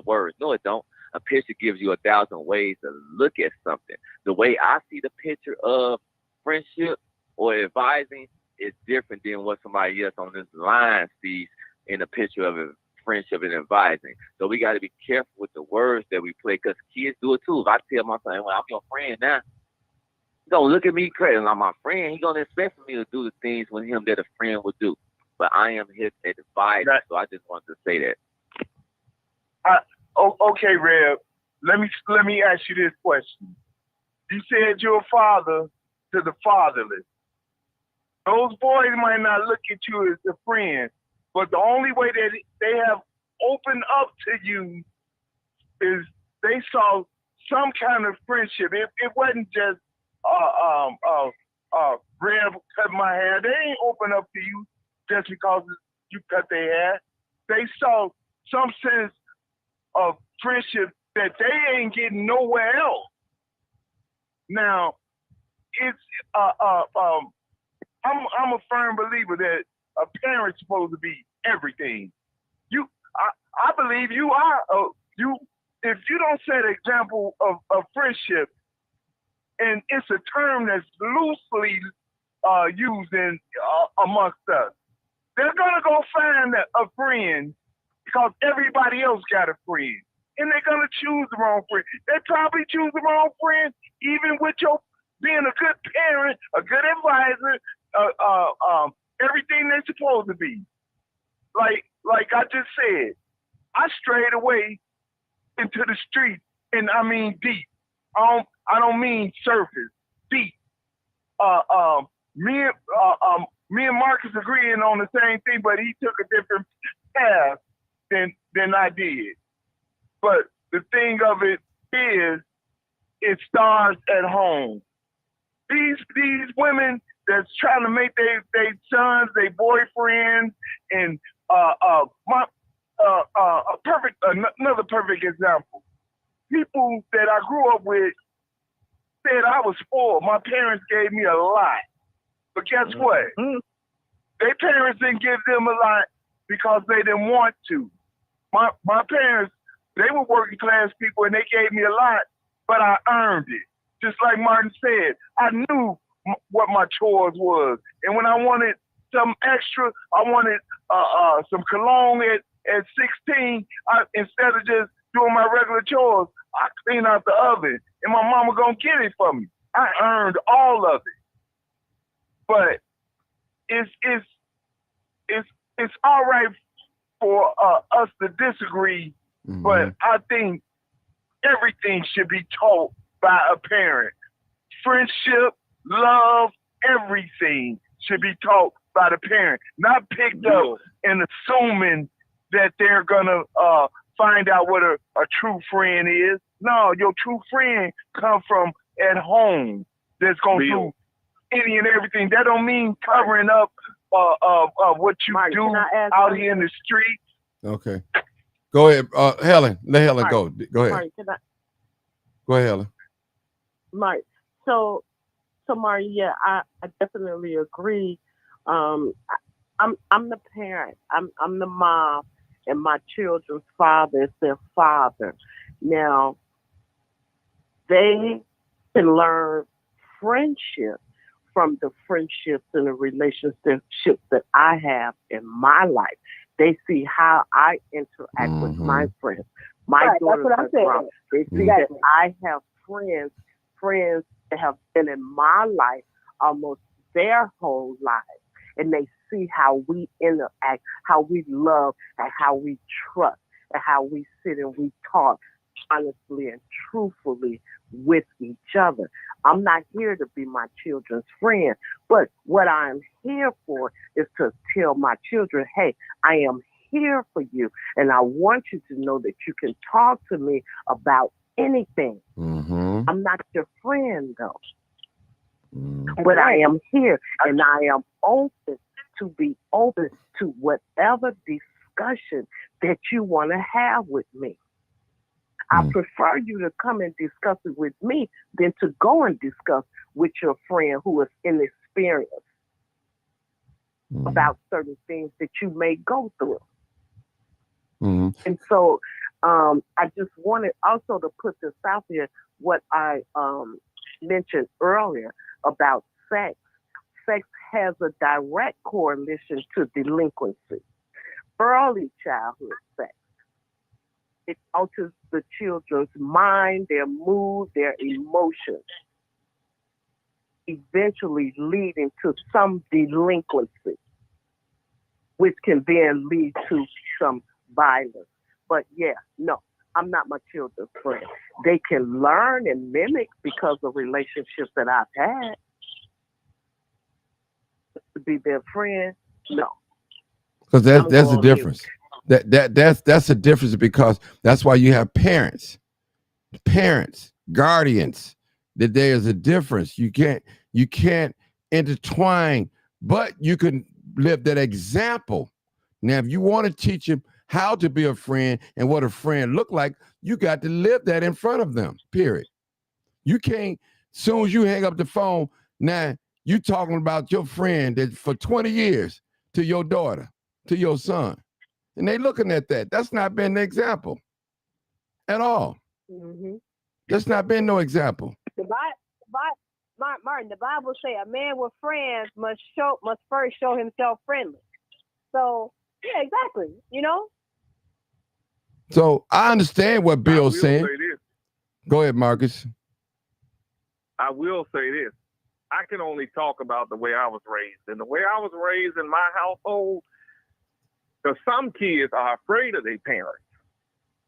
words. No, it don't. A picture gives you 1,000 ways to look at something. The way I see the picture of friendship or advising is different than what somebody else on this line sees in a picture of a friendship and advising. So we got to be careful with the words that we play because kids do it too. If I tell my son, well, I'm your friend now, don't look at me crazy. I'm my friend. He gonna expect for me to do the things with him that a friend would do. But I am his advisor, so I just wanted to say that. Okay, Reb. Let me ask you this question. You said you're a father to the fatherless. Those boys might not look at you as a friend, but the only way that they have opened up to you is they saw some kind of friendship. It wasn't just Reb cut my hair. They ain't open up to you just because you cut their hair. They saw some sense of friendship that they ain't getting nowhere else. Now, it's I'm a firm believer that a parent's supposed to be everything. I believe you are if you don't set an example of friendship, and it's a term that's loosely used in amongst us, they're gonna go find a friend because everybody else got a friend, and they're gonna choose the wrong friend. They probably choose the wrong friend, even with your being a good parent, a good advisor, everything they're supposed to be. Like I just said, I strayed away into the street, and I mean deep. I don't mean surface, deep. Me and Marcus agreeing on the same thing, but he took a different path than I did. But the thing of it is, it starts at home. These women that's trying to make their sons, their boyfriends, and another perfect example. People that I grew up with said I was spoiled. My parents gave me a lot. But guess what? Their parents didn't give them a lot because they didn't want to. My parents, they were working class people and they gave me a lot, but I earned it. Just like Martin said, I knew what my chores was. And when I wanted some extra, I wanted some cologne at 16, instead of just doing my regular chores, I clean out the oven, and my mama gonna get it for me. I earned all of it. But it's all right for us to disagree, but I think everything should be taught by a parent. Friendship, love, everything should be taught by the parent, not picked up and assuming that they're gonna find out what a true friend is. No, your true friend come from at home. That's gonna do any and everything. That don't mean covering up what you do out here in the street. Okay, go ahead, Helen. Let Helen go. Go ahead. Mark, go ahead, Helen. Mark, so Marty, yeah, I definitely agree. I'm the parent. I'm the mom, and my children's father is their father. Now, they can learn friendship from the friendships and the relationships that I have in my life. They see how I interact with my friends. My daughters are grown. They see that I have friends that have been in my life almost their whole lives. And they see how we interact, how we love, and how we trust, and how we sit and we talk honestly and truthfully with each other. I'm not here to be my children's friend, but what I'm here for is to tell my children, hey, I am here for you, and I want you to know that you can talk to me about anything. I'm not your friend, though. But I am here, and I am open to be open to whatever discussion that you want to have with me. I prefer you to come and discuss it with me than to go and discuss with your friend who is inexperienced about certain things that you may go through. And so I just wanted also to put this out there, what I mentioned earlier about sex. Sex has a direct correlation to delinquency. Early childhood sex. It alters the children's mind, their mood, their emotions. eventually leading to some delinquency, which can then lead to some violence. But yeah, no, I'm not my children's friend. They can learn and mimic because of relationships that I've had. To be their friend, no. Because that's the difference. That's the difference, because that's why you have parents, guardians. That there is a difference. You can't intertwine, but you can live that example. Now, if you want to teach them how to be a friend and what a friend look like, you got to live that in front of them, period. You can't, soon as you hang up the phone, now you talking about your friend that for 20 years to your daughter, to your son. And they looking at that. That's not been the example at all. Mm-hmm. That's not been no example. Martin, the Bible say a man with friends must first show himself friendly. So yeah, exactly. You know. So I understand what Bill's saying. Go ahead, Marcus. I will say this. I can only talk about the way I was raised. And the way I was raised in my household, because some kids are afraid of their parents.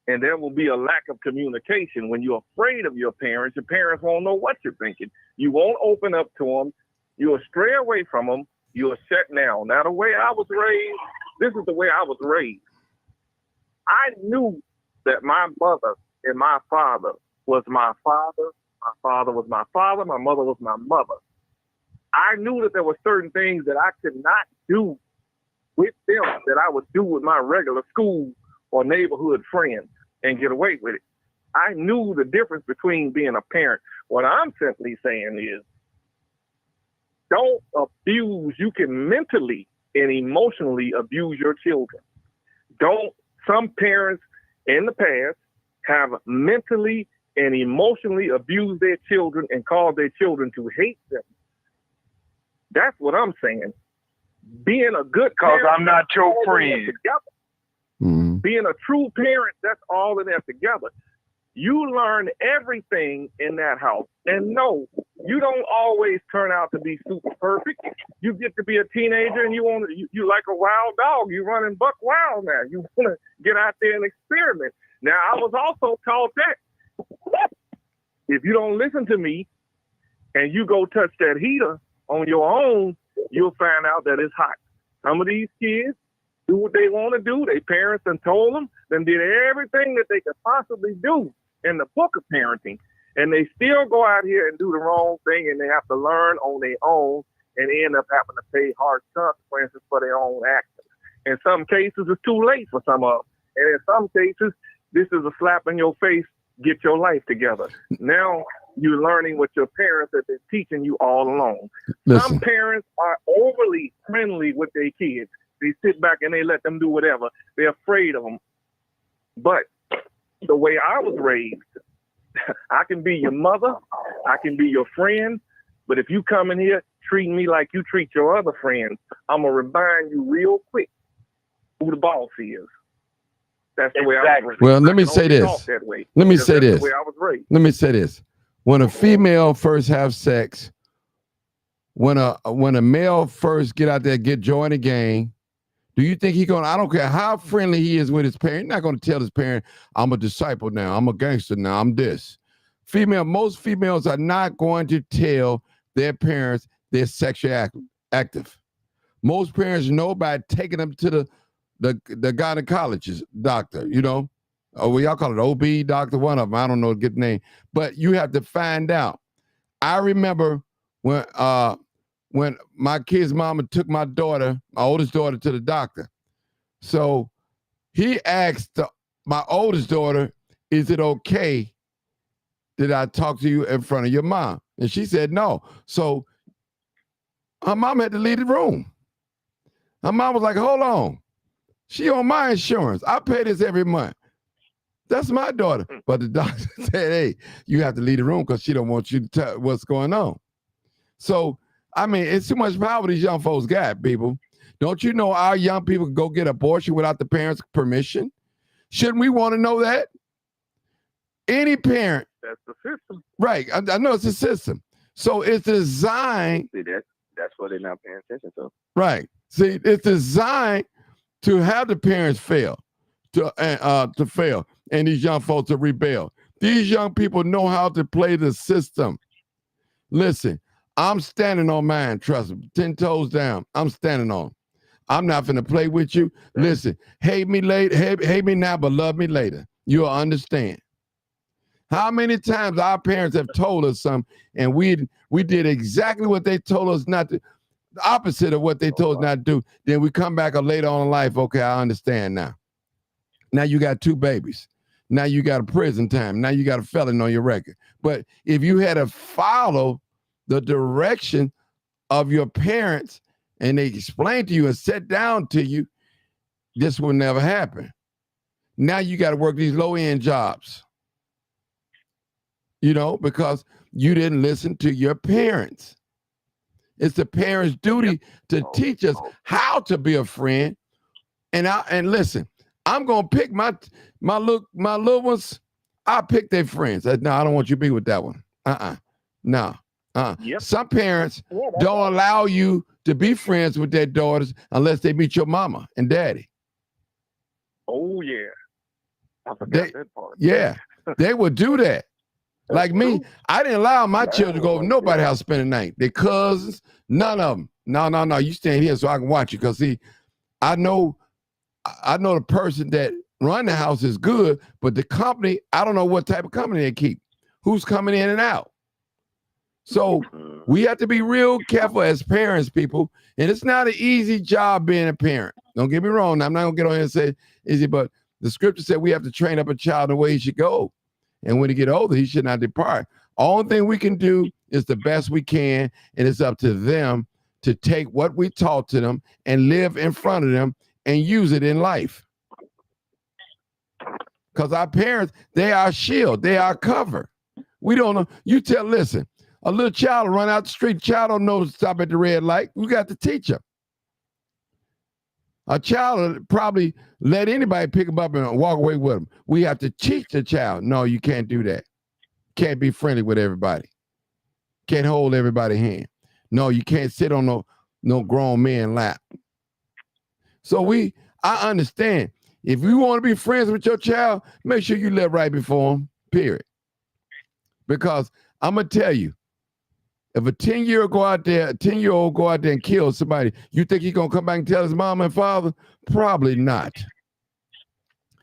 And there will be a lack of communication. When you're afraid of your parents won't know what you're thinking. You won't open up to them. You'll stray away from them. You'll shut down. Now, the way I was raised, this is the way I was raised. I knew that my mother and my father was my father. My father was my father. My mother was my mother. I knew that there were certain things that I could not do with them that I would do with my regular school or neighborhood friends and get away with it. I knew the difference between being a parent. What I'm simply saying is, don't abuse. You can mentally and emotionally abuse your children. Some parents in the past have mentally and emotionally abused their children and caused their children to hate them. That's what I'm saying. Being a good parent, I'm not your friend. Mm-hmm. Being a true parent, that's all in there together. You learn everything in that house. And no, you don't always turn out to be super perfect. You get to be a teenager and you like a wild dog. You running buck wild now. You want to get out there and experiment. Now, I was also taught that if you don't listen to me and you go touch that heater on your own, you'll find out that it's hot. Some of these kids do what they want to do. Their parents done told them, then did everything that they could possibly do in the book of parenting. And they still go out here and do the wrong thing, and they have to learn on their own and end up having to pay harsh consequences for their own actions. In some cases, it's too late for some of them. And in some cases, this is a slap in your face, get your life together. Now you're learning what your parents have been teaching you all along. Listen. Some parents are overly friendly with their kids. They sit back and they let them do whatever. They're afraid of them. But the way I was raised, I can be your mother, I can be your friend, but if you come in here treating me like you treat your other friends, I'm going to remind you real quick who the boss is. That's the way I was raised. Well, let me say this. Let me say this. The way I was raised. Let me say this. When a female first have sex, when a male first get out there, join a gang, do you think I don't care how friendly he is with his parent, he's not going to tell his parent, I'm a disciple now, I'm a gangster now, I'm this. Most females are not going to tell their parents they're sexually active. Most parents know by taking them to the gynecologist doctor, or y'all call it OB doctor, one of them, I don't know, get the name, but you have to find out. I remember when my kid's mama took my oldest daughter, to the doctor. So he asked my oldest daughter, is it okay that I talk to you in front of your mom? And she said no. So her mom had to leave the room. Her mom was like, hold on. She on my insurance. I pay this every month. That's my daughter. But the doctor said, hey, you have to leave the room because she don't want you to tell what's going on. So, I mean, it's too much power these young folks got, people. Don't you know our young people go get abortion without the parents' permission? Shouldn't we want to know that? Any parent. That's the system. Right. I know it's a system. So it's designed. See, that's what they're not paying attention to. Right. See, it's designed to have the parents fail, to fail, and these young folks to rebel. These young people know how to play the system. Listen, I'm standing on mine, trust me, 10 toes down. I'm standing on. I'm not finna play with you. Listen, hate me later, hate me now, but love me later. You'll understand. How many times our parents have told us something and we did exactly what they told us not to, the opposite of what they told us not to do. Then we come back later on in life, okay, I understand now. Now you got 2 babies. Now you got a prison time. Now you got a felon on your record. But if you had to follow the direction of your parents and they explained to you and sat down to you, this will never happen. Now you got to work these low-end jobs, because you didn't listen to your parents. It's the parents' duty to teach us how to be a friend. And listen, I'm gonna pick my little ones. I pick their friends. No, I don't want you to be with that one. No. Yep. Some parents don't allow you to be friends with their daughters unless they meet your mama and daddy. Oh yeah, I forgot that part. Yeah, they would do that. Like me, I didn't allow my children to go over nobody's house spend the night. Their cousins, none of them. No, you stand here so I can watch you. Because see, I know the person that run the house is good, but the company, I don't know what type of company they keep. Who's coming in and out? So we have to be real careful as parents, people. And it's not an easy job being a parent. Don't get me wrong. I'm not going to get on here and say easy, but the scripture said we have to train up a child in the way he should go. And when he get older, he should not depart. Only thing we can do is the best we can, and it's up to them to take what we taught to them and live in front of them and use it in life. Because our parents, they are our shield, they are our cover. We don't know. Listen, a little child will run out the street, child don't know to stop at the red light. We got to teach them. A child will probably let anybody pick him up and walk away with him. We have to teach the child, no, you can't do that. Can't be friendly with everybody. Can't hold everybody's hand. No, you can't sit on no grown man lap. So I understand. If you want to be friends with your child, make sure you live right before him, period. Because I'm going to tell you, if a 10-year-old go out there and kill somebody, you think he's going to come back and tell his mom and father? Probably not.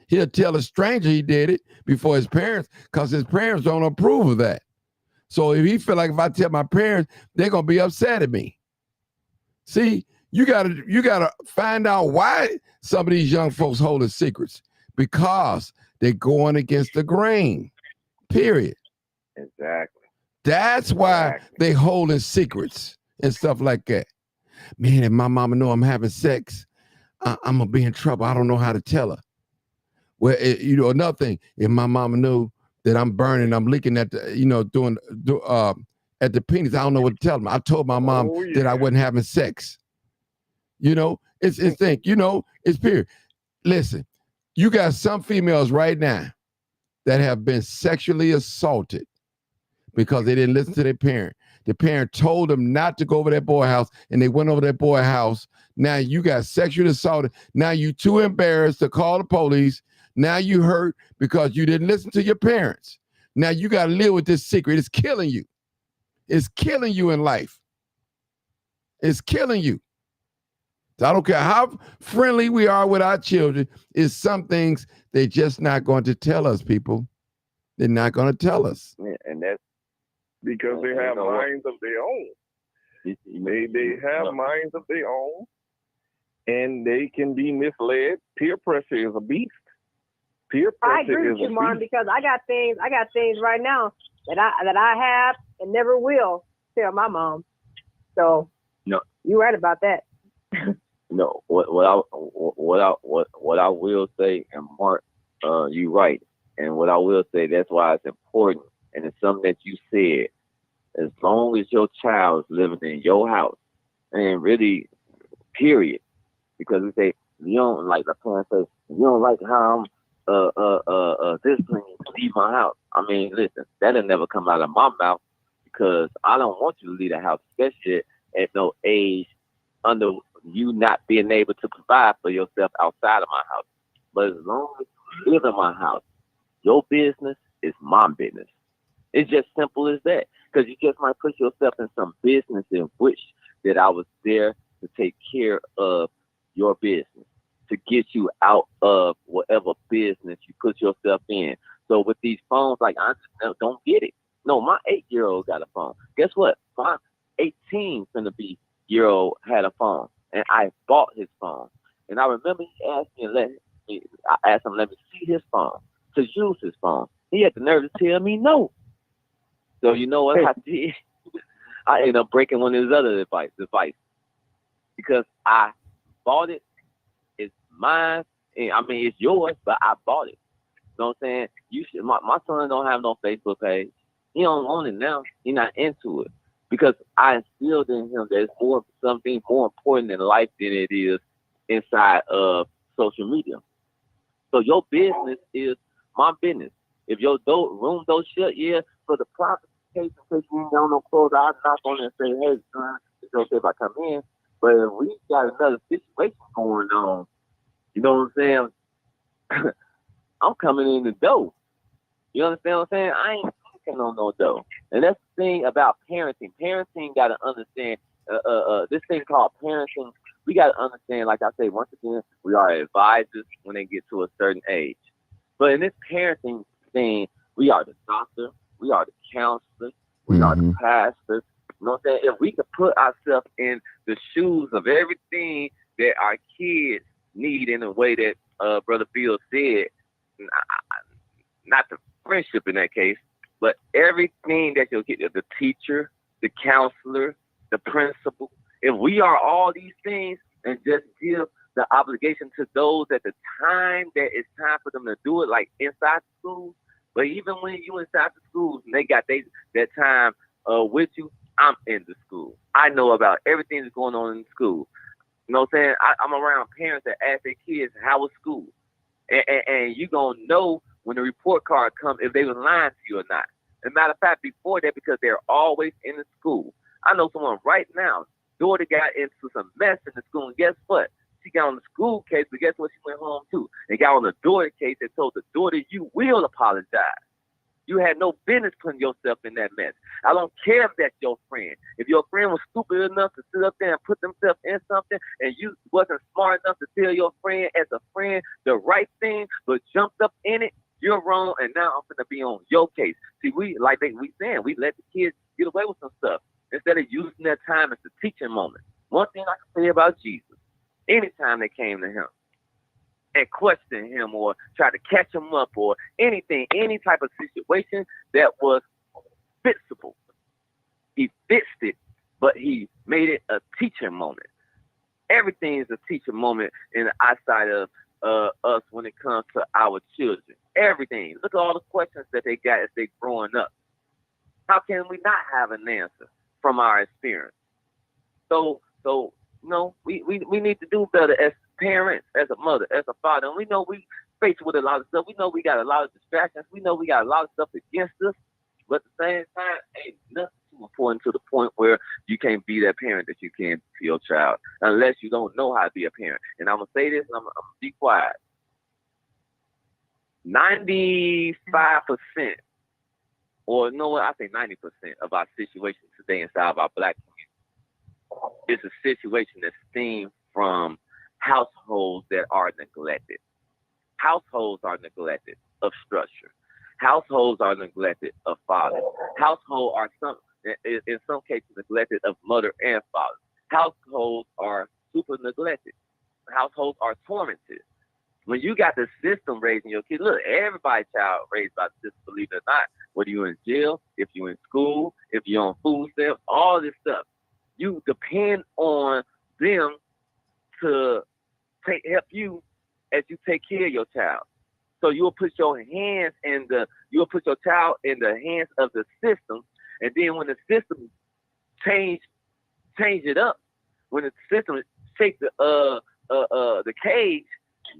He'll tell a stranger he did it before his parents, because his parents don't approve of that. So if he feel like if I tell my parents, they're going to be upset at me. See, you gotta find out why some of these young folks holding secrets, because they're going against the grain, period. Exactly. That's why they holding secrets and stuff like that. Man, if my mama know I'm having sex, I'm gonna be in trouble. I don't know how to tell her. Well, another thing, if my mama knew that I'm burning, I'm leaking at the, at the penis, I don't know what to tell them. I told my mom that I wasn't having sex. It's period. Listen, you got some females right now that have been sexually assaulted because they didn't listen to their parent. The parent told them not to go over that boy house, and they went over that boy house. Now you got sexually assaulted. Now you too embarrassed to call the police. Now you hurt because you didn't listen to your parents. Now you got to live with this secret. It's killing you. It's killing you in life. It's killing you. So I don't care how friendly we are with our children. It's some things they're just not going to tell us, people. They're not going to tell us. Yeah, and that's because they have minds of their own. They have minds of their own, and they can be misled. Peer pressure is a beast. Peer pressure I agree with you, Martin, because I got things right now that I have and never will tell my mom. So no, you're right about that. No, what I will say, and Mark, you're right, and what I will say, that's why it's important, and it's something that you said. As long as your child is living in your house, and really, period, because we say you don't like the parent says you don't like how I'm disciplining to leave my house. I mean, listen, that'll never come out of my mouth because I don't want you to leave the house, especially at no age under you not being able to provide for yourself outside of my house. But as long as you live in my house, your business is my business. It's just simple as that. Because you just might put yourself in some business in which that I was there to take care of your business, to get you out of whatever business you put yourself in. So with these phones, like, I don't get it. No, my 8-year-old got a phone. Guess what? My 18-year-old had a phone, and I bought his phone. And I remember he asked me, I asked him, let me see his phone, to use his phone. He had the nerve to tell me no. So you know what I did? I ended up breaking one of his other devices because I bought it. It's mine. I mean, it's yours, but I bought it. You know what I'm saying? You should. My son don't have no Facebook page. He don't own it now. He's not into it because I instilled in him there's something more important in life than it is inside of social media. So your business is my business. If your room door shut, yeah, for the privacy case, in case you ain't got no clothes, I'll knock on and say, hey, son, it's okay if I come in. But if we got another situation going on, you know what I'm saying? I'm coming in the door. You understand what I'm saying? I ain't knocking on no door. And that's the thing about parenting. Parenting got to understand this thing called parenting. We got to understand, like I say, once again, we are advisors when they get to a certain age. But in this parenting thing, we are the doctor, we are the counselor, we are the pastor. You know what I'm saying? If we could put ourselves in the shoes of everything that our kids need in a way that Brother Bill said, not the friendship in that case, but everything that you'll get, the teacher, the counselor, the principal, if we are all these things and just give the obligation to those at the time that it's time for them to do it, like inside the schools. But even when you inside the schools and they got that time with you, I'm in the school. I know about everything that's going on in the school. You know what I'm saying? I'm around parents that ask their kids, how was school? And you going to know when the report card comes if they were lying to you or not. As a matter of fact, before that, because they're always in the school. I know someone right now, daughter got into some mess in the school, and guess what? She got on the school case, but guess what? She went home too. And got on the daughter case and told the daughter, you will apologize. You had no business putting yourself in that mess. I don't care if that's your friend. If your friend was stupid enough to sit up there and put themselves in something and you wasn't smart enough to tell your friend as a friend the right thing, but jumped up in it, you're wrong, and now I'm going to be on your case. See, we let the kids get away with some stuff instead of using that time as a teaching moment. One thing I can say about Jesus, anytime they came to him and questioned him or tried to catch him up or anything, any type of situation that was fixable, he fixed it, but he made it a teaching moment. Everything is a teaching moment in the eyesight of us when it comes to our children. Everything. Look at all the questions that they got as they growing up. How can we not have an answer from our experience? So no, we need to do better as parents, as a mother, as a father. And we know we face with a lot of stuff. We know we got a lot of distractions. We know we got a lot of stuff against us. But at the same time, ain't nothing too important to the point where you can't be that parent that you can to your child unless you don't know how to be a parent. And I'm going to say this, and I'm going to be quiet. 95%, or no, I say 90% of our situations today inside of our Black community is a situation that stems from households that are neglected. Households are neglected of structure. Households are neglected of fathers. Households are in some cases neglected of mother and father. Households are super neglected. Households are tormented. When you got the system raising your kids, look, everybody's child raised by the system, believe it or not. Whether you're in jail, if you're in school, if you're on food stamps, all this stuff. You depend on them to help you as you take care of your child. So you'll put your child in the hands of the system, and then when the system change it up, when the system shake the cage,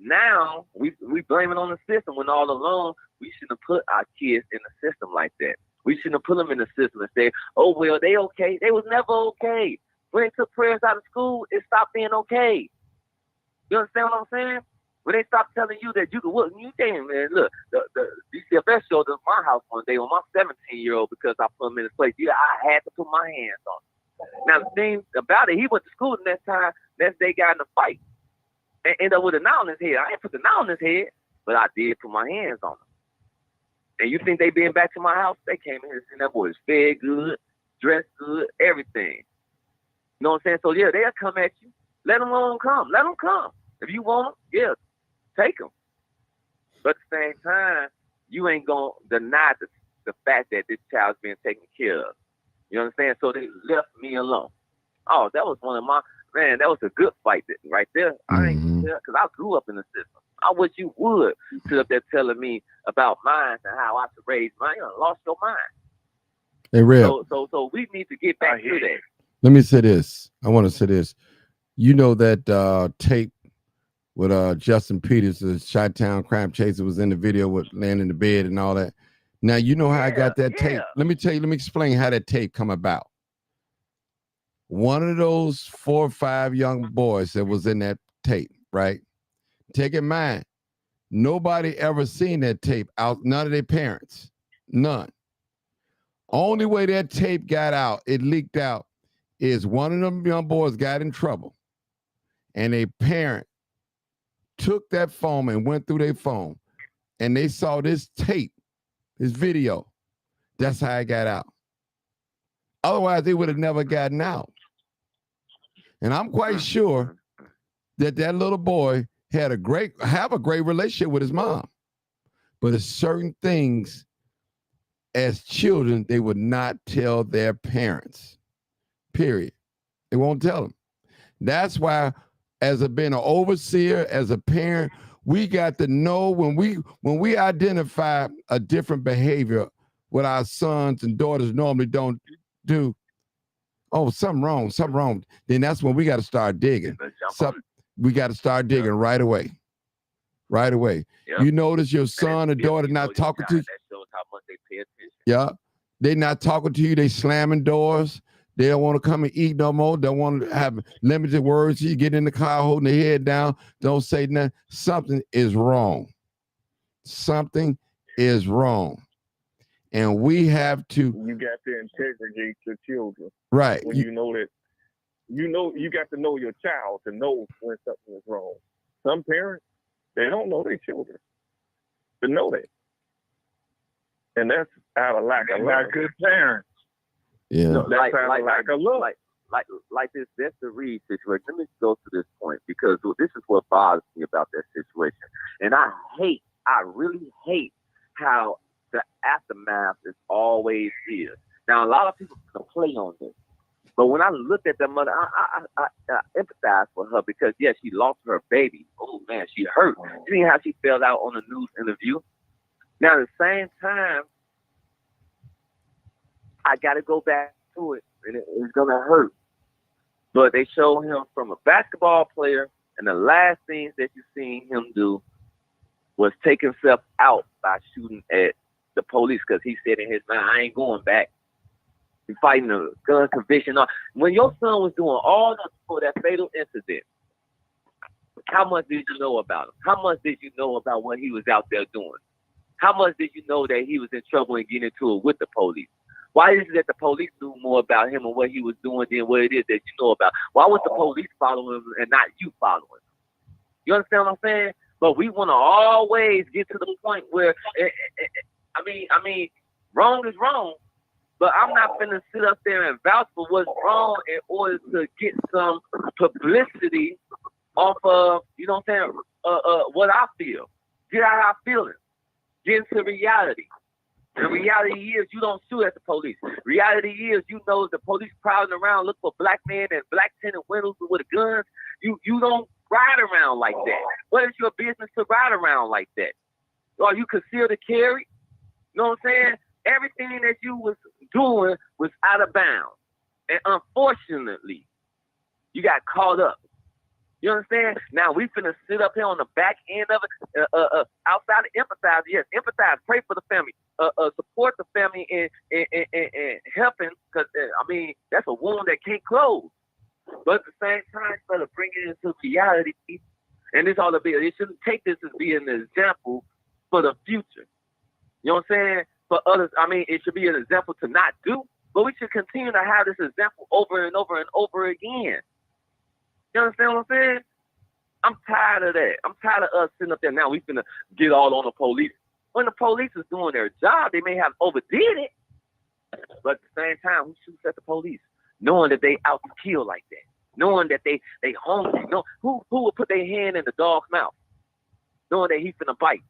now we blame it on the system when all along we shouldn't have put our kids in the system like that. We shouldn't have put them in the system and say, oh, well, they okay. They was never okay. When they took prayers out of school, it stopped being okay. You understand what I'm saying? When they stopped telling you that you could work, you saying, man, look, the DCFS showed up at my house one day on my 17-year-old because I put him in his place. Yeah, I had to put my hands on him. Now, the thing about it, he went to school the next time. Next day, got in a fight and ended up with a knot on his head. I didn't put the knot on his head, but I did put my hands on him. And you think they been back to my house? They came in here and seen that boy was fed good, dressed good, everything. You know what I'm saying? So, yeah, they'll come at you. Let them all come. Let them come. If you want them, yeah, take them. But at the same time, you ain't going to deny the fact that this child's being taken care of. You understand? So they left me alone. Oh, that was one of my, man, that was a good fight right there. I ain't because I grew up in the system. I wish you would sit up there telling me about mine and how I should raise mine. You done lost your mind. Hey, Rev. So we need to get back to that. Let me say this. I want to say this. You know that tape with Justin Peters, the Chi-Town crime chaser, was in the video with laying in the bed and all that. Now, you know how I got that tape. Let me explain how that tape come about. One of those 4 or 5 young boys that was in that tape, right? Take in mind, nobody ever seen that tape out, none of their parents, none. Only way that tape got out, it leaked out, is one of them young boys got in trouble and a parent took that phone and went through their phone and they saw this tape, this video. That's how it got out. Otherwise, they would have never gotten out. And I'm quite sure that little boy have a great relationship with his mom. But there's certain things as children they would not tell their parents. Period. They won't tell them. That's why, as being an overseer, as a parent, we got to know when we identify a different behavior what our sons and daughters normally don't do. Oh, something wrong. Then that's when we got to start digging. We got to start digging right away. Right away. Yep. You notice your son or daughter not talking to you. That shows how much they pay attention. Yeah. They not talking to you. They slamming doors. They don't want to come and eat no more. Don't want to have limited words. You get in the car holding their head down. Don't say nothing. Something is wrong. Something is wrong. And we have to. You got to integrate your children. Right. When you know that, you got to know your child to know when something is wrong. Some parents, they don't know their children to know that. And that's out of lack of love. Not good parents. Yeah. No, that's out of lack of love. Like this Dexter Reed situation. Let me go to this point because this is what bothers me about that situation. And I really hate how the aftermath is always here. Now, a lot of people can play on this. But when I looked at that mother, I empathize for her because, yes, she lost her baby. Oh, man, she hurt. You see how she fell out on the news interview? Now, at the same time, I got to go back to it, and it's going to hurt. But they show him from a basketball player, and the last things that you seen him do was take himself out by shooting at the police because he said in his mind, I ain't going back. He's fighting a gun conviction. When your son was doing all that before that fatal incident, how much did you know about him? How much did you know about what he was out there doing? How much did you know that he was in trouble and getting into it with the police? Why is it that the police knew more about him and what he was doing than what it is that you know about? Why was the police following him and not you following him? You understand what I'm saying? But we want to always get to the point where, I mean, wrong is wrong. But I'm not finna sit up there and vouch for what's wrong in order to get some publicity off of, you know what I'm saying, what I feel. Get out our feelings. Get into reality. The reality is you don't shoot at the police. Reality is you know the police prowling around look for black men and black tinted windows with guns. You don't ride around like that. What is your business to ride around like that? Or you conceal to carry? You know what I'm saying? Everything that you was doing was out of bounds. And unfortunately, you got caught up. You understand? Now we finna sit up here on the back end of it, outside of empathize. Yes, empathize. Pray for the family. Support the family and helping, because I mean that's a wound that can't close. But at the same time, try to bring it into reality. And it's all a bit. You shouldn't take this as being an example for the future. You know what I'm saying? For others, I mean, it should be an example to not do, but we should continue to have this example over and over and over again. You understand what I'm saying? I'm tired of that. I'm tired of us sitting up there now. We finna get all on the police. When the police is doing their job, they may have overdid it, but at the same time, who shoots at the police, knowing that they out to kill like that, knowing that they hungry, know who would put their hand in the dog's mouth, knowing that he's finna bite.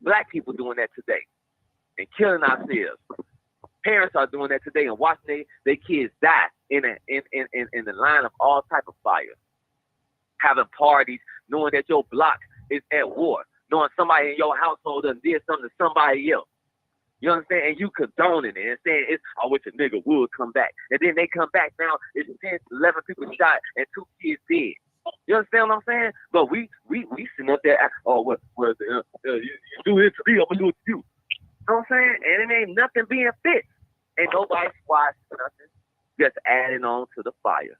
Black people doing that today and killing ourselves. Parents are doing that today and watching their kids die in the line of all type of fire. Having parties, knowing that your block is at war, knowing somebody in your household done did something to somebody else. You understand? And you condoning it and saying, I wish a nigga would come back. And then they come back now, it's 10, 11 people shot and 2 kids dead. You understand what I'm saying? But we sitting up there, you do it to me, I'm gonna do it to you. You know what I'm saying? And it ain't nothing being fixed. Ain't nobody squashing nothing. Just adding on to the fire.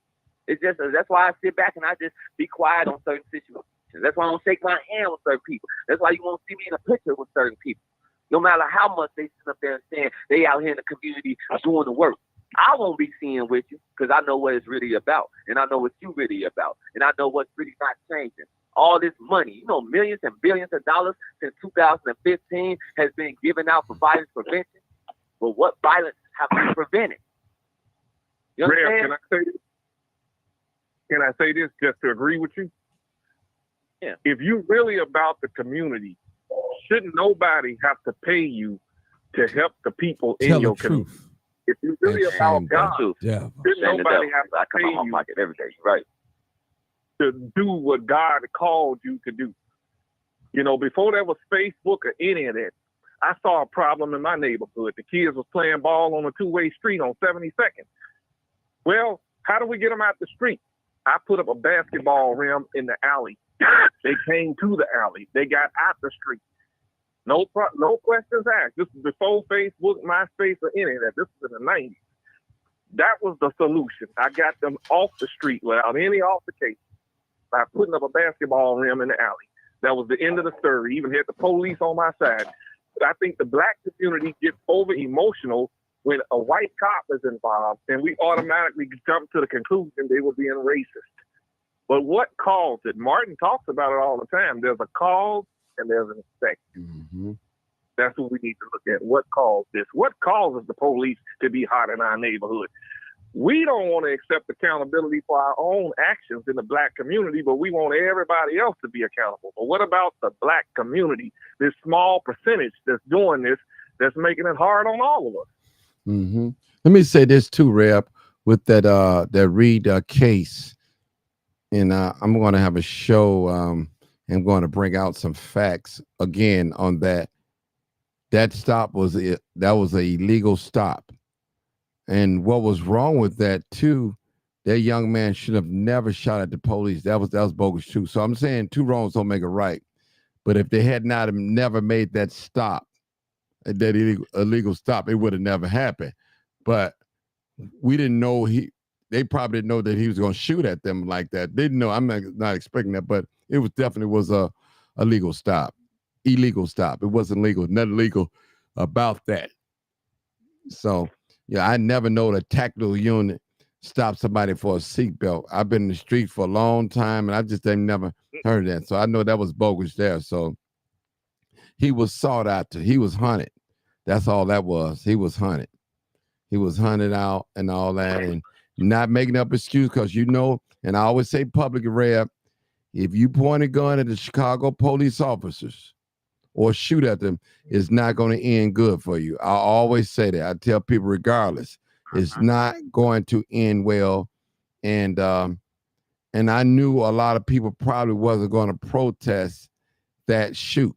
It's just that's why I sit back and I just be quiet on certain situations. That's why I don't shake my hand with certain people. That's why you won't see me in a picture with certain people. No matter how much they sit up there and saying they out here in the community doing the work. I won't be seeing with you because I know what it's really about. And I know what you really about. And I know what's really not changing. All this money, millions and billions of dollars since 2015 has been given out for violence prevention. But what violence have we prevented? You understand? Can I say this just to agree with you? Yeah. If you're really about the community, shouldn't nobody have to pay you to help the people in your community? If you're really about God, shouldn't nobody have to pay you every day, right? To do what God called you to do. Before there was Facebook or any of that, I saw a problem in my neighborhood. The kids was playing ball on a two-way street on 72nd. Well, how do we get them out the street? I put up a basketball rim in the alley. They came to the alley. They got out the street. No questions asked. This is before Facebook, MySpace, or any of that. This was in the 90s. That was the solution. I got them off the street without any altercation by putting up a basketball rim in the alley. That was the end of the story. Even had the police on my side. But I think the black community gets over emotional when a white cop is involved, and we automatically jump to the conclusion they were being racist. But what caused it? Martin talks about it all the time. There's a cause and there's an effect. Mm-hmm. That's what we need to look at. What caused this? What causes the police to be hot in our neighborhood? We don't want to accept accountability for our own actions in the black community, but we want everybody else to be accountable. But what about the black community, this small percentage that's doing this, that's making it hard on all of us? Mm-hmm. Let me say this too, Reb, with that Reed case. And I'm going to have a show. I'm going to bring out some facts again on that. That stop was an illegal stop. And what was wrong with that too, that young man should have never shot at the police. That was bogus too. So I'm saying two wrongs don't make it right. But if they had never made that stop, that illegal stop, it would have never happened. But we didn't know they probably didn't know that he was going to shoot at them like that. They didn't know. I'm not expecting that, but it was definitely a illegal stop. It wasn't legal. Nothing legal about that. So yeah, I never know the tactical unit stop somebody for a seatbelt. I've been in the street for a long time, and I just ain't never heard that. So I know that was bogus there. So he was sought after. He was hunted. That's all that was. He was hunted. He was hunted out and all that, and not making up excuse because and I always say public, Reb, if you point a gun at the Chicago police officers or shoot at them, it's not going to end good for you. I always say that. I tell people regardless, it's not going to end well. And I knew a lot of people probably wasn't going to protest that shoot,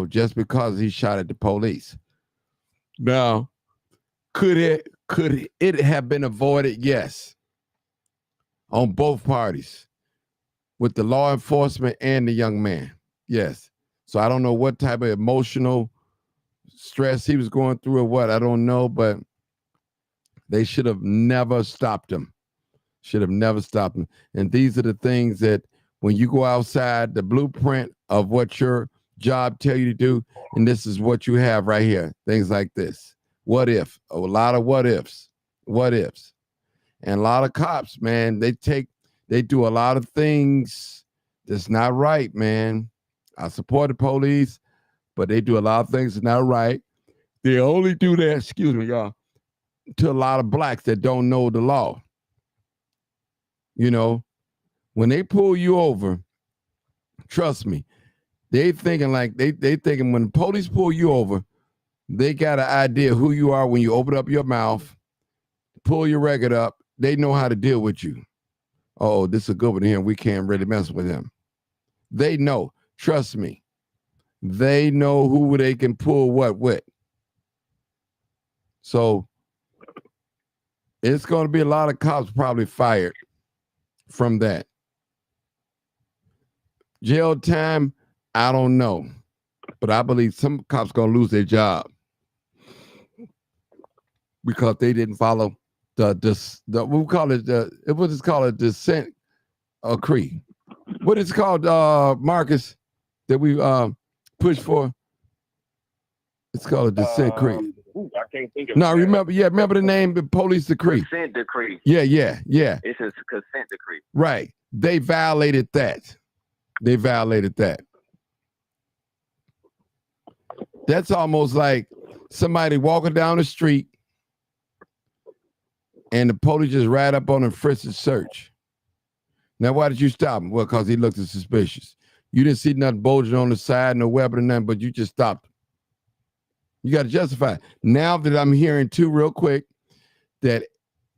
just because he shot at the police. Now, could it have been avoided? Yes. on both parties, with the law enforcement and the young man. Yes. So I don't know what type of emotional stress he was going through or what. I don't know, but they should have never stopped him. Should have never stopped him. And these are the things that when you go outside, the blueprint of what your job tell you to do, and this is what you have right here. Things like this. What if? A lot of what ifs. What ifs. And a lot of cops, man, they do a lot of things that's not right, man. I support the police, but they do a lot of things that's not right. They only do that, excuse me, y'all, to a lot of blacks that don't know the law. You know, when they pull you over, trust me, they thinking like they thinking when the police pull you over, they got an idea who you are when you open up your mouth, pull your record up. They know how to deal with you. Oh, this is a good one here. We can't really mess with him. They know. Trust me. They know who they can pull what with. So it's going to be a lot of cops probably fired from that. Jail time, I don't know. But I believe some cops going to lose their job because they didn't follow we call it what is called a dissent decree. What is it called, Marcus, that we push for? It's called a dissent decree. I can't think of No, it. remember the name, the police decree. Consent decree. Yeah. It's a consent decree. Right. They violated that. That's almost like somebody walking down the street and the police just ride up on him, frisk and search. Now, why did you stop him? Well, because he looked suspicious. You didn't see nothing bulging on the side, no weapon or nothing, but you just stopped him. You got to justify it. Now that I'm hearing too, real quick, that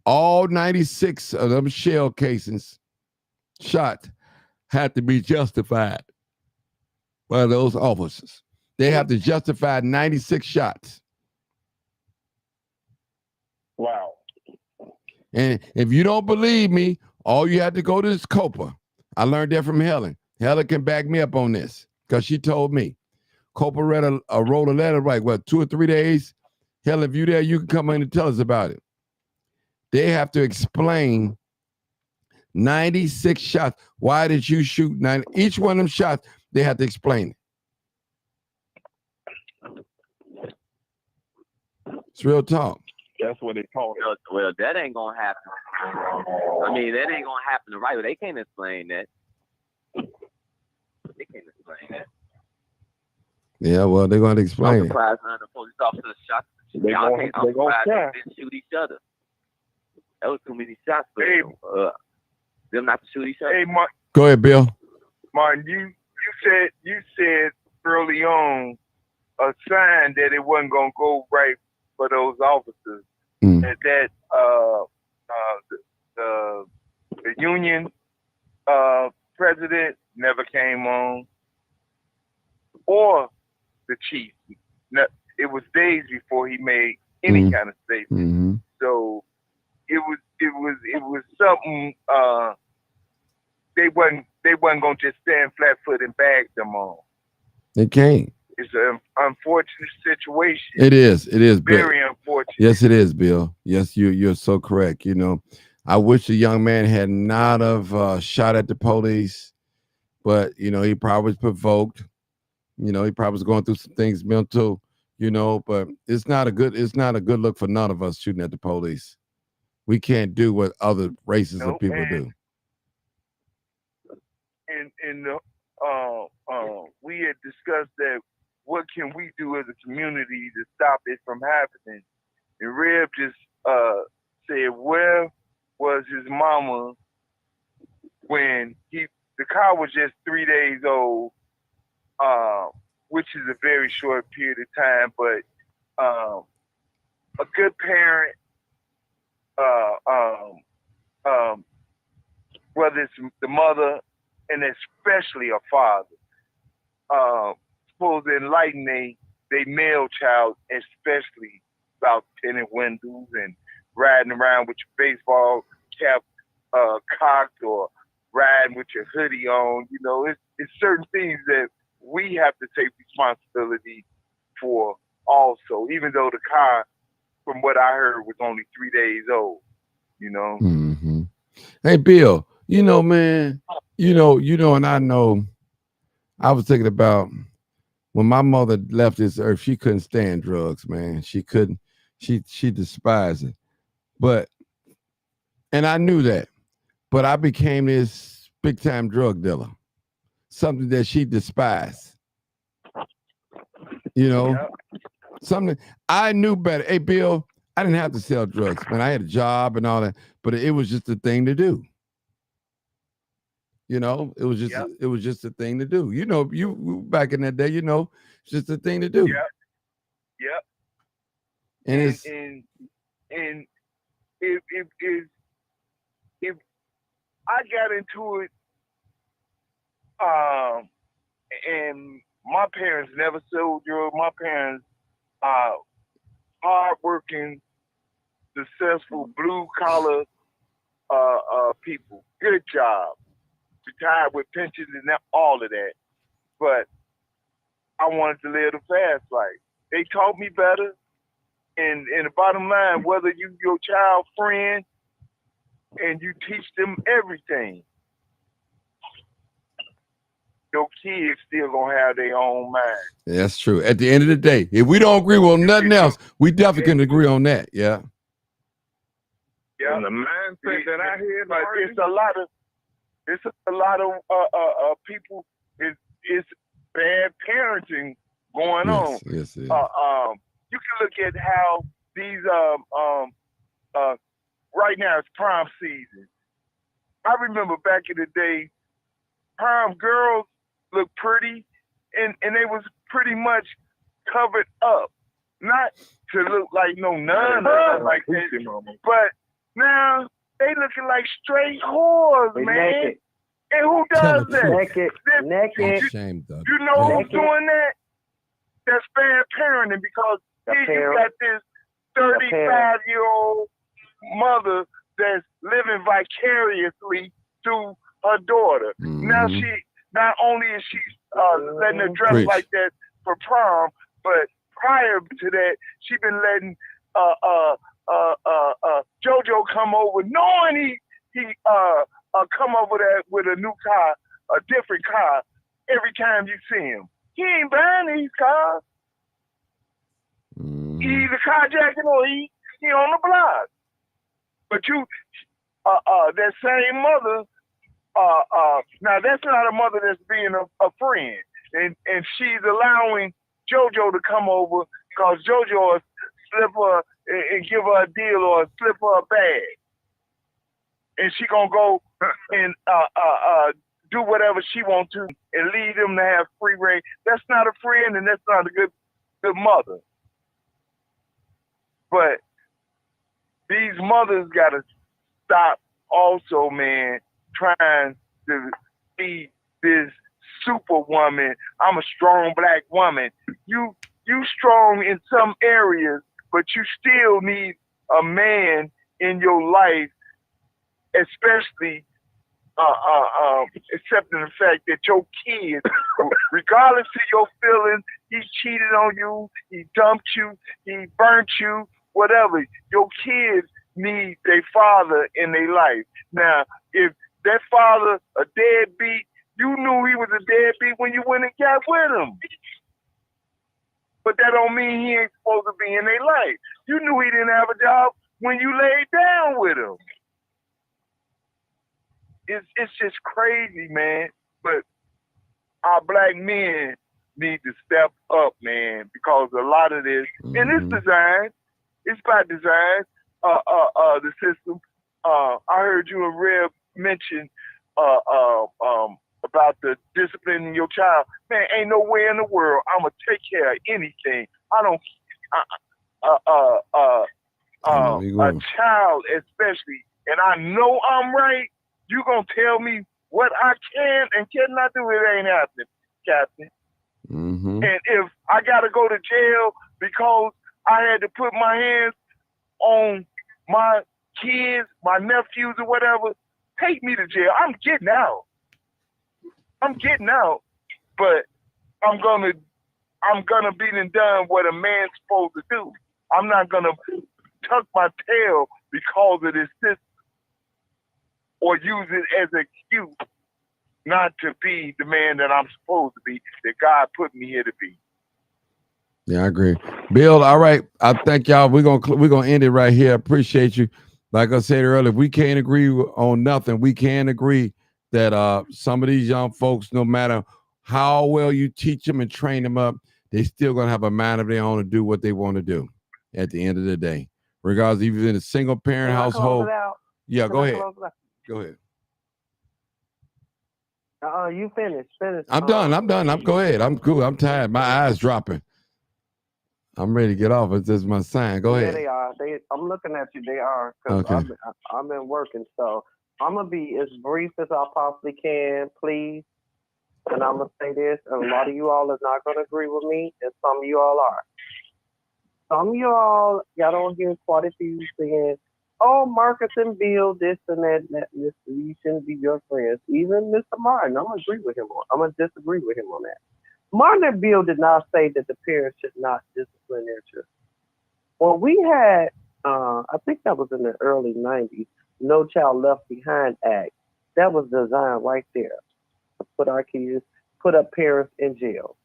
all 96 of them shell casings shot had to be justified by those officers. They have to justify 96 shots. Wow. And if you don't believe me, all you have to go to is COPA. I learned that from Helen. Helen can back me up on this because she told me. COPA wrote a letter, right, 2 or 3 days. Helen, if you there, you can come in and tell us about it. They have to explain 96 shots. Why did you shoot 90? Each one of them shots, they have to explain it. It's real talk. That's what they call it. Well, that ain't gonna happen. I mean, that ain't gonna happen right away. They can't explain that. They can't explain that. Yeah, well, they're going to explain I'm surprised none of the police officers shot. I'm surprised they didn't shoot each other. That was too many shots for them not to shoot each other. Hey, Mark. Go ahead, Bill. Martin, you said early on a sign that it wasn't gonna go right for those officers. And that the union president never came on, or the chief. It was days before he made any kind of statement. Mm-hmm. So it was something they wasn't gonna just stand flat foot and bag them on. They can't. It's an unfortunate situation. It is. Very unfortunate. Yes, it is, Bill. Yes, you're so correct. You know, I wish the young man had not have shot at the police, but you know, he probably was provoked. You know, he probably was going through some things mental, you know, but it's not a good look for none of us shooting at the police. We can't do what other races of people do. And we had discussed that what can we do as a community to stop it from happening? And Reb just said, where was his mama when the car was just 3 days old, which is a very short period of time, but a good parent, whether it's the mother and especially a father, supposed to enlighten they male child, especially about tinted windows and riding around with your baseball cap cocked or riding with your hoodie on. You know, it's certain things that we have to take responsibility for also, even though the car, from what I heard, was only 3 days old, you know? Mm-hmm. Hey, Bill, man, and I know I was thinking about when my mother left this earth, she couldn't stand drugs, man. She couldn't, she despised it. And I knew that, but I became this big time drug dealer, something that she despised, something I knew better. Hey, Bill, I didn't have to sell drugs, man. I had a job and all that, but it was just a thing to do. It was just a thing to do. You back in that day, it's just a thing to do. Yep. And it's if I got into it, and my parents never sold drugs. My parents are hardworking, successful, blue collar people. Good job. Retired with pensions and all of that. But I wanted to live the fast life. They taught me better. And the bottom line, whether you your child friend and you teach them everything, your kids still gonna have their own mind. That's true. At the end of the day, if we don't agree on nothing else, we definitely can agree on that. Yeah. Yeah. And the mindset that I hear, but it's a lot of people. It's bad parenting going on. Yes, it is. You can look at how these right now it's prom season. I remember back in the day, prom girls looked pretty, and they was pretty much covered up, not to look like no nun or something like that. But now they looking like straight whores, man. Naked. And who does that? Naked. You know who's doing that? That's bad parenting, because here you got this 35-year-old mother that's living vicariously through her daughter. Mm-hmm. Now not only is she letting her dress like that for prom, but prior to that, she been letting JoJo come over, knowing he come over there with a new car, a different car, every time you see him. He ain't buying these cars. Mm-hmm. He either carjacking or he on the block. But you, that same mother, now that's not a mother that's being a friend, and she's allowing JoJo to come over because JoJo will slip her and give her a deal or slip her a bag, and she gonna go and do whatever she wants to and leave them to have free reign. That's not a friend, and that's not a good mother. But these mothers gotta stop also, man, trying to be this superwoman. I'm a strong black woman. You strong in some areas, but you still need a man in your life, especially accepting the fact that your kids, regardless of your feelings, he cheated on you, he dumped you, he burnt you, whatever, your kids need their father in their life. Now, if that father a deadbeat, you knew he was a deadbeat when you went and got with him. But that don't mean he ain't supposed to be in their life. You knew he didn't have a job when you laid down with him. It's just crazy, man. But our black men need to step up, man, because a lot of this, and it's designed, it's by design, the system. I heard you and Reb mention about the disciplining your child. Man, ain't no way in the world I'm gonna take care of anything. I don't. A child especially, and I know I'm right. You gonna tell me what I can and cannot do? It ain't happening, Captain. Mm-hmm. And if I gotta go to jail because I had to put my hands on my kids, my nephews, or whatever, take me to jail. I'm getting out. But I'm gonna be done what a man's supposed to do. I'm not gonna tuck my tail because of this system or use it as an excuse not to be the man that I'm supposed to be, that God put me here to be. Yeah, I agree. Bill, all right. I thank y'all. We're gonna end it right here. I appreciate you. Like I said earlier, we can't agree on nothing. We can agree that some of these young folks, no matter how well you teach them and train them up, they still gonna have a mind of their own to do what they want to do at the end of the day. Regardless, even in a single parent household. Yeah, go ahead. Go ahead. You finish. I'm done. Go ahead. I'm cool. I'm tired. My eyes dropping. I'm ready to get off. It's just my sign. Go ahead. Yeah, they are. I'm looking at you. They are. Because Okay. I've been working. So I'm going to be as brief as I possibly can, please. And I'm going to say this. And a lot of you all are not going to agree with me. And some of you all are. Some of y'all don't hear quite a few saying, oh, Marcus and Bill, this and that, and this. You shouldn't be your friends. Even Mr. Martin, I'm going to disagree with him on that. Martin and Bill did not say that the parents should not discipline their children. Well, we had, I think that was in the early 90s, No Child Left Behind Act. That was designed right there to put our kids, put our parents in jail.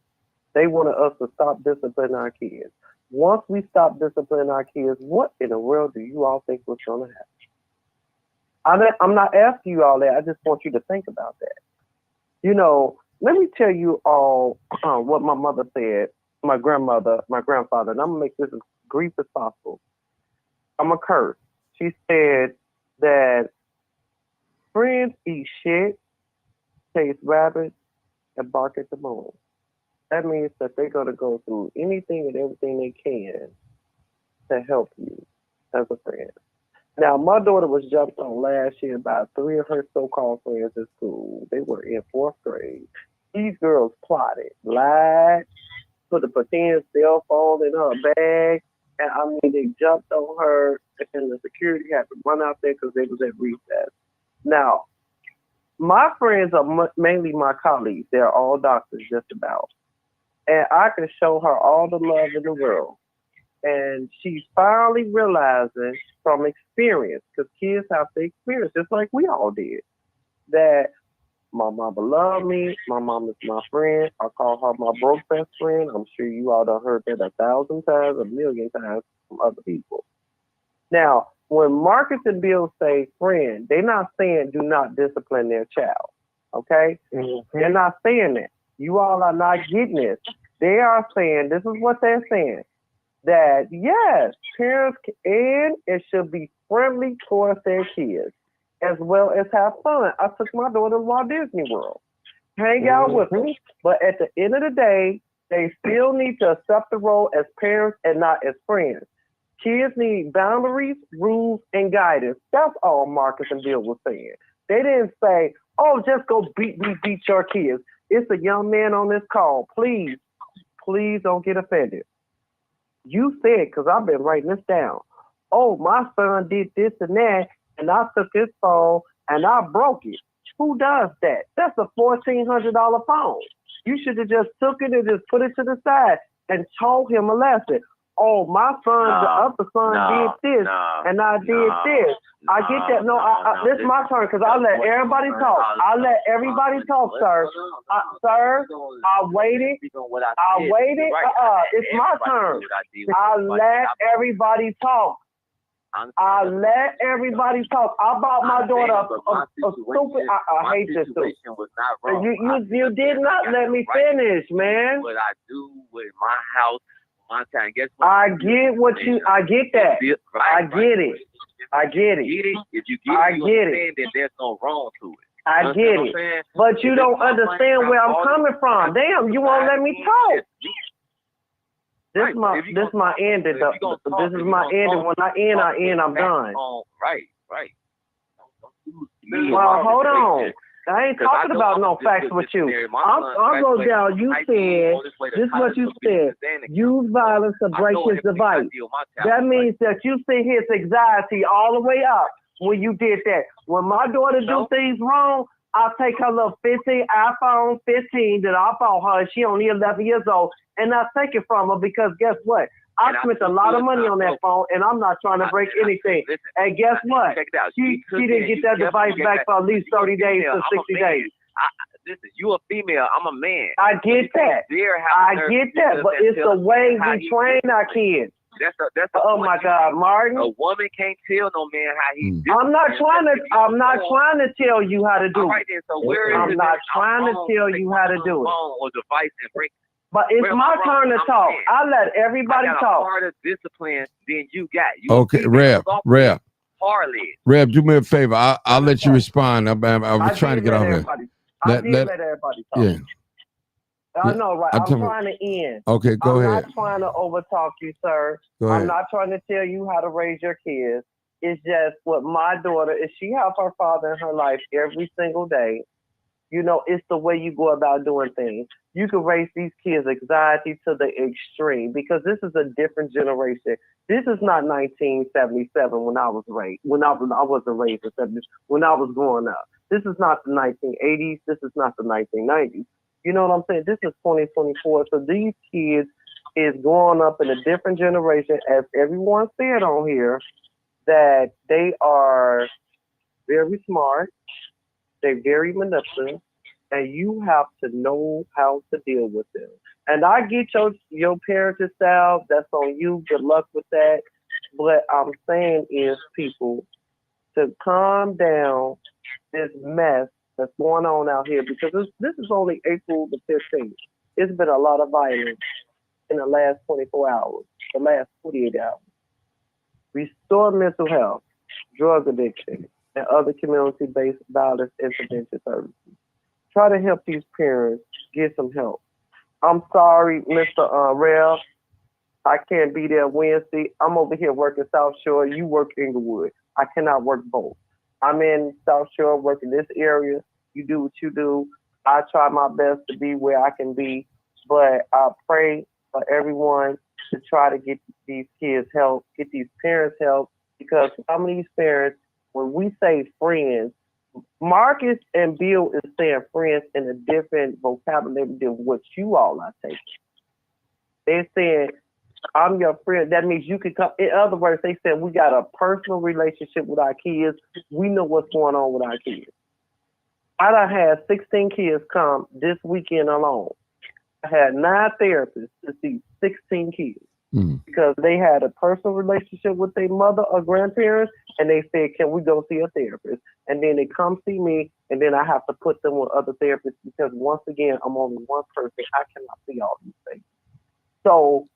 They wanted us to stop disciplining our kids. Once we stop disciplining our kids, what in the world do you all think was going to happen? I'm not asking you all that. I just want you to think about that. You know, let me tell you all what my mother said, my grandmother, my grandfather, and I'm going to make this as brief as possible. I'm a curse. She said that friends eat shit, chase rabbits, and bark at the moon. That means that they're going to go through anything and everything they can to help you as a friend. Now, my daughter was jumped on last year by 3 of her so-called friends at school. They were in 4th grade. These girls plotted, lied, put a pretend cell phone in her bag, and I mean, they jumped on her, and the security had to run out there because they was at recess. Now, my friends are mainly my colleagues. They're all doctors, just about. And I can show her all the love in the world. And she's finally realizing from experience, because kids have to experience, just like we all did, that my mama loved me. My mom is my friend. I call her my broke best friend. I'm sure you all have heard that 1,000 times, 1,000,000 times from other people. Now, when Marcus and Bill say friend, they're not saying do not discipline their child. Okay? Mm-hmm. They're not saying that. You all are not getting this. They are saying, this is what they're saying, that yes, parents and it should be friendly towards their kids, as well as have fun. I took my daughter to Walt Disney World, hang out with them, but at the end of the day, they still need to accept the role as parents and not as friends. Kids need boundaries, rules, and guidance. That's all Marcus and Bill was saying. They didn't say, oh, just go beat your kids. It's a young man on this call. Please don't get offended. You said, because I've been writing this down, oh, my son did this and that, and I took his phone and I broke it. Who does that? That's a $1,400 phone. You should have just took it and just put it to the side and told him a lesson. Oh, my son, the other son did this, and I did this. I get that. No, this is my turn, because I let everybody talk. I let everybody talk, sir. Sir, I waited. It's my turn. I let everybody talk. I let everybody talk. I bought my daughter a stupid. I hate this too. You did not let me finish, man. What I do with my house, my time. Guess what? I get what you. I get that. I get it. I get it. If you get it, then there's no wrong to it. I get it. But you don't understand where I'm coming from. Damn, you won't let me talk. This is my ending. This is my ending. When I end, I'm done. Right. Well, hold on. I ain't talking about no facts with you. I'll go down. You said, this is what you said. Use violence to break his device. That means that you see his anxiety all the way up when you did that. When my daughter do things wrong, I'll take her little iPhone 15 that I bought her. She only 11 years old, and I'll take it from her because guess what? I spent a lot of money on that phone, and I'm not trying to break anything. And guess what? She didn't get that device back for at least 30 days to 60 days. Listen, you a female, I'm a man. I get that. But it's the way we train our kids. That's oh my God, Martin! A woman can't tell no man how he. I'm not trying to tell you how to do it. Then, so I'm not trying to tell you how to do it. Or device and break. But it's my turn to talk. I let everybody talk. Harder discipline than you got. Okay, Rev. Rev, do me a favor. I'll let you respond. I was trying to get off here. Let everybody talk. Yeah. I know, right? I'm trying to end. Okay, go ahead. I'm not trying to overtalk you, sir. I'm not trying to tell you how to raise your kids. It's just what my daughter is. She has her father in her life every single day. You know, it's the way you go about doing things. You can raise these kids' anxiety to the extreme because this is a different generation. This is not 1977 when I was raised. I wasn't raised in 70s. When I was growing up, this is not the 1980s. This is not the 1990s. You know what I'm saying? This is 2024. So these kids is growing up in a different generation, as everyone said on here, that they are very smart. They're very manipulative, and you have to know how to deal with them. And I get your parenting style. That's on you. Good luck with that. What I'm saying is, people, to calm down this mess that's going on out here, because this is only April the 15th. It's been a lot of violence in the last 24 hours, the last 48 hours. Restore mental health, drug addiction, and other community-based violence intervention services. Try to help these parents get some help. I'm sorry, Mr. Rel, I can't be there Wednesday. I'm over here working South Shore. You work Inglewood. I cannot work both. I'm in South Shore, working this area. You do what you do. I try my best to be where I can be, but I pray for everyone to try to get these kids help, get these parents help, because some of these parents, when we say friends, Marcus and Bill is saying friends in a different vocabulary than what you all are taking. They're saying, I'm your friend. That means you can come. In other words, they said we got a personal relationship with our kids. We know what's going on with our kids. I done had 16 kids come this weekend alone. I had 9 therapists to see 16 kids because they had a personal relationship with their mother or grandparents, and they said, can we go see a therapist? And then they come see me, and then I have to put them with other therapists because, once again, I'm only one person. I cannot see all these things. So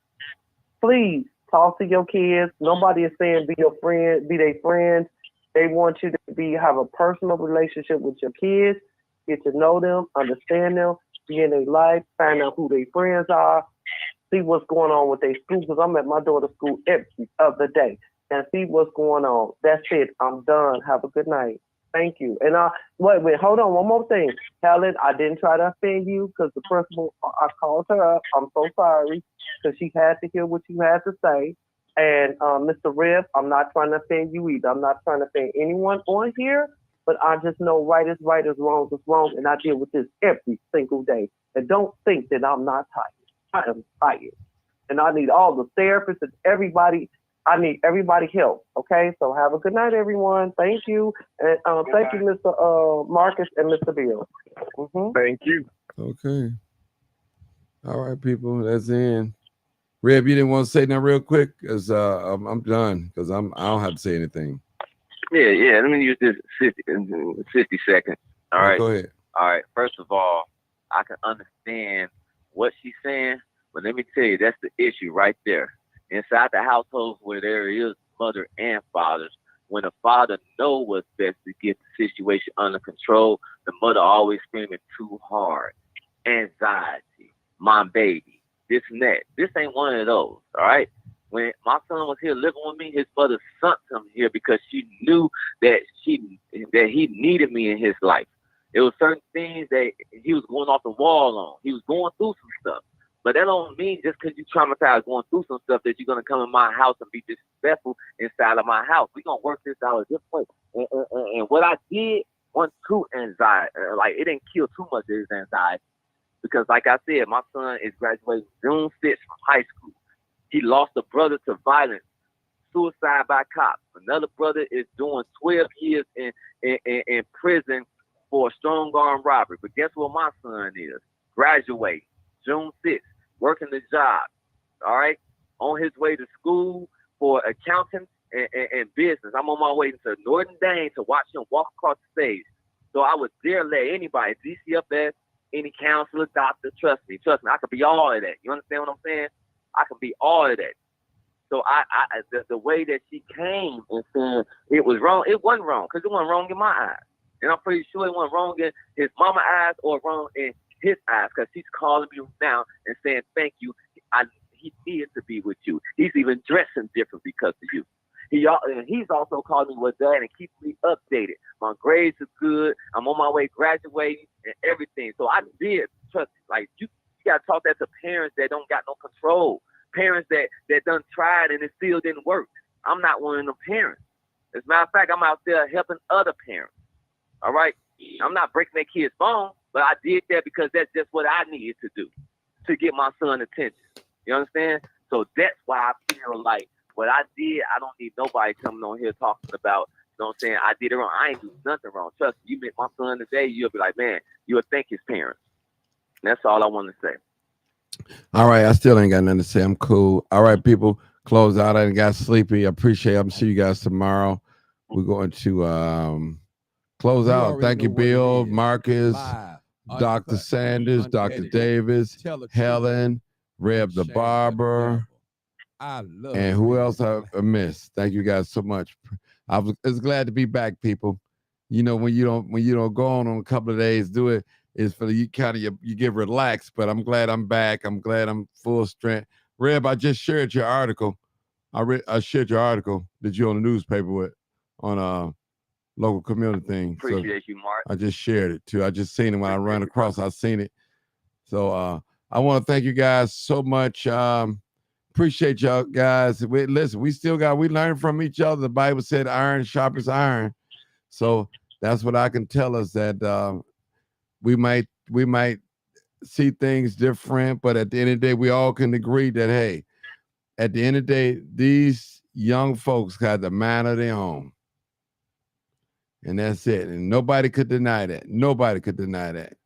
please talk to your kids. Nobody is saying be your friend, be their friends. They want you to have a personal relationship with your kids, get to know them, understand them, be in their life, find out who their friends are, see what's going on with their school, because I'm at my daughter's school every other day, and see what's going on. That's it. I'm done. Have a good night. Thank you. And wait, hold on. One more thing. Helen, I didn't try to offend you because the principal, I called her up. I'm so sorry because she had to hear what you had to say. And Mr. Rev, I'm not trying to offend you either. I'm not trying to offend anyone on here, but I just know right is wrong is wrong, and I deal with this every single day. And don't think that I'm not tired. I am tired. And I need all the therapists and everybody. I need everybody help. Okay, so have a good night, everyone. Thank you. And thank you, Mr. Marcus and Mr. Bill. Thank you. Okay. All right, people, that's in. Reb, you didn't want to say that real quick? Because I'm done, because I don't have to say anything. Yeah. Let me use this 50 seconds. All right. Go ahead. All right. First of all, I can understand what she's saying, but let me tell you, that's the issue right there. Inside the households where there is mother and fathers, when the father knows what's best to get the situation under control, the mother always screaming too hard. Anxiety, my baby, this and that. This ain't one of those, all right? When my son was here living with me, his mother sent him here because she knew that he needed me in his life. There were certain things that he was going off the wall on. He was going through some stuff. But that don't mean just because you traumatized going through some stuff that you're going to come in my house and be disrespectful inside of my house. We're going to work this out a different way. And what I did wasn't too anxiety. Like, it didn't kill too much of his anxiety. Because, like I said, my son is graduating June 6th from high school. He lost a brother to violence, suicide by cops. Another brother is doing 12 years in prison for a strong arm robbery. But guess what my son is? Graduate June 6th, working the job. All right? On his way to school for accounting and business. I'm on my way to Northern Dane to watch him walk across the stage. So I would dare let anybody, DCFS, any counselor, doctor, trust me, I could be all of that. You understand what I'm saying? I could be all of that. So the way that she came and said it was wrong, it wasn't wrong, because it wasn't wrong in my eyes. And I'm pretty sure it wasn't wrong in his mama's eyes or wrong in his eyes, because she's calling me now and saying, thank you. He needed to be with you. He's even dressing different because of you. He's also calling me with that and keeps me updated. My grades are good. I'm on my way graduating and everything. So I did trust. Like, you got to talk that to parents that don't got no control. Parents that done tried and it still didn't work. I'm not one of them parents. As a matter of fact, I'm out there helping other parents. All right? I'm not breaking their kids' bones, but I did that because that's just what I needed to do to get my son attention. You understand? So that's why I feel like what I did, I don't need nobody coming on here talking about, you know what I'm saying, I did it wrong. I ain't do nothing wrong. Trust me, you meet my son today, you'll be like, man, you'll thank his parents. And that's all I want to say. All right, I still ain't got nothing to say. I'm cool. All right, people, close out. I got sleepy. I appreciate it. I'm see you guys tomorrow. We're going to close out. Thank you, Bill, Marcus, Dr. Sanders, Dr. Davis, Helen, Reb the Barber, and who else I missed. Thank you guys so much. I was glad to be back, people. You know, when you don't go on a couple of days, do it is for you kind of you get relaxed. But I'm glad I'm back. I'm glad I'm full strength. Reb, I just shared your article. I shared your article that you on the newspaper with on local community thing. Appreciate you, Mark. I just shared it too. I just seen it when I ran across. I seen it. So I want to thank you guys so much. Appreciate y'all guys. We learn from each other. The Bible said iron sharpens iron. So that's what I can tell us, that we might see things different, but at the end of the day, we all can agree that, hey, at the end of the day, these young folks got the mind of their own. And that's it. And nobody could deny that. Nobody could deny that.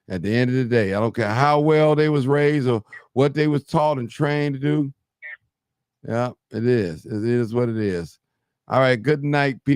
At the end of the day, I don't care how well they was raised or what they was taught and trained to do. Yeah, it is. It is what it is. All right. Good night, people.